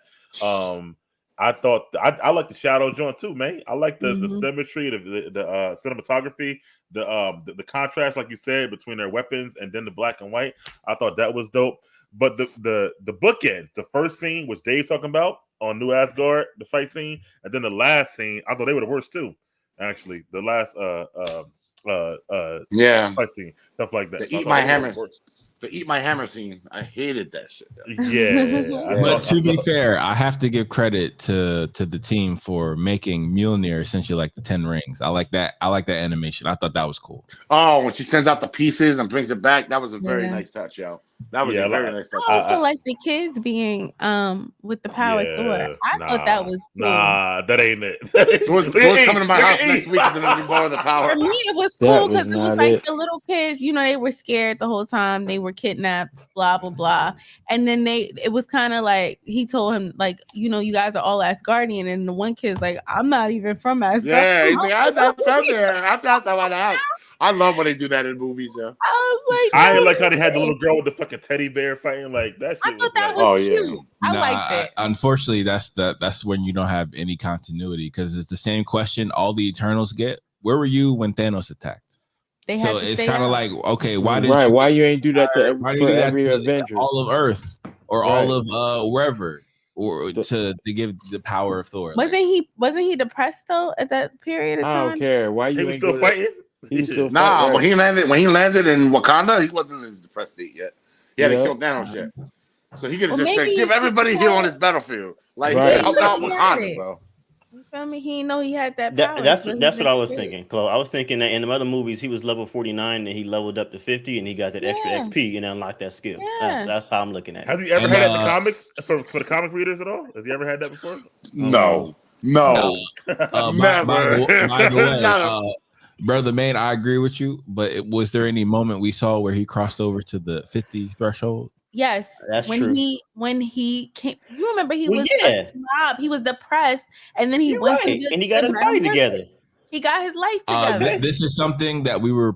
I thought I like the shadow joint too, man. I like the symmetry, the cinematography, the contrast, like you said, between their weapons and then the black and white. I thought that was dope. But the bookends, the first scene, which Dave's talking about on New Asgard, the fight scene, and then the last scene, I thought they were the worst too. Actually, the last fight scene, stuff like that. The eat my hammer scene. I hated that shit. Yeah. But to be fair, I have to give credit to the team for making Mjolnir essentially like the 10 rings. I like that. I like that animation. I thought that was cool. Oh, when she sends out the pieces and brings it back, that was a very nice touch, yo. That was a very nice touch. I also like the kids being with the power Thor. I thought that was cool. Nah, that ain't it. Thor's coming to my house next week and then we borrow the power. For me, it was cool because it was like the little kids, they were scared the whole time. They were kidnapped, blah, blah, blah. And then it was kind of like, he told him, like, you guys are all Asgardian. And the one kid's like, I'm not even from Asgard. Yeah, he's like, I'm not from there. I'm not from the house. I love when they do that in movies, though. I was like, I like how they had the little girl with the fucking teddy bear fighting like that. Shit I thought that was cute. Yeah. I liked it. Unfortunately, that's when you don't have any continuity because it's the same question all the Eternals get. Where were you when Thanos attacked? So it's kind of like, okay, why you ain't do that for every Avenger? All of Earth or all of wherever, or to give the power of Thor. Wasn't he depressed though at that period of time? I don't care. Why you he was still fighting? He was still fighting. When he landed in Wakanda, he wasn't in his depressed state yet. He hadn't killed Thanos yet. So he could have just said, give everybody here on this battlefield. Like he helped out Wakanda, bro. You feel me? He didn't know he had that power. That's what I was thinking, Chloe. I was thinking that in the other movies he was level 49 and he leveled up to 50 and he got that extra XP and unlocked that skill. Yeah. That's how I'm looking at it. Have you ever had that in the comics for the comic readers at all? Have you ever had that before? No. By Never. the way, Brother Main, I agree with you, but was there any moment we saw where he crossed over to the 50 threshold? Yes, that's true. When he came, you remember he was a slob. He was depressed, and then he went and he got his body together. He got his life together. This is something that we were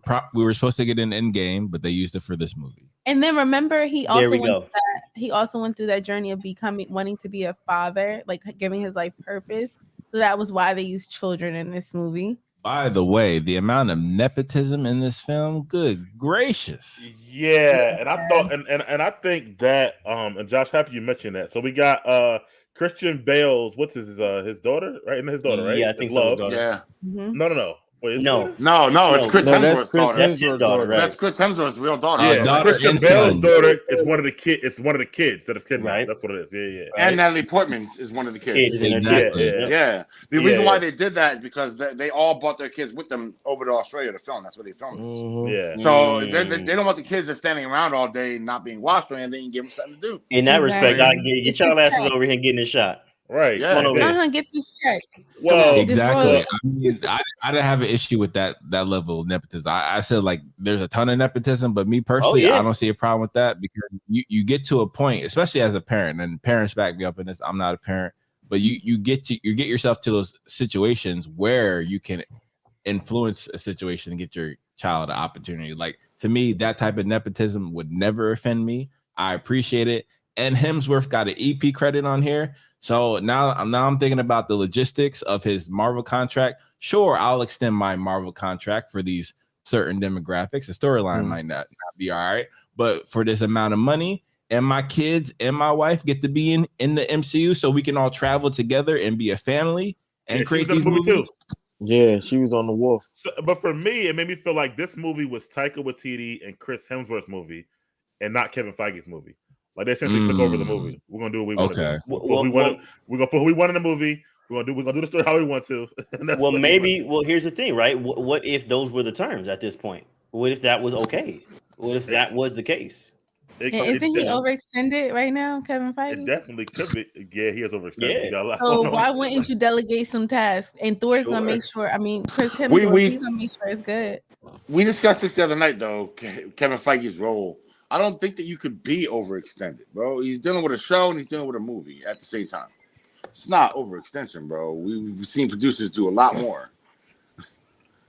supposed to get in Endgame, but they used it for this movie. And then remember, he also went through that journey of wanting to be a father, like giving his life purpose. So that was why they used children in this movie. By the way, the amount of nepotism in this film, good gracious. Yeah, and I thought, and I think that, and Josh, happy you mentioned that. So we got Christian Bale's, what's his daughter, right? His daughter, right? Yeah, I think so. Yeah. No. Wait, no, it's Chris Hemsworth's daughter. That's his daughter, right? That's Chris Hemsworth's real daughter. Yeah, Christian Bale's daughter is one of the kids. It's one of the kids that is kidnapped. Right. That's what it is. Yeah. And Natalie Portman's is one of the kids. Yeah. The reason why they did that is because they all brought their kids with them over to Australia to film. That's where they filmed. Yeah. So they don't want the kids just standing around all day not being watched or anything. Give them something to do. In that respect, I get y'all asses over here and getting a shot. Right. Yeah. Get this check. Well, exactly. I mean, I didn't have an issue with that level of nepotism. I said like there's a ton of nepotism, but me personally, I don't see a problem with that because you get to a point, especially as a parent, and parents back me up in this. I'm not a parent, but you get yourself to those situations where you can influence a situation and get your child an opportunity. Like to me, that type of nepotism would never offend me. I appreciate it. And Hemsworth got an EP credit on here. So now I'm thinking about the logistics of his Marvel contract. Sure, I'll extend my Marvel contract for these certain demographics. The storyline might not be all right, but for this amount of money, and my kids and my wife get to be in the MCU, so we can all travel together and be a family and create these movies too. Yeah, she was on the Wolf. So, but for me, it made me feel like this movie was Taika Waititi and Chris Hemsworth's movie, and not Kevin Feige's movie. Like they essentially took over the movie. We're gonna do what we want to Okay. do. We're gonna put who we want in the movie. We're gonna do the story how we want to. Well, maybe. Well, here's the thing, right? What if those were the terms at this point? What if that was okay? What if that was the case? Isn't he overextended right now, Kevin Feige? It definitely could be. Yeah, he is overextended. Yeah. He got a lot So going why on. wouldn't you delegate some tasks? And Thor's gonna make sure. I mean, Chris We- Hemsworth, he's gonna make sure it's good. We discussed this the other night, though. Kevin Feige's role. I don't think that you could be overextended, bro. He's dealing with a show and he's dealing with a movie at the same time. It's not overextension, bro. We've seen producers do a lot more.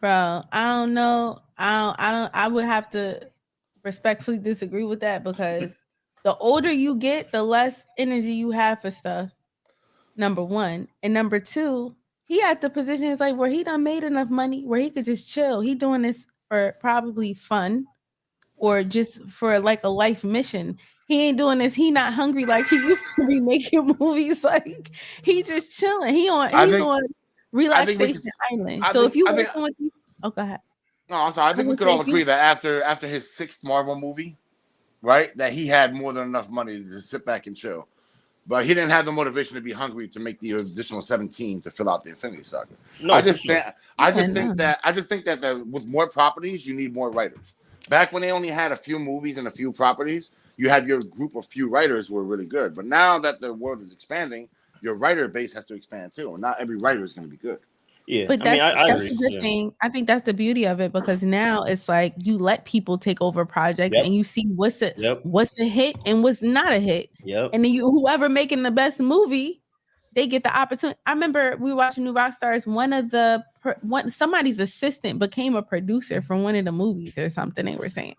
Bro, I don't know. I would have to respectfully disagree with that because the older you get, the less energy you have for stuff. Number one. And number two, he at the position is like where he done made enough money where he could just chill. He doing this for probably fun or just for like a life mission. He ain't doing this. He not hungry like he used to be making movies. Like he just chilling. He's on relaxation island. So if you working with these, go ahead. No, I'm sorry. I think we could all agree that after his 6th Marvel movie, right, that he had more than enough money to sit back and chill. But he didn't have the motivation to be hungry to make the additional 17 to fill out the Infinity Saga. No, I just think that with more properties, you need more writers. Back when they only had a few movies and a few properties, you had your group of few writers who were really good. But now that the world is expanding, your writer base has to expand too, and not every writer is going to be good. Yeah, but that's the good thing. I think that's the beauty of it because now it's like you let people take over projects and you see what's a hit and what's not a hit. Yep. And then whoever making the best movie, they get the opportunity. I remember we were watching New Rockstars. Somebody's assistant became a producer from one of the movies or something. They were saying.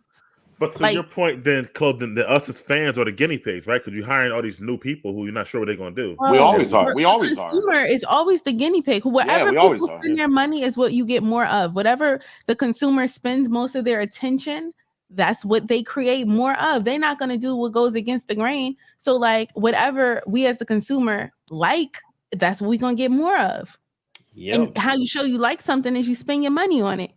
But to your point, then, Claude, the us as fans are the guinea pigs, right? Because you're hiring all these new people who you're not sure what they're going to do. We always are. The consumer is always the guinea pig. Whatever people spend their money is what you get more of. Whatever the consumer spends most of their attention, that's what they create more of. They're not going to do what goes against the grain. So, like, whatever we as the consumer like, that's what we're going to get more of. Yep. And how you show you like something is you spend your money on it.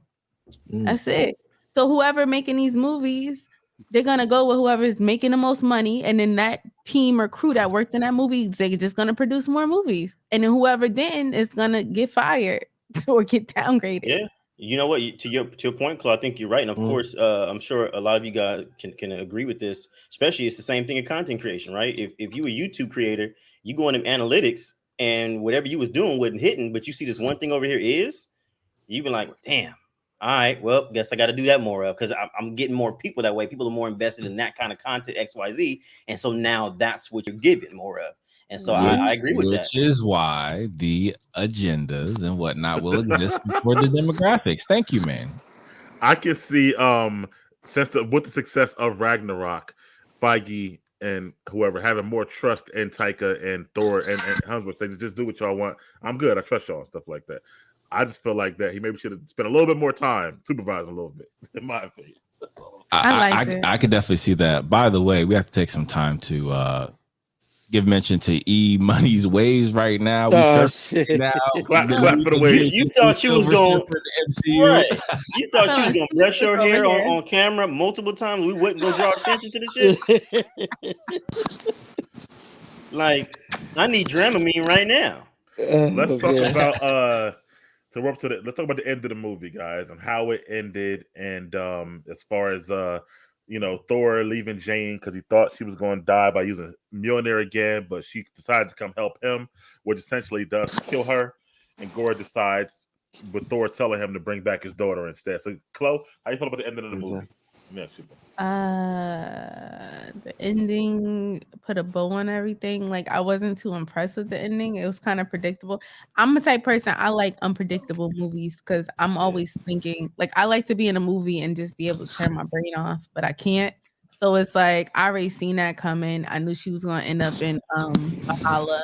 That's it. So whoever making these movies, they're gonna go with whoever is making the most money, and then that team or crew that worked in that movie, they're just gonna produce more movies, and then whoever didn't is gonna get fired or get downgraded. Yeah, you know what? To your point, Claude, I think you're right, and of course, I'm sure a lot of you guys can agree with this. Especially, it's the same thing in content creation, right? If you a YouTube creator, you go into analytics, and whatever you was doing wasn't hitting, but you see this one thing over here is, you be like, damn. All right, well, guess I got to do that more of because I'm getting more people that way. People are more invested in that kind of content, XYZ. And so now that's what you're giving more of. And so I agree with that. Which is why the agendas and whatnot will exist for the demographics. Thank you, man. I can see with the success of Ragnarok, Feige and whoever having more trust in Taika and Thor and Hemsworth. Say, just do what y'all want. I'm good. I trust y'all and stuff like that. I just feel like that he maybe should have spent a little bit more time supervising a little bit, in my opinion. I could definitely see that. By the way, we have to take some time to give mention to E Money's waves right now. Clap for the wave. You thought she was going for the MCU. Right. You thought she was going to brush her hair on camera multiple times. We wouldn't go draw attention to the shit. Like, I need Dramamine right now. Let's talk about let's talk about the end of the movie, guys, and how it ended, and as far as Thor leaving Jane because he thought she was going to die by using Mjolnir again, but she decides to come help him, which essentially does kill her, and Gore decides with Thor telling him to bring back his daughter instead. So, Chloe, how you feel about the ending of the movie? The ending put a bow on everything. Like, I wasn't too impressed with the ending. It was kind of predictable. I'm a type person, I like unpredictable movies because I'm always thinking, like, I like to be in a movie and just be able to turn my brain off, but I can't. So it's like I already seen that coming. I knew she was gonna end up in Valhalla.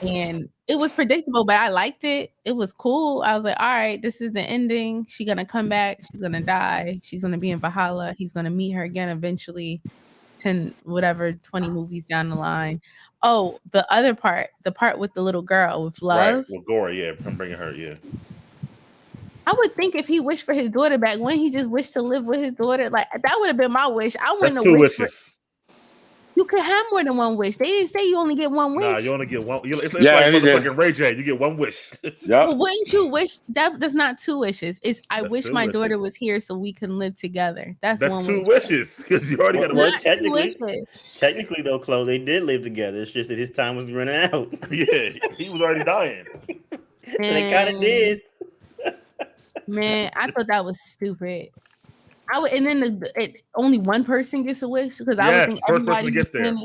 And it was predictable, but I liked it. It was cool. I was like, all right, this is the ending. She's gonna come back, she's gonna die, she's gonna be in Valhalla, he's gonna meet her again eventually 20 movies down the line. Oh, the other part, the part with the little girl with love. Right, with Gore, I'm bringing her, I would think if he wished for his daughter back, wouldn't he just wish to live with his daughter? Like, that would have been my wish. I wouldn't have wishes. You could have more than one wish. They didn't say you only get one wish. Nah, you only get one. It's Yeah, like it is. motherfucking Ray J. You get one wish. Yeah. But wouldn't you wish that's not 2 wishes? It's I That's wish 2 my wishes. daughter was here so we can live together. That's 2 wish. wishes because you already got a Well, wish. Not 2 wishes. technically though, Chloe, they did live together. It's just that his time was running out. Yeah, he was already dying. So they kind of did. Man, I thought that was stupid. And then only one person gets a wish because I would Yes, think first person everybody to get there.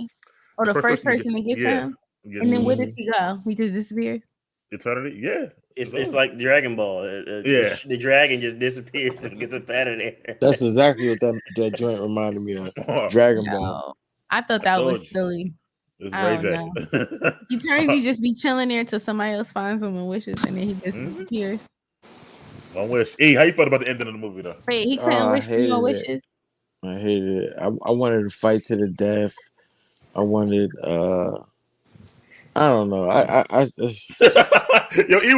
Or the first person to get yeah. him. Yes. And then where does he go? He just disappears. Eternity? Yeah. It's like Dragon Ball. Yeah. The dragon just disappears and gets up out of there. That's exactly what that joint reminded me of. Dragon Ball. No, I thought that was silly. It's I Ray don't J. know. Eternity just be chilling there until somebody else finds him and wishes, and then he just disappears. One wish. E, how you felt about the ending of the movie though? Wait, he couldn't wish for more wishes. I hated it. I wanted to fight to the death. I wanted. I don't know. Yo, E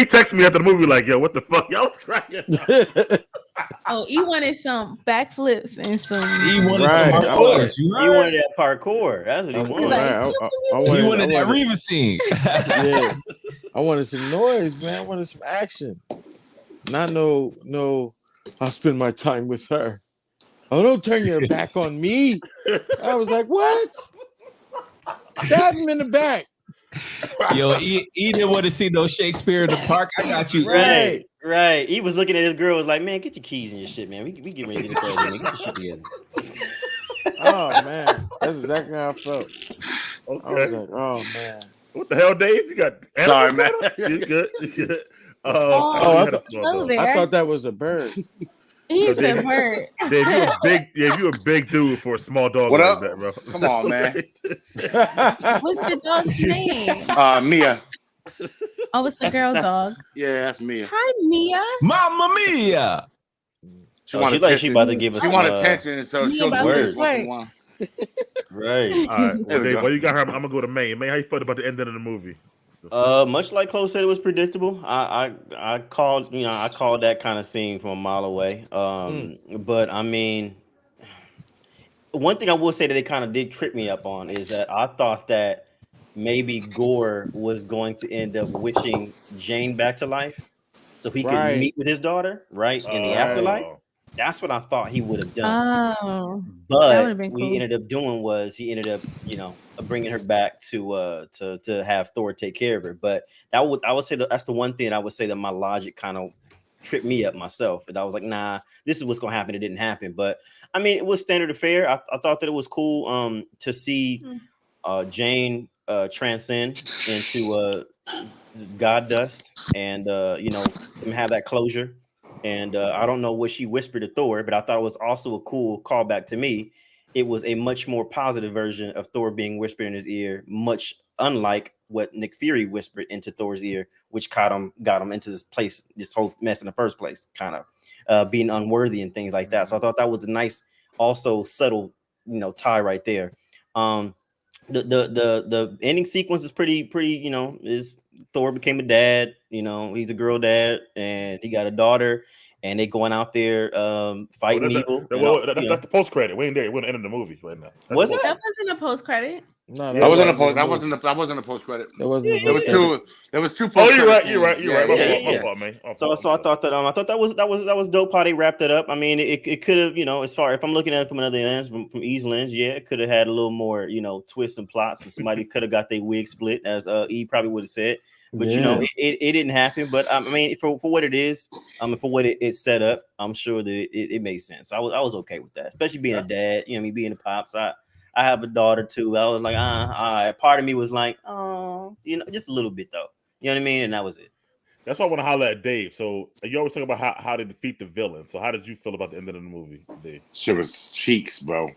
texted me after the movie like, yo, what the fuck? Y'all was crying. Oh, he wanted some backflips and some. He wanted some parkour. He wanted that parkour. That's what he wanted. He wanted that Reva scene. Yeah, I wanted some noise, man. I wanted some action. Not no. I'll spend my time with her. Oh, don't turn your back on me. I was like, what? Stab him in the back. Yo, he didn't want to see no Shakespeare in the Park. I got you. Right. He was looking at his girl, was like, man, get your keys and your shit, man. We get ready to get this man. Get your shit together. Oh man, that's exactly how I felt. Okay. I was like, oh man. What the hell, Dave? You got sorry, man. You good? You good? I thought that was a bird. He's a bird. Dave, you a big dude for a small dog what like up? that, bro. Come on, man. What's the dog's name? Mia. Oh, it's a girl dog. Yeah, that's Mia. Hi, Mia. Mamma Mia. She like she about to give us. She want attention, so she'll do this once in a while. Right. All right. Well, Dave, while you got her, I'm gonna go to May. May, how you felt about the ending of the movie? Much like Chloe said, it was predictable. I called that kind of scene from a mile away. But I mean, one thing I will say that they kind of did trip me up on is that I thought that maybe Gore was going to end up wishing Jane back to life so he could meet with his daughter, right, in the afterlife. That's what I thought he would have done. Oh, but what he ended up doing was he ended up, bringing her back to have Thor take care of her. But I would say that's the one thing I would say that my logic kind of tripped me up myself. And I was like, nah, this is what's gonna happen. It didn't happen. But I mean, it was standard affair. I thought that it was cool to see Jane transcend into god dust and have that closure. And I don't know what she whispered to Thor, but I thought it was also a cool callback to me. It was a much more positive version of Thor being whispered in his ear, much unlike what Nick Fury whispered into Thor's ear, which got him into this whole mess in the first place, kind of being unworthy and things like that. So I thought that was a nice, also subtle, tie right there. The ending sequence is pretty, is Thor became a dad, he's a girl dad and he got a daughter and they going out there fighting evil. That's the post credit. We ain't there. We're the end of the movie right now. Was it? That wasn't a post credit. No, that wasn't a post credit. There was two post. Oh, you're right. My fault, man. So I thought that was dope how they wrapped it up. I mean, it could have, as far if I'm looking at it from another lens, from E's lens, yeah, it could have had a little more, twists and plots, and somebody could have got their wig split, as E probably would have said. But it didn't happen. But I mean, for what it is, for what it's set up, I'm sure that it made sense. So I was okay with that, especially being a dad. Me being a pops. I have a daughter too. I was like, all right. Part of me was like, oh, just a little bit though. You know what I mean? And that was it. That's why I want to holler at Dave. So you always talk about how to defeat the villain. So how did you feel about the end of the movie, Dave? Shit was cheeks, bro.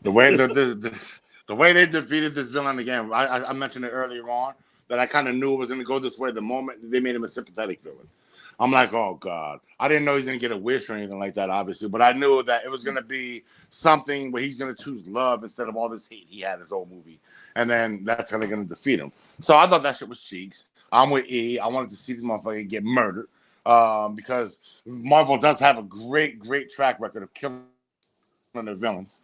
The way the way they defeated this villain again. I mentioned it earlier on that I kind of knew it was going to go this way the moment they made him a sympathetic villain. I'm like, oh God. I didn't know he's going to get a wish or anything like that, obviously, but I knew that it was going to be something where he's going to choose love instead of all this hate he had in his whole movie. And then that's how they're going to defeat him. So I thought that shit was cheeks. I'm with E. I wanted to see this motherfucker get murdered because Marvel does have a great track record of killing their villains.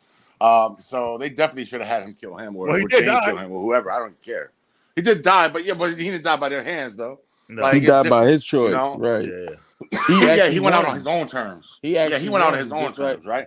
So they definitely should have had him kill him, or, Well, he or did Jane die. kill him, or whoever. I don't care. He did die, but he didn't die by their hands though. No. Like, He it's died by different, his choice, you know? right? Yeah. He actually went out won. on his own terms. He He actually went out on won, his own just like- terms, right?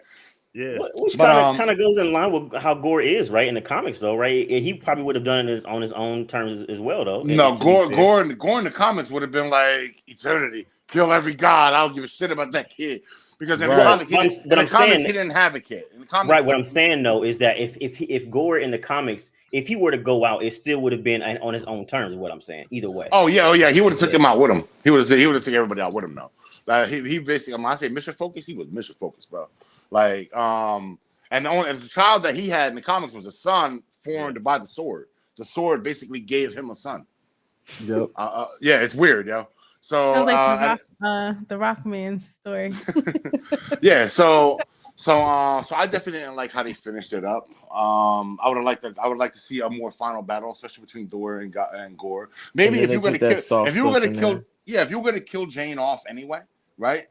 Yeah. Which But, kind of goes in line with how Gore is, right, in the comics, though, right? He probably would have done it on his own terms as well, though. No, to be fair. Gore in the comics would have been like eternity, kill every god. I don't give a shit about that kid because in the Right. comics, saying- he didn't have a kid. In the comics, Right. What I'm saying though is that if Gore in the comics, if he were to go out, it still would have been on his own terms. Is what I'm saying. Either way. Oh yeah, he would have took him out with him. He would have took everybody out with him though. Like he basically, when I say mission focused, he was mission focused, bro. Like and the child that he had in the comics was a son formed by the sword. The sword basically gave him a son. Yep. Yeah, it's weird, yo. So Sounds like the Rockman story. yeah, so I definitely didn't like how they finished it up. I would like to see a more final battle, especially between Thor and Gore. Maybe if you were gonna kill Jane off anyway, right?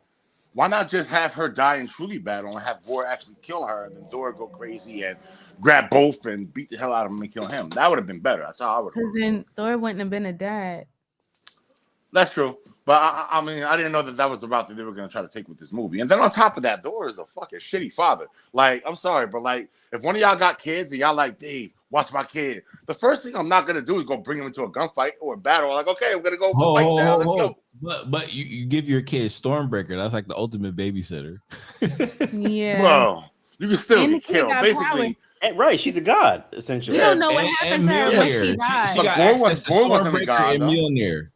Why not just have her die in truly battle and have Gore actually kill her, and then Thor go crazy and grab both and beat the hell out of him and kill him? That would have been better. That's how I would. Because then Thor wouldn't have been a dad. That's true, but I mean, I didn't know that was the route that they were going to try to take with this movie. And then on top of that, Thor is a fucking shitty father. Like, I'm sorry, but like, if one of y'all got kids and y'all like, Dave, watch my kid, the first thing I'm not going to do is go bring him into a gunfight or a battle. Like, okay, we're going to go fight now. Let's go. But you give your kid Stormbreaker. That's like the ultimate babysitter. Yeah, Bro, you can still And the get kid killed. got Basically, Right. She's a god, essentially. we don't know what happened to her when Mjolnir. she died. But got Gore access to wasn't a Stormbreaker god, and though. Mjolnir.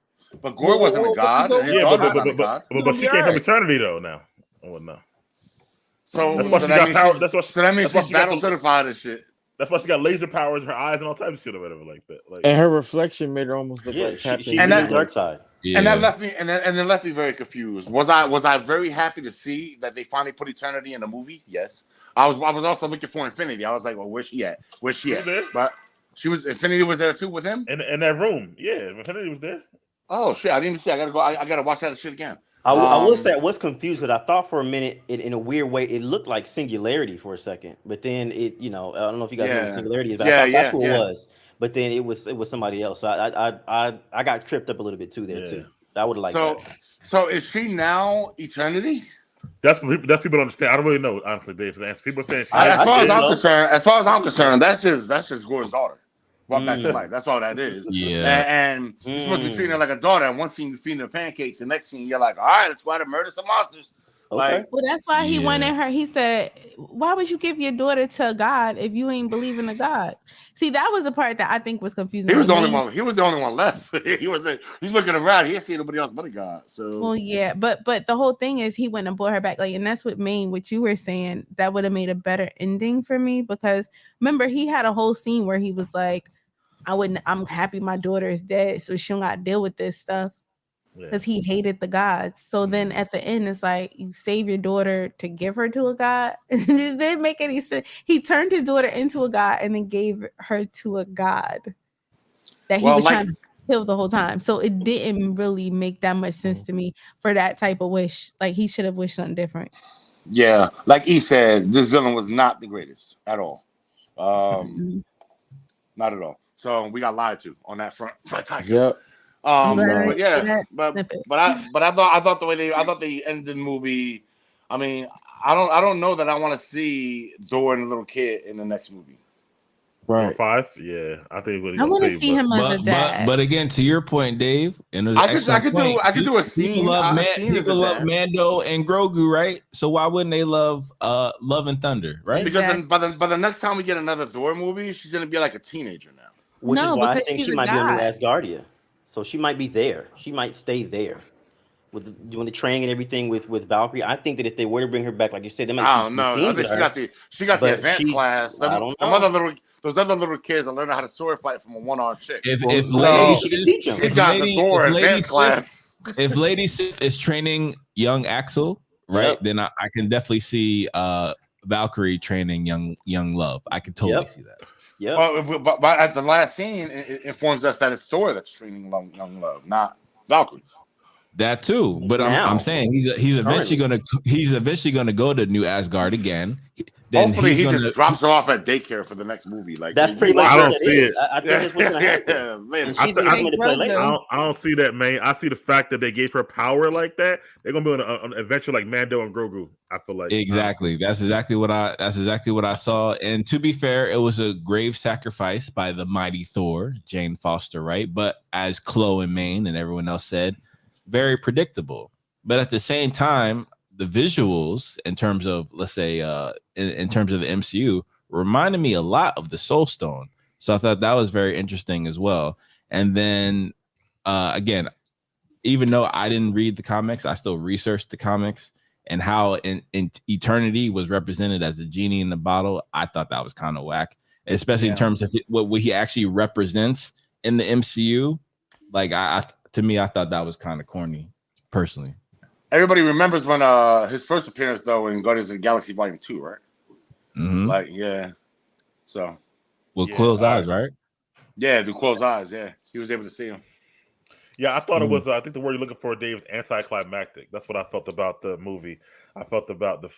but Gore wasn't a god. And his Yeah, daughter's not a god. but she came from eternity though now. Oh no. So That's why she that got means power. she's- That's why so that means that's why she's she got battle the- certified and shit. That's why she got laser powers in her eyes and all types of shit or whatever like that. Like, And her reflection made her almost look Yeah, like Captain. she's And on that- the dark side. Yeah. And that left me, and then left me very confused. Was I very happy to see that they finally put Eternity in the movie? Yes. I was also looking for Infinity. I was like, well, where's she at? Where's she She at? was there. But Infinity was there too with him. in that room, yeah, Infinity was there. Oh shit! I didn't even see. I gotta go. I gotta watch that shit again. I will say I was confused because I thought for a minute, in a weird way, it looked like Singularity for a second, but then I don't know if you guys know what Yeah. Singularity is, but Yeah, I thought that's who yeah. it was. But then it was somebody else. So I got tripped up a little bit too there too. I would like that. So is she now Eternity? That's people understand. I don't really know honestly, Dave. People saying As far as think I'm so. concerned, that's just Gore's daughter. Brought back to life. That's all that is. Yeah. And you're supposed to be treating her like a daughter. And one scene you feeding her pancakes, the next scene you're like, all right, let's go out and murder some monsters. Okay. Like, Well, that's why he Yeah. wanted her. He said, "Why would you give your daughter to God if you ain't believing in God?" See, that was the part that I think was confusing. he was the Like, only one. He was the only one left. He's looking around. He didn't see nobody else but a God. So Well, yeah, but the whole thing is he went and brought her back, like, and that's what you were saying. That would have made a better ending for me because remember he had a whole scene where he was like, I'm happy my daughter is dead, so she don't got to deal with this stuff because he hated the gods. So then at the end, it's like you save your daughter to give her to a god. It didn't make any sense. He turned his daughter into a god and then gave her to a god that he was trying to kill the whole time. So it didn't really make that much sense to me for that type of wish. Like he should have wished something different. yeah, like he said, this villain was not the greatest at all. Not at all. So we got lied to on that front. Yep. But yeah, Snippet. but I thought they ended the movie. I mean, I don't know that I want to see Thor and the little kid in the next movie. Right. 5, yeah, I think. I want to see him as a dad. But again, to your point, Dave, and I could do a scene. People love, People love Mando and Grogu, right? So why wouldn't they love Love and Thunder, right? Because then, by the next time we get another Thor movie, she's gonna be like a teenager now. Which No, is why I because think she's she a might be a new god. Asgardia. So she might be there. She might stay there. With doing the training and everything with Valkyrie. I think that if they were to bring her back, like you said, they might I see don't know. some I scenes think with her. she got the but advanced she's- class. I don't know. Those other little kids are learning how to sword fight from a one-armed chick. If Well, Lady she can Sif- teach 'em. She if got Lady- the Thor if Lady advanced Sif- class. if Lady Sif is training young Axel, right, Yep. then I can definitely see Valkyrie training young Love. I can totally Yep. see that. Yeah. Well, but at the last scene, it informs us that it's Thor that's training young Love, not Valkyrie. That too, but I'm saying he's eventually gonna go to New Asgard again. Then hopefully he just drops her off at daycare for the next movie. Like that's pretty much. I don't see it. I think that's what's gonna happen. And she's gonna come into play later. I don't see that, man. I see the fact that they gave her power like that. They're gonna be on an adventure like Mando and Grogu. I feel like exactly. That's exactly what I saw. And to be fair, it was a grave sacrifice by the mighty Thor, Jane Foster, right? But as Chloe and Maine and everyone else said, very predictable. But at the same time, the visuals in terms of, let's say, in terms of the MCU, reminded me a lot of the Soul Stone. So I thought that was very interesting as well. And then again, even though I didn't read the comics, I still researched the comics and how in Eternity was represented as a genie in the bottle. I thought that was kind of whack, especially in terms of what he actually represents in the MCU. Like to me, I thought that was kind of corny, personally. Everybody remembers when his first appearance though in Guardians of the Galaxy Volume 2, right? Mm-hmm. Like, yeah. So with Quill's eyes, right? Yeah, through Quill's eyes, yeah. He was able to see him. Yeah, I thought it was. I think the word you're looking for, Dave, is anticlimactic. That's what I felt about the movie. I felt about the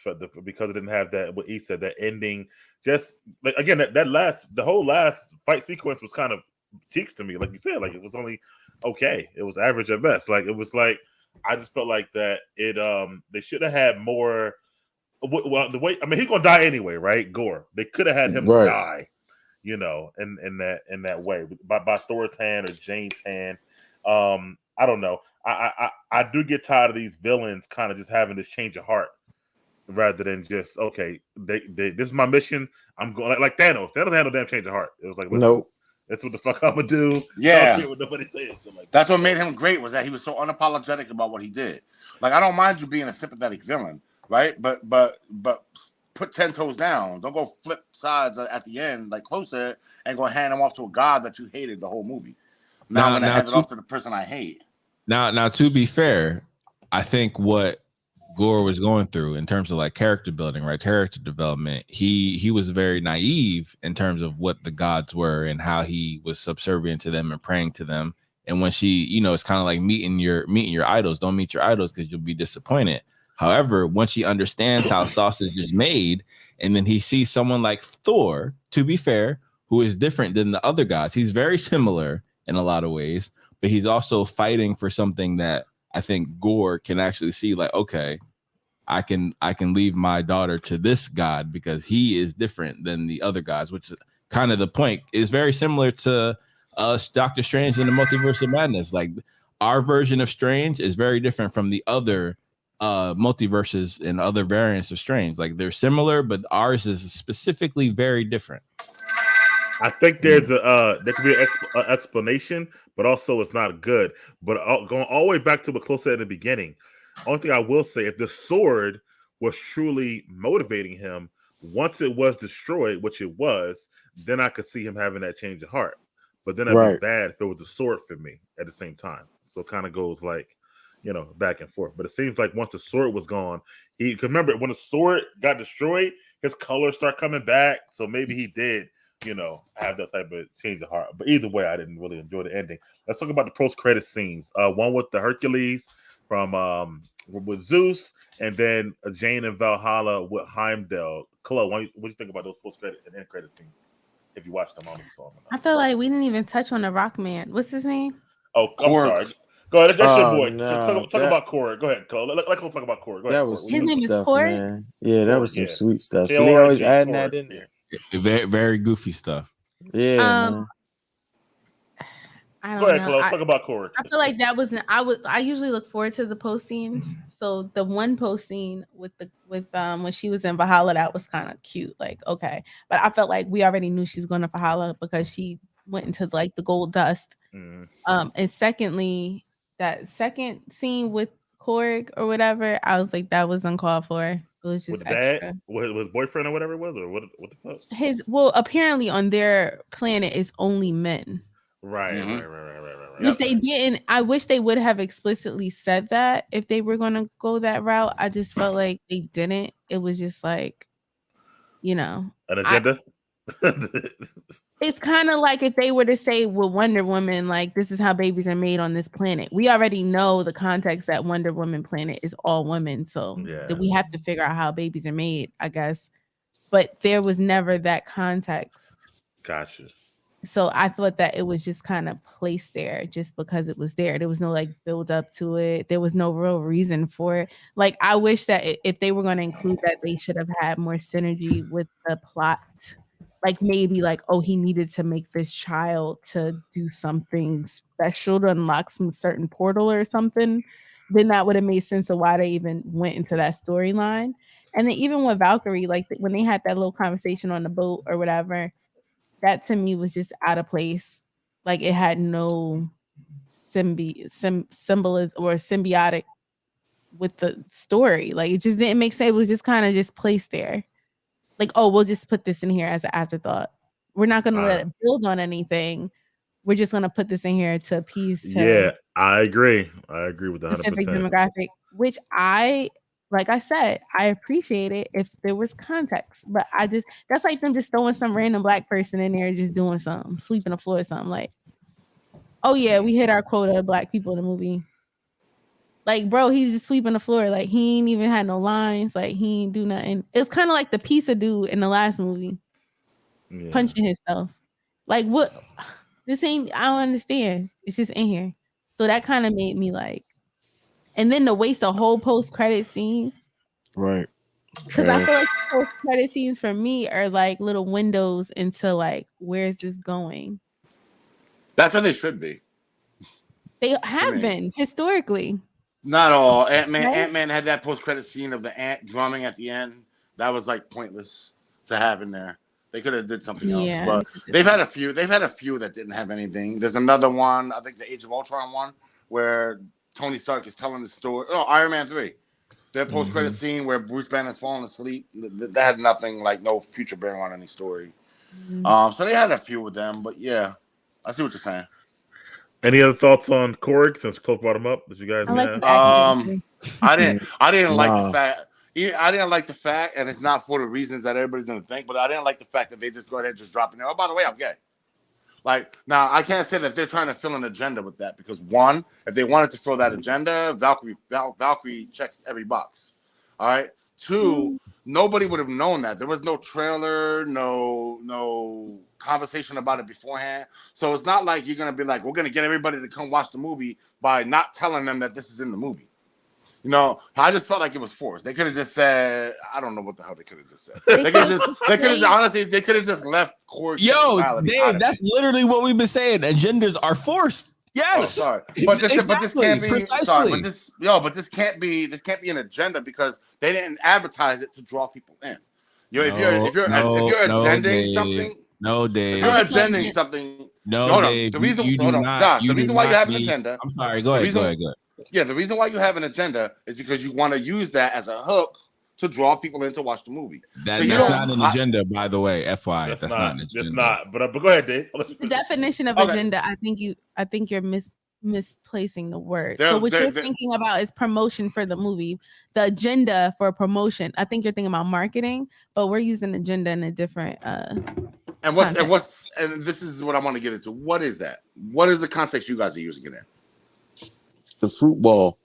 because it didn't have that. What he said, that ending. Just like again, the whole last fight sequence was kind of cheeks to me. Like you said, like it was only okay. It was average at best. Like it was like I just felt like that. They should have had more. Well, the way he's gonna die anyway, right? Gore. They could have had him die, in that way by Thor's hand or Jane's hand. I don't know. I do get tired of these villains kind of just having this change of heart rather than just okay. This is my mission. I'm going like Thanos. Thanos had no damn change of heart. It was like nope. That's what the fuck I'm gonna do. Yeah, I don't care what nobody says. Like, that's what made him great was that he was so unapologetic about what he did. Like I don't mind you being a sympathetic villain, right? But put 10 toes down. Don't go flip sides at the end like Chloe said and go hand him off to a god that you hated the whole movie. Now I'm gonna hand it off to the person I hate. Now, to be fair, I think what Gore was going through in terms of like character building, right? Character development. He was very naive in terms of what the gods were and how he was subservient to them and praying to them. And when she, it's kind of like meeting your idols. Don't meet your idols because you'll be disappointed. However, once he understands how sausage is made, and then he sees someone like Thor, to be fair, who is different than the other gods. He's very similar in a lot of ways, but he's also fighting for something that I think Gore can actually see, like, okay, I can leave my daughter to this god because he is different than the other gods, which is kind of the point. Is very similar to Doctor Strange in the Multiverse of Madness. Like our version of Strange is very different from the other multiverses and other variants of Strange. Like they're similar, but ours is specifically very different. I think there could be an explanation, but also it's not good. But going all the way back to what Chloe said in the beginning, only thing I will say, if the sword was truly motivating him, once it was destroyed, which it was, then I could see him having that change of heart. But then that'd be bad if it was the sword for me at the same time. So it kind of goes like, back and forth. But it seems like once the sword was gone, he could remember when the sword got destroyed, his colors start coming back. So maybe he did, have that type of change of heart. But either way, I didn't really enjoy the ending. Let's talk about the post-credit scenes. One with the Hercules from with Zeus, and then Jane and Valhalla with Heimdall. Chloe, what do you think about those post-credit and end-credit scenes? If you watched them, I don't know if you saw them. I feel like we didn't even touch on the Rock Man. What's his name? Oh, I'm sorry. Go ahead. That's your boy. No, talk about Korg. Go ahead, Chloe. Let's talk about Korg. Go ahead. That was his name stuff, is Korg? man. Yeah, that was some sweet stuff. So they always adding that in there. Very, very goofy stuff. Yeah, man. I don't Go ahead, know. Chloe. Talk about Korg. I feel like that wasn't. I usually look forward to the post scenes. So the one post scene with when she was in Valhalla, that was kind of cute. Like, okay, but I felt like we already knew she was going to Valhalla because she went into like the gold dust. And secondly, that second scene with Korg or whatever, I was like, that was uncalled for. It was just with extra. Dad, with his boyfriend or whatever it was, or what the fuck? Apparently on their planet is only men. Right. Which they didn't. I wish they would have explicitly said that if they were going to go that route. I just felt like they didn't. It was just like, an agenda. It's kind of like if they were to say with Wonder Woman, like, this is how babies are made on this planet. We already know the context that Wonder Woman planet is all women. So that we have to figure out how babies are made, I guess. But there was never that context. Gotcha. So I thought that it was just kind of placed there just because it was there. There was no like build up to it. There was no real reason for it. Like, I wish that if they were going to include that, they should have had more synergy with the plot. Like, maybe like, oh, he needed to make this child to do something special to unlock some certain portal or something. Then that would have made sense of why they even went into that storyline. And then even with Valkyrie, like when they had that little conversation on the boat or whatever, that to me was just out of place. Like, it had no symbolism or symbiotic with the story. Like, it just didn't make sense. It was just kind of just placed there. Like, oh, we'll just put this in here as an afterthought. We're not going to let it build on anything. We're just going to put this in here to appease. Yeah, I agree. I agree with that 100%. Specific demographic, which like I said, I appreciate it if there was context, but that's like them just throwing some random black person in there just doing something, sweeping the floor or something. Like, oh yeah, we hit our quota of black people in the movie. Like, bro, he's just sweeping the floor. Like, he ain't even had no lines. Like, he ain't do nothing. It's kind of like the pizza dude in the last movie, punching himself. Like, what? I don't understand. It's just in here. So that kind of made me like, and then to waste a whole post-credit scene. Right. Because I feel like post-credit scenes for me are like little windows into like, where's this going? That's what they should be. They have been historically. Not all. Ant-Man. Right? Ant-Man had that post-credit scene of the ant drumming at the end. That was like pointless to have in there. They could have did something else. But they've had a few. They've had a few that didn't have anything. There's another one. I think the Age of Ultron one where Tony Stark is telling the story. Oh, Iron Man 3. Their post-credit scene where Bruce Banner's falling asleep. That had nothing, like no future bearing on any story. So they had a few of them. But yeah, I see what you're saying. Any other thoughts on Korg since Cloak brought him up that you guys have? I didn't like the fact. I didn't like the fact, and it's not for the reasons that everybody's gonna think, but I didn't like the fact that they just go ahead and just drop it there. Oh, by the way, I'm gay. Like, now I can't say that they're trying to fill an agenda with that because one, if they wanted to fill that agenda, Valkyrie checks every box. All right. Two, nobody would have known that. There was no trailer, no conversation about it beforehand. So it's not like you're gonna be like, we're gonna get everybody to come watch the movie by not telling them that this is in the movie. You know, I just felt like it was forced. They could have just said, I don't know what the hell they could have just said. They could have just left Korg. Yo, Dave, that's literally what we've been saying. Agendas are forced. Yes. Oh, sorry. But this can't be sorry, but this can't be an agenda because they didn't advertise it to draw people in. If you're agending something. No, Dave. If you're agending something. No, Dave. The reason why you have an agenda. I'm sorry. Go ahead. Yeah, the reason why you have an agenda is because you want to use that as a hook to draw people in to watch the movie. That's not an agenda, by the way. FY, that's not an agenda. It's not. But go ahead, Dave. The definition of agenda, I think you're misplacing the word. So what you're thinking about is promotion for the movie. The agenda for promotion. I think you're thinking about marketing, but we're using agenda in a different. And this is what I want to get into. What is that? What is the context you guys are using it in? The fruit ball.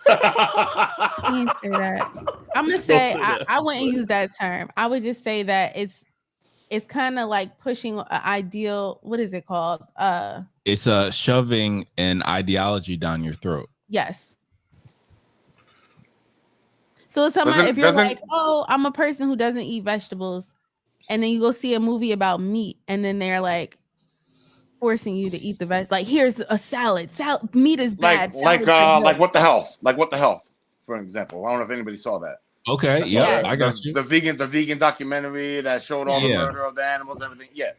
I can't say that. I'm gonna say I wouldn't use that term. I would just say that it's kind of like pushing an ideal. What is it called? It's shoving an ideology down your throat. Yes. So if you're like, oh, I'm a person who doesn't eat vegetables, and then you go see a movie about meat, and then they're like forcing you to eat the veg. Like, here's a salad. Meat is bad. Like what the health, for example. I don't know if anybody saw that. Okay, yeah, I got you. The vegan documentary that showed all the murder of the animals, everything. Yeah,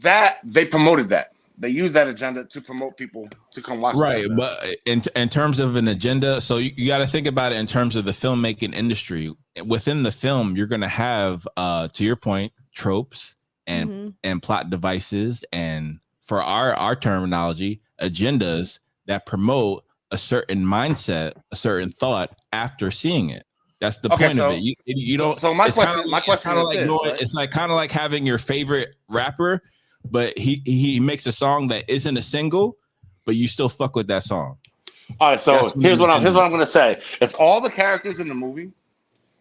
that they promoted that. They use that agenda to promote people to come watch. Right, but in terms of an agenda, so you got to think about it in terms of the filmmaking industry. Within the film, you're going to have, to your point, tropes and plot devices, and for our terminology, agendas that promote a certain mindset, a certain thought after seeing it. That's the Okay, point of it. You don't. So my it's question, kinda my like, question is this, right? it's like kind of like having your favorite rapper, but he makes a song that isn't a single, but you still fuck with that song. All right, so That's here's what I'm agenda. going to say. If all the characters in the movie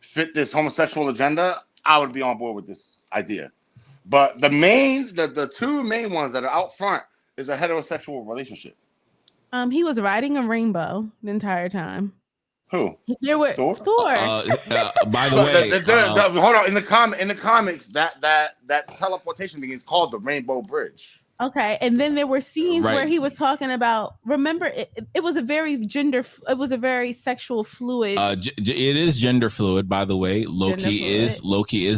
fit this homosexual agenda, I would be on board with this idea. But the two main ones that are out front is a heterosexual relationship. He was riding a rainbow the entire time. Who? There were Thor. By the way, hold on. In the comics, that teleportation thing is called the Rainbow Bridge. Okay, and then there were scenes Right. where he was talking about. Remember, it was a very It was a very sexual fluid. It is gender fluid, by the way. Loki is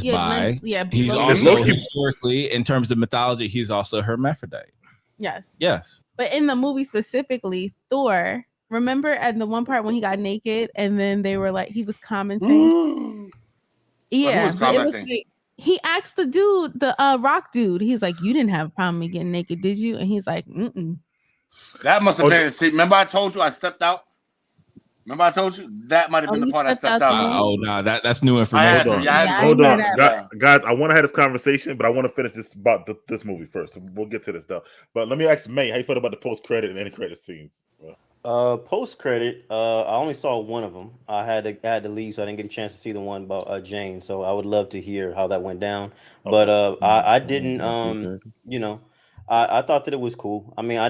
bi. He's also historically, in terms of mythology, he's also hermaphrodite. Yes. But in the movie specifically, Thor. Remember at the one part when he got naked, and then they were like, he was commenting. Yeah, was commenting? It was like, he asked the dude, the rock dude. He's like, "You didn't have a problem with me getting naked, did you?" And he's like, "Mm." That must have been. See, remember I told you I stepped out. Remember I told you that might have been the part I stepped out. That's new information. Hold on. Guys. I want to have this conversation, but I want to finish this about this movie first. So we'll get to this stuff. But let me ask May, how you feel about the post credit and end credit scenes? Post credit, I only saw one of them. I had to leave, so I didn't get a chance to see the one about Jane. So I would love to hear how that went down. But I didn't. I thought that it was cool. I mean, I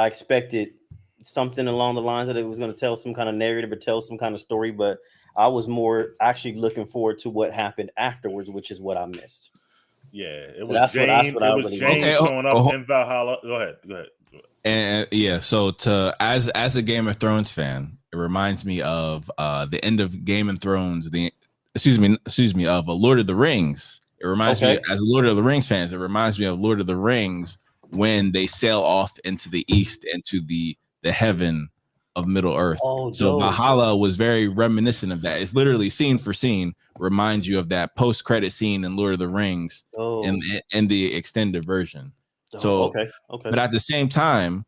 expected something along the lines that it was going to tell some kind of narrative or tell some kind of story. But I was more actually looking forward to what happened afterwards, which is what I missed. Yeah, it was Jane. It was Jane showing up in Valhalla. Go ahead. And so as a Game of Thrones fan, it reminds me of the end of Game of Thrones. Of Lord of the Rings. It reminds me, as a Lord of the Rings fans, it reminds me of Lord of the Rings when they sail off into the east, into the heaven of Middle Earth. So Valhalla was very reminiscent of that. It's literally scene for scene reminds you of that post credit scene in Lord of the Rings in the extended version. But at the same time,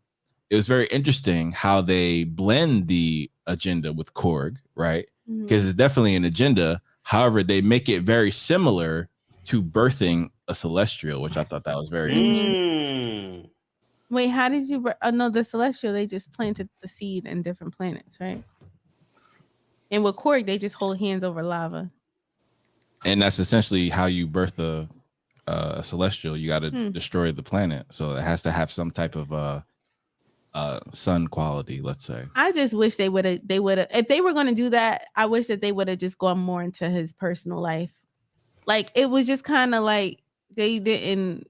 it was very interesting how they blend the agenda with Korg, right? Because it's definitely an agenda. However, they make it very similar to birthing a celestial, which I thought that was very interesting. Wait, how did you? No, the celestial, they just planted the seed in different planets, right? And with Korg, they just hold hands over lava. And that's essentially how you birth a celestial. You got to destroy the planet, so it has to have some type of sun quality, let's say. I just wish they would have if they were going to do that, I wish that they would have just gone more into his personal life. Like, it was just kind of like I didn't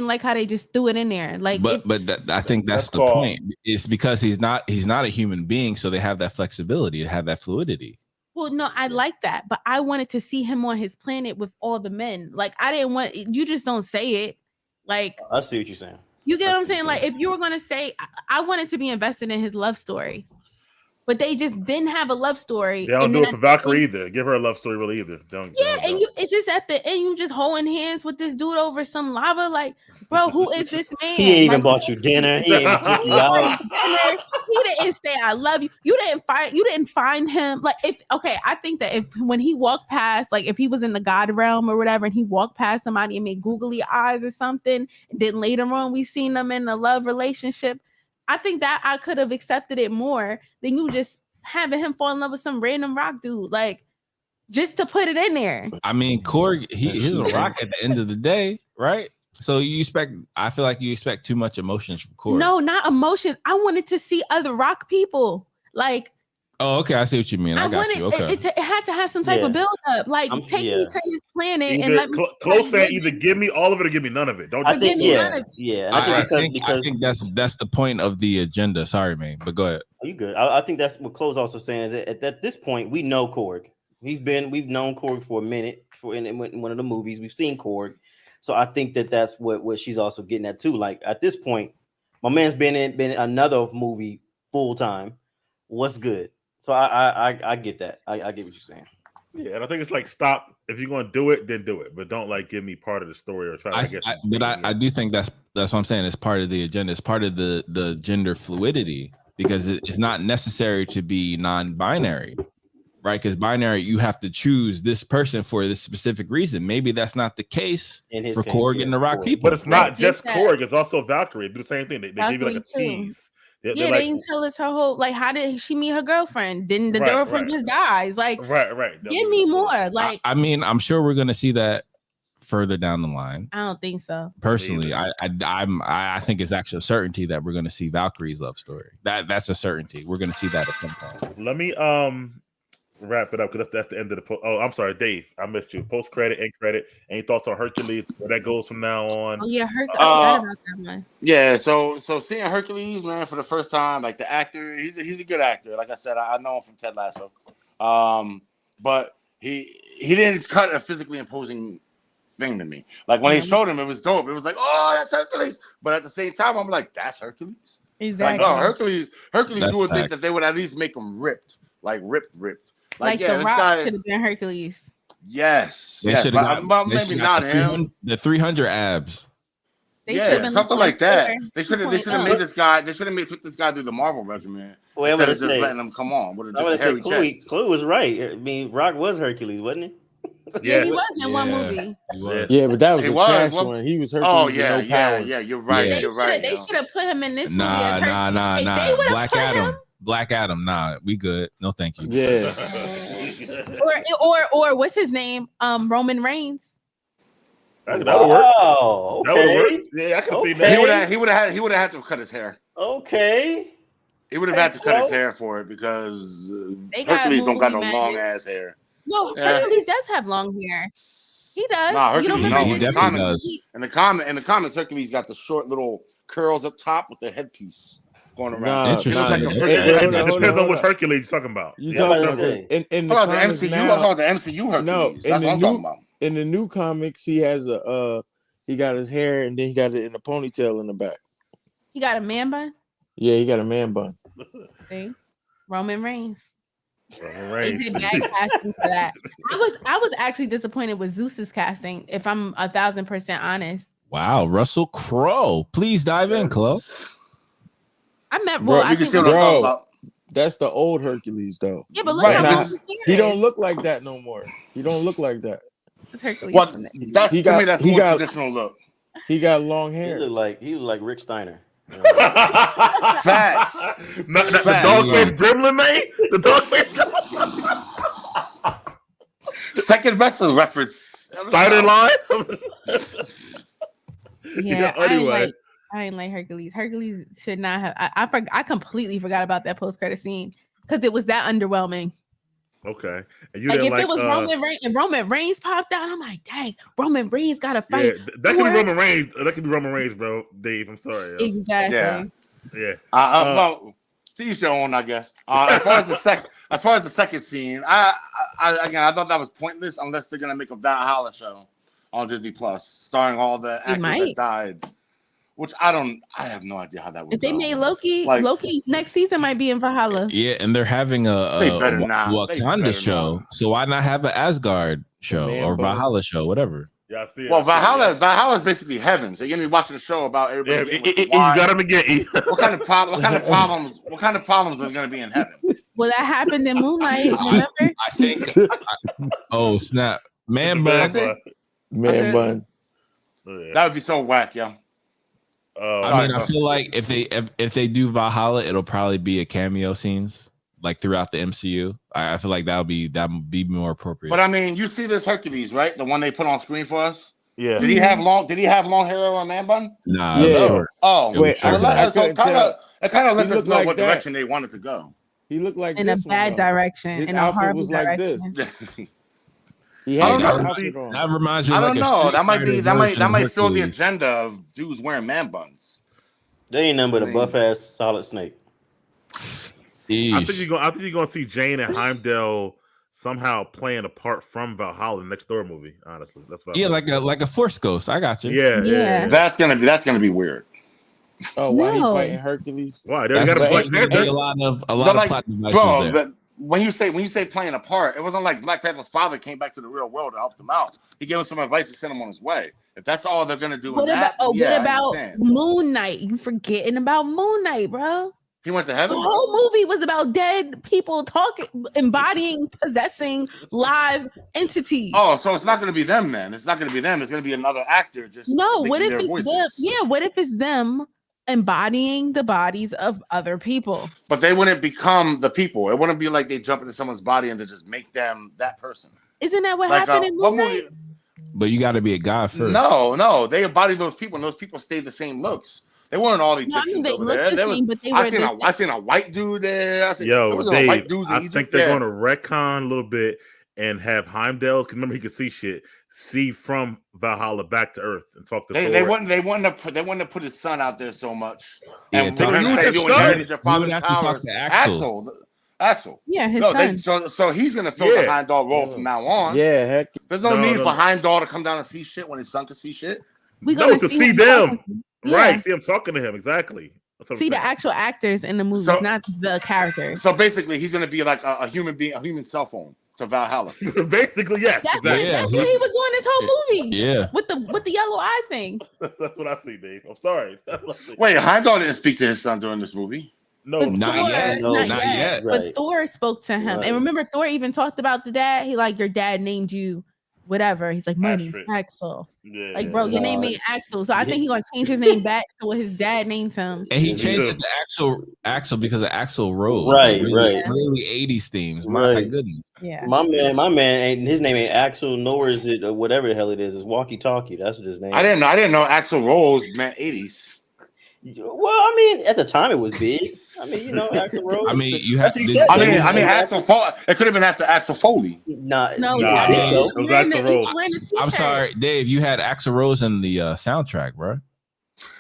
like how they just threw it in there. Like, I think that's the point. It's because he's not a human being, so they have that flexibility, to have that fluidity. Well, no, I like that, but I wanted to see him on his planet with all the men. Like, I didn't want you just don't say it. Like, I see what you're saying. You get what I'm saying? Like, if you were gonna say, I wanted to be invested in his love story, but they just didn't have a love story. They don't do it for Valkyrie either. Give her a love story really either. It's just at the end, you just holding hands with this dude over some lava. Like, bro, who is this man? He ain't even bought you dinner. He ain't even took you out. He didn't say I love you. You didn't find him. Like, I think that when he walked past, like if he was in the God realm or whatever, and he walked past somebody and made googly eyes or something, and then later on we seen them in a love relationship, I think that I could have accepted it more than you just having him fall in love with some random rock dude, like, just to put it in there. I mean, Korg, he's a rock at the end of the day, right? So I feel like you expect too much emotions from Korg. No, not emotions. I wanted to see other rock people. Like, oh, okay, I see what you mean. I got you. Okay, it had to have some type of build up. Like, take me to his planet and let me. Close saying either give me all of it or give me none of it. Don't give me none of it. Yeah. I think that's the point of the agenda. Sorry, man, but go ahead. Are you good? I think that's what Chloe's also saying is that at this point we know Korg. We've known Korg for a minute. In one of the movies, we've seen Korg. So I think that's what she's also getting at too. Like, at this point, my man's been in another movie full time. What's good? So I get that. I get what you're saying. Yeah, and I think it's like, stop. If you're going to do it, then do it. But don't like give me part of the story or try to. I do think that's what I'm saying. It's part of the agenda. It's part of the gender fluidity, because it's not necessary to be non-binary. right? Because binary, you have to choose this person for this specific reason. Maybe that's not the case In his for case, Korg yeah, and the Rock Korg. people. But it's not Like, just get that. Korg, it's also Valkyrie. They do the same thing. They give you like a Valkyrie too. tease. They're Yeah, like, they didn't tell us her whole, like, how did she meet her girlfriend? Didn't the Right, girlfriend right. just dies? Like, right. They'll give give me you the story. more. Like, I mean, I'm sure we're gonna see that further down the line. I don't think so. Personally, either. I think it's actually a certainty that we're gonna see Valkyrie's love story. That's a certainty. We're gonna see that at some point. Let me wrap it up because that's the end of the post. Oh, I'm sorry, Dave. I missed you. Post credit, end credit. Any thoughts on Hercules? Where that goes from now on? Oh yeah, I forgot about that one. Yeah, so seeing Hercules, man, for the first time, like the actor, he's a good actor. Like I said, I know him from Ted Lasso. But he didn't cut a physically imposing thing to me. Like when they showed him, it was dope. It was like, oh, that's Hercules. But at the same time, I'm like, that's Hercules. Exactly. Like, no, Hercules, That's you would think facts. that they would at least make him ripped. Like yeah, the this Rock guy. should have been Hercules. Yes, They yes, should've but got- they maybe should've not got him. the 300 abs. They Yeah, should've been something looking like that. Thor They should have 2.0. made this guy. They should have took this guy through the Marvel regimen Well, I'm instead gonna of just say, letting him come on with I'm just gonna a say hairy chest. Clue was right. I mean, Rock was Hercules, wasn't he? Yeah, he was in one movie. He was. Yeah, but that was He a was, trash what- one. He was Hercules Oh with yeah, no yeah, powers. yeah. You're right. Yeah. You're right. They yo. should have put him in this movie Nah, as Hercules. nah. They would've Black put Adam. him- Black Adam. Nah, we good. No, thank you. Yeah. or what's his name? Roman Reigns. That'll work. Oh, That would okay. work. Yeah, I can see that. Okay. He would have had to cut his hair. Okay. He would have had to cut his hair for it because They got Hercules don't got no movie long madness. ass hair. No, Yeah. Hercules does have long hair. He does. Nah, You don't Hercules. remember No, He in the definitely comics, does. in the comics, Hercules got the short little curls up top with the headpiece going around. Nah, Interesting. He looks like a nah. freaking Hey, hold Hercules. on, hold Depends on on. which Hercules you're talking about. You Yeah, talking about about to this in the I'm talking about the comics MCU. I'm now? talking about the MCU Hercules. No, in That's the what I'm new- talking about. In the new comics, he has he got his hair and then he got it in a ponytail in the back. He got a man bun. Yeah, he got a man bun. See, Roman Reigns. Roman They Reigns. did bad casting for that. I was actually disappointed with Zeus's casting. If I'm 1,000% honest, Wow, Russell Crowe. Please dive in, Chloe. I met. Bro, Well, I You can think see what I'm Bro. talking about. That's the old Hercules, though. yeah, but look Right, how nah, long his hair He don't is. look like that no more. He don't look like that. It's Hercules. What? That's He to got- me. That's he more got- traditional look. He got long He hair. looked like Rick Steiner. Facts. Not the Facts. dog face gremlin, man. The dog face Second Breakfast reference. spider line. Yeah, Anyway. I ain't like Hercules. Hercules should not have. I completely forgot about that post credit scene because it was that underwhelming. Okay, and you Like didn't if it was uh, Roman Reigns and Roman Reigns popped out, I'm like, dang, Roman Reigns got to yeah, fight. that could be Thor. Roman Reigns. That could be Roman Reigns, bro. Dave, I'm sorry. Yo. Exactly. Yeah. Yeah, Well, to each their own, I guess. As far as the second scene, I thought that was pointless unless they're gonna make a Valhalla show on Disney Plus, starring all the actors that might. died. Which I have no idea how that would If they go. made Loki, Like- Loki next season might be in Valhalla. Yeah, and they're having a They better not. They Wakanda better show. not. So why not have an Asgard show Man or bun. Valhalla show, whatever? yeah, I see it. Well, I see it, Valhalla is basically heaven. So you're gonna be watching a show about yeah. everybody. Yeah, getting what they you want. got him again. What kind of problems are gonna be in heaven? Well, that happened in Moonlight. Remember? I think. Oh snap, man, That's but it. Man bun. Yeah. That would be so whack, yo. I mean, I Sorry, feel like if they do Valhalla, it'll probably be a cameo scenes like throughout the MCU. I feel like that would be more appropriate. But I mean, you see this Hercules, right? The one they put on screen for us. Yeah. Did he have long hair or a man bun? nah, Yeah. it was short. Oh, Wait, sure. well, so I it couldn't tell. kind of lets He us looked know like what that. direction they wanted to go. He looked like In a this one, bad though. direction. His In a outfit horrible was like direction. this. He I had don't that know. outfit on. That reminds me. I of don't like a know. Street That might be Fighter that might version that of might fill the Hercules. agenda of dudes wearing man buns. They ain't nothing but a Man. buff ass solid snake. I think Yeesh. you're gonna see Jane and Heimdall somehow playing a part from Valhalla, the next Thor movie. Honestly, that's what. Yeah, like a Force Ghost. I got you. Yeah. That's gonna be weird. Oh, why he No. fighting Hercules? Why? They That's got a right. Black There's Panther. a lot of Like, plot devices bro, there. but when you say playing a part, it wasn't like Black Panther's father came back to the real world to help them out. He gave him some advice and sent him on his way. If that's all they're gonna do, What in about that, then yeah, what I about understand. Moon Knight? You forgetting about Moon Knight, bro? He went to The heaven. whole movie was about dead people talking, embodying, possessing live entities. Oh, so it's not going to be them then. It's not going to be them. It's going to be another actor just No, making what if their it's voices. them? Yeah, what if it's them embodying the bodies of other people? But they wouldn't become the people. It wouldn't be like they jump into someone's body and they just make them that person. Isn't that what Like happened in what Moon movie? Knight? But you got to be a god first. No, they embody those people, and those people stayed the same looks. They weren't all Egyptians they over looked there. the There was, same, but they I were seen a white dude there. there Yo, was Dave, white dudes in I Egypt. think they're going to retcon a little bit and have Heimdall, because remember he could see from Valhalla back to Earth and talk to Thor. They wouldn't have put his son out there so much. Yeah, And take we're him gonna with say his you son. inherited your You would father's have to talk powers. to Axel. Axel. Yeah, his No, son. so he's gonna fill the Yeah. Heimdall role from now on. Yeah, heck. There's no No, need no. for Heimdall to come down and see shit when his son can see shit. We're No, gonna to see him them. talking. Yeah. Right, see him talking to him, exactly. That's what I'm See the saying. actual actors in the movies, So- not the characters. So basically, he's gonna be like a human being, a human cell phone to Valhalla. Basically, yes. That's exactly. Yeah, what he was doing this whole movie. Yeah. With the yellow eye thing. That's what I see, Dave. I'm sorry. That's what I see. Wait, Heimdall didn't speak to his son during this movie. No, But Not Thor, yet. No, not not yet. yet. But Right. Thor spoke to him. Right. And remember, Thor even talked about the dad. He like, your dad named you whatever. He's like, my name's Astrid. Axel. Yeah, Like, bro, your name Wow. ain't Axel. So I think he's gonna change his name back to what his dad named him. And he Yeah, changed too. it to Axel because of Axel Rose. Right, really, right. Really 80s themes. My Right. goodness. Yeah. My man ain't his name ain't Axel, nor is it whatever the hell it is. It's Walkie Talkie. That's what his name. I didn't know Axl Rose meant 80s. Well, I mean, at the time it was big. I mean, you know, Axel Rose. I mean, you have That's what he to. said. I mean, Axl Foley. It could have been after Axl Foley. Nah, No, Nah, I he think was he was wearing Axl the- he Rose. was wearing the I'm t-shirt. sorry, Dave. You had Axel Rose in the soundtrack, bro.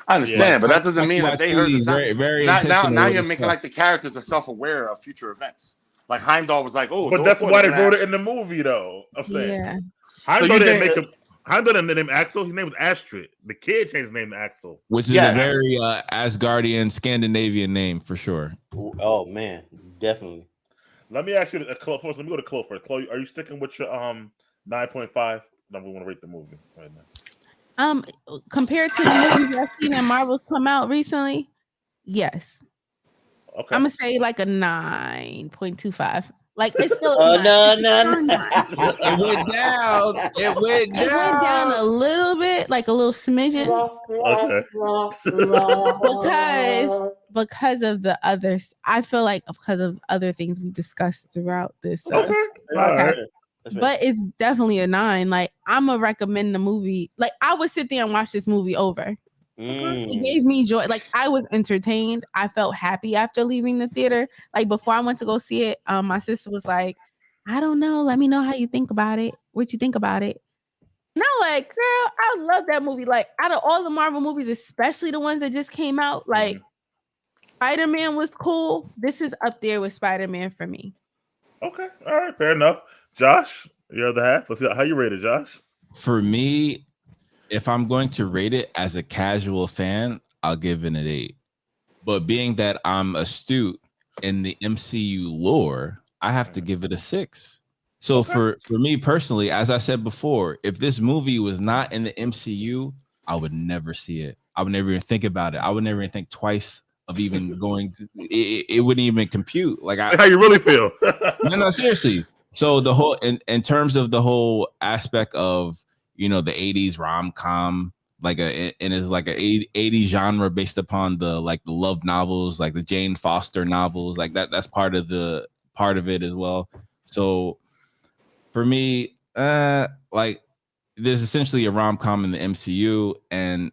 I understand, but that doesn't mean that they heard the sound. Very, very Now intentional with you're his making stuff. like the characters are self-aware of future events. Like Heimdall was like, "Oh, but that's why they wrote it in the movie, though. I'm saying. Yeah. Heimdall you didn't think- make him. Heimdall didn't name Axel. His name was Astrid. The kid changed his name to Axel. Which is Yes. a very Asgardian Scandinavian name for sure. Oh man, definitely. Let me ask you a Chloe first. Let me go to Chloe first. Chloe, are you sticking with your 9.5? No, we want to rate the movie right now. Compared to the movies I've seen and Marvel's come out recently, yes. Okay. I'm gonna say like a 9.25. Like it's still No. It went down. It went It went down a little bit, like a little smidgen, because of the others. I feel like because of other things we discussed throughout this. Okay. All right. That's right. But it's definitely a 9. Like I'm gonna recommend the movie. Like I would sit there and watch this movie over. It gave me joy. Like I was entertained. I felt happy after leaving the theater. Like before I went to go see it, my sister was like, I don't know. Let me know how you think about it. What you think about it? And I'm like, girl, I love that movie. Like out of all the Marvel movies, especially the ones that just came out, like Spider-Man was cool. This is up there with Spider-Man for me. Okay. All right. Fair enough. Josh, your other half. Let's see how you rate it, Josh. For me, if I'm going to rate it as a casual fan, I'll give it an 8. But being that I'm astute in the MCU lore, I have to give it a 6. So for me personally, as I said before, if this movie was not in the MCU, I would never see it. I would never even think about it. I would never even think twice of even going to it wouldn't even compute. Like How you really feel? no, seriously. So the whole in terms of the whole aspect of the 80s rom-com, like and it's like a 80s genre based upon the love novels, like the Jane Foster novels, like that's part of it as well. So for me, like there's essentially a rom-com in the MCU, and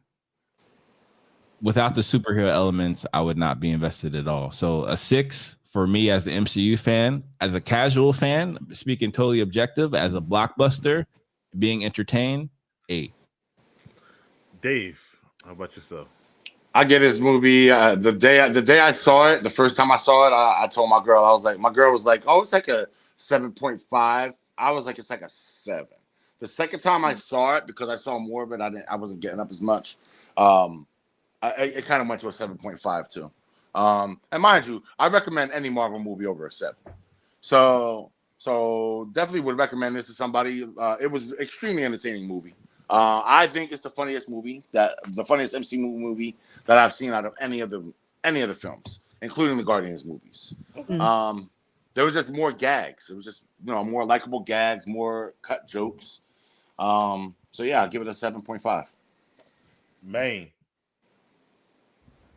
without the superhero elements, I would not be invested at all. So a 6 for me as the MCU fan. As a casual fan, speaking totally objective, as a blockbuster, being entertained, 8. Dave, how about yourself? I get this movie the day I saw it. The first time I saw it, I told my girl, my girl was like, "Oh, it's like a 7.5." I was like, "It's like a 7." The second time I saw it, because I saw more of it, I wasn't getting up as much. It kind of went to a 7.5 too. And mind you, I recommend any Marvel movie over a 7. So definitely would recommend this to somebody. It was an extremely entertaining movie. I think it's the funniest MCU movie that I've seen out of any of the films. including the Guardians movies. Mhm. There was just more gags. It was just more likable gags, more cut jokes. So yeah, I'll give it a 7.5. Main.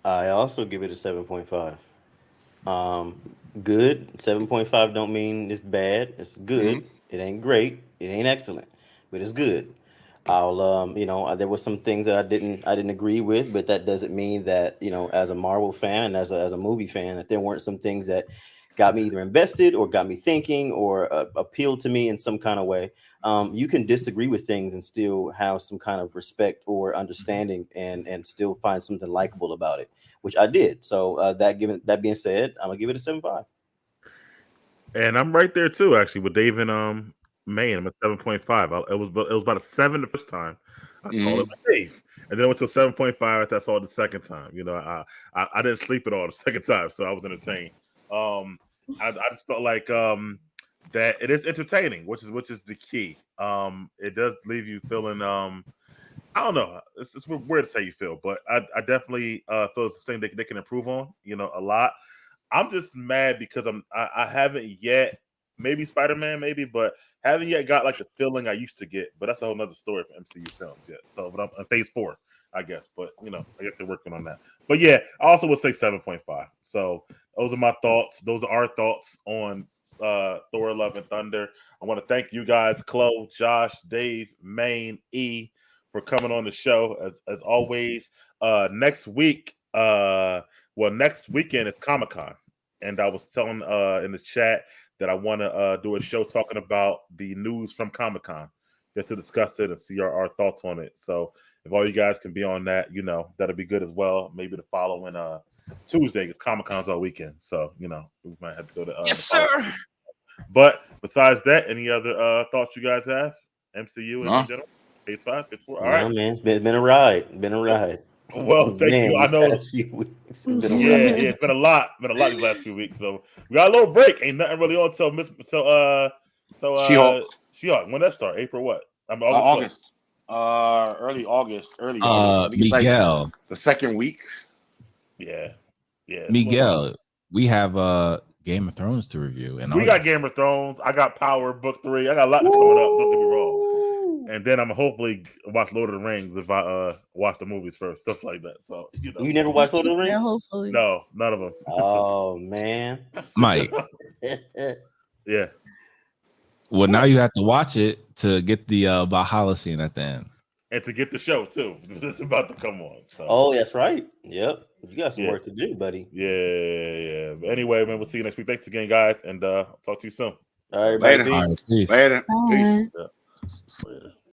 I also give it a 7.5. Good. 7.5 don't mean it's bad. It's good. It ain't great. It ain't excellent, but it's good. I'll there was some things that I didn't agree with, but that doesn't mean that, as a Marvel fan, as a movie fan, that there weren't some things that got me either invested or got me thinking or appealed to me in some kind of way. You can disagree with things and still have some kind of respect or understanding and still find something likable about it, which I did. So that being said, I'm gonna give it a 7.5. And I'm right there too, actually, with Dave and May. I'm at 7.5. It was about a 7 the first time. I called it a Dave, and then I went to a 7.5. That's all the second time. I didn't sleep at all the second time, so I was entertained. I just felt like that it is entertaining, which is the key. It does leave you feeling I don't know. It's weird to say you feel, but I definitely feel it's the thing they can improve on. A lot. I'm just mad because I haven't yet, maybe Spider-Man, maybe, but haven't yet got like the feeling I used to get. But that's a whole nother story for MCU films yet. So, but I'm on phase 4, I guess. But I guess they're working on that. But yeah, I also would say 7.5. So those are my thoughts. Those are our thoughts on Thor: Love and Thunder. I want to thank you guys, Chloe, Josh, Dave, Maine, E, for coming on the show as always. Next week, next weekend is Comic-Con. And I was telling in the chat that I want to do a show talking about the news from Comic-Con, just to discuss it and see our thoughts on it. So if all you guys can be on that, that'll be good as well. Maybe the following Tuesday, because Comic-Con's all weekend. So, we might have to go to Yes, sir. But besides that, any other thoughts you guys have? MCU in general? Phase 5, Phase 4? All right. No, man, it's been a ride. Been a ride. Well, thank you. I These know. past few weeks, it's been a Yeah, ride. it's been a lot these last few weeks. So we got a little break. Ain't nothing really on till She-Hulk. She-Hulk. When that start? April what? August. Early August. I think it's Miguel. like the second week. Yeah. Miguel, we have Game of Thrones to review, and we got Game of Thrones. I got Power Book 3. I got a lot coming up. Don't get me wrong. And then I'm hopefully watch Lord of the Rings if I watch the movies first, stuff like that. So You never watched Lord of the Rings? Yeah, hopefully. No, none of them. Oh man, Mike. Yeah. Well, now you have to watch it to get the Valhalla scene at the end, and to get the show too. It's about to come on. So. Oh, that's right. Yep, you got some work to do, buddy. Yeah. But anyway, man, we'll see you next week. Thanks again, guys, and talk to you soon. All right, Later. peace. Later. Bye. Peace. Yeah. Later.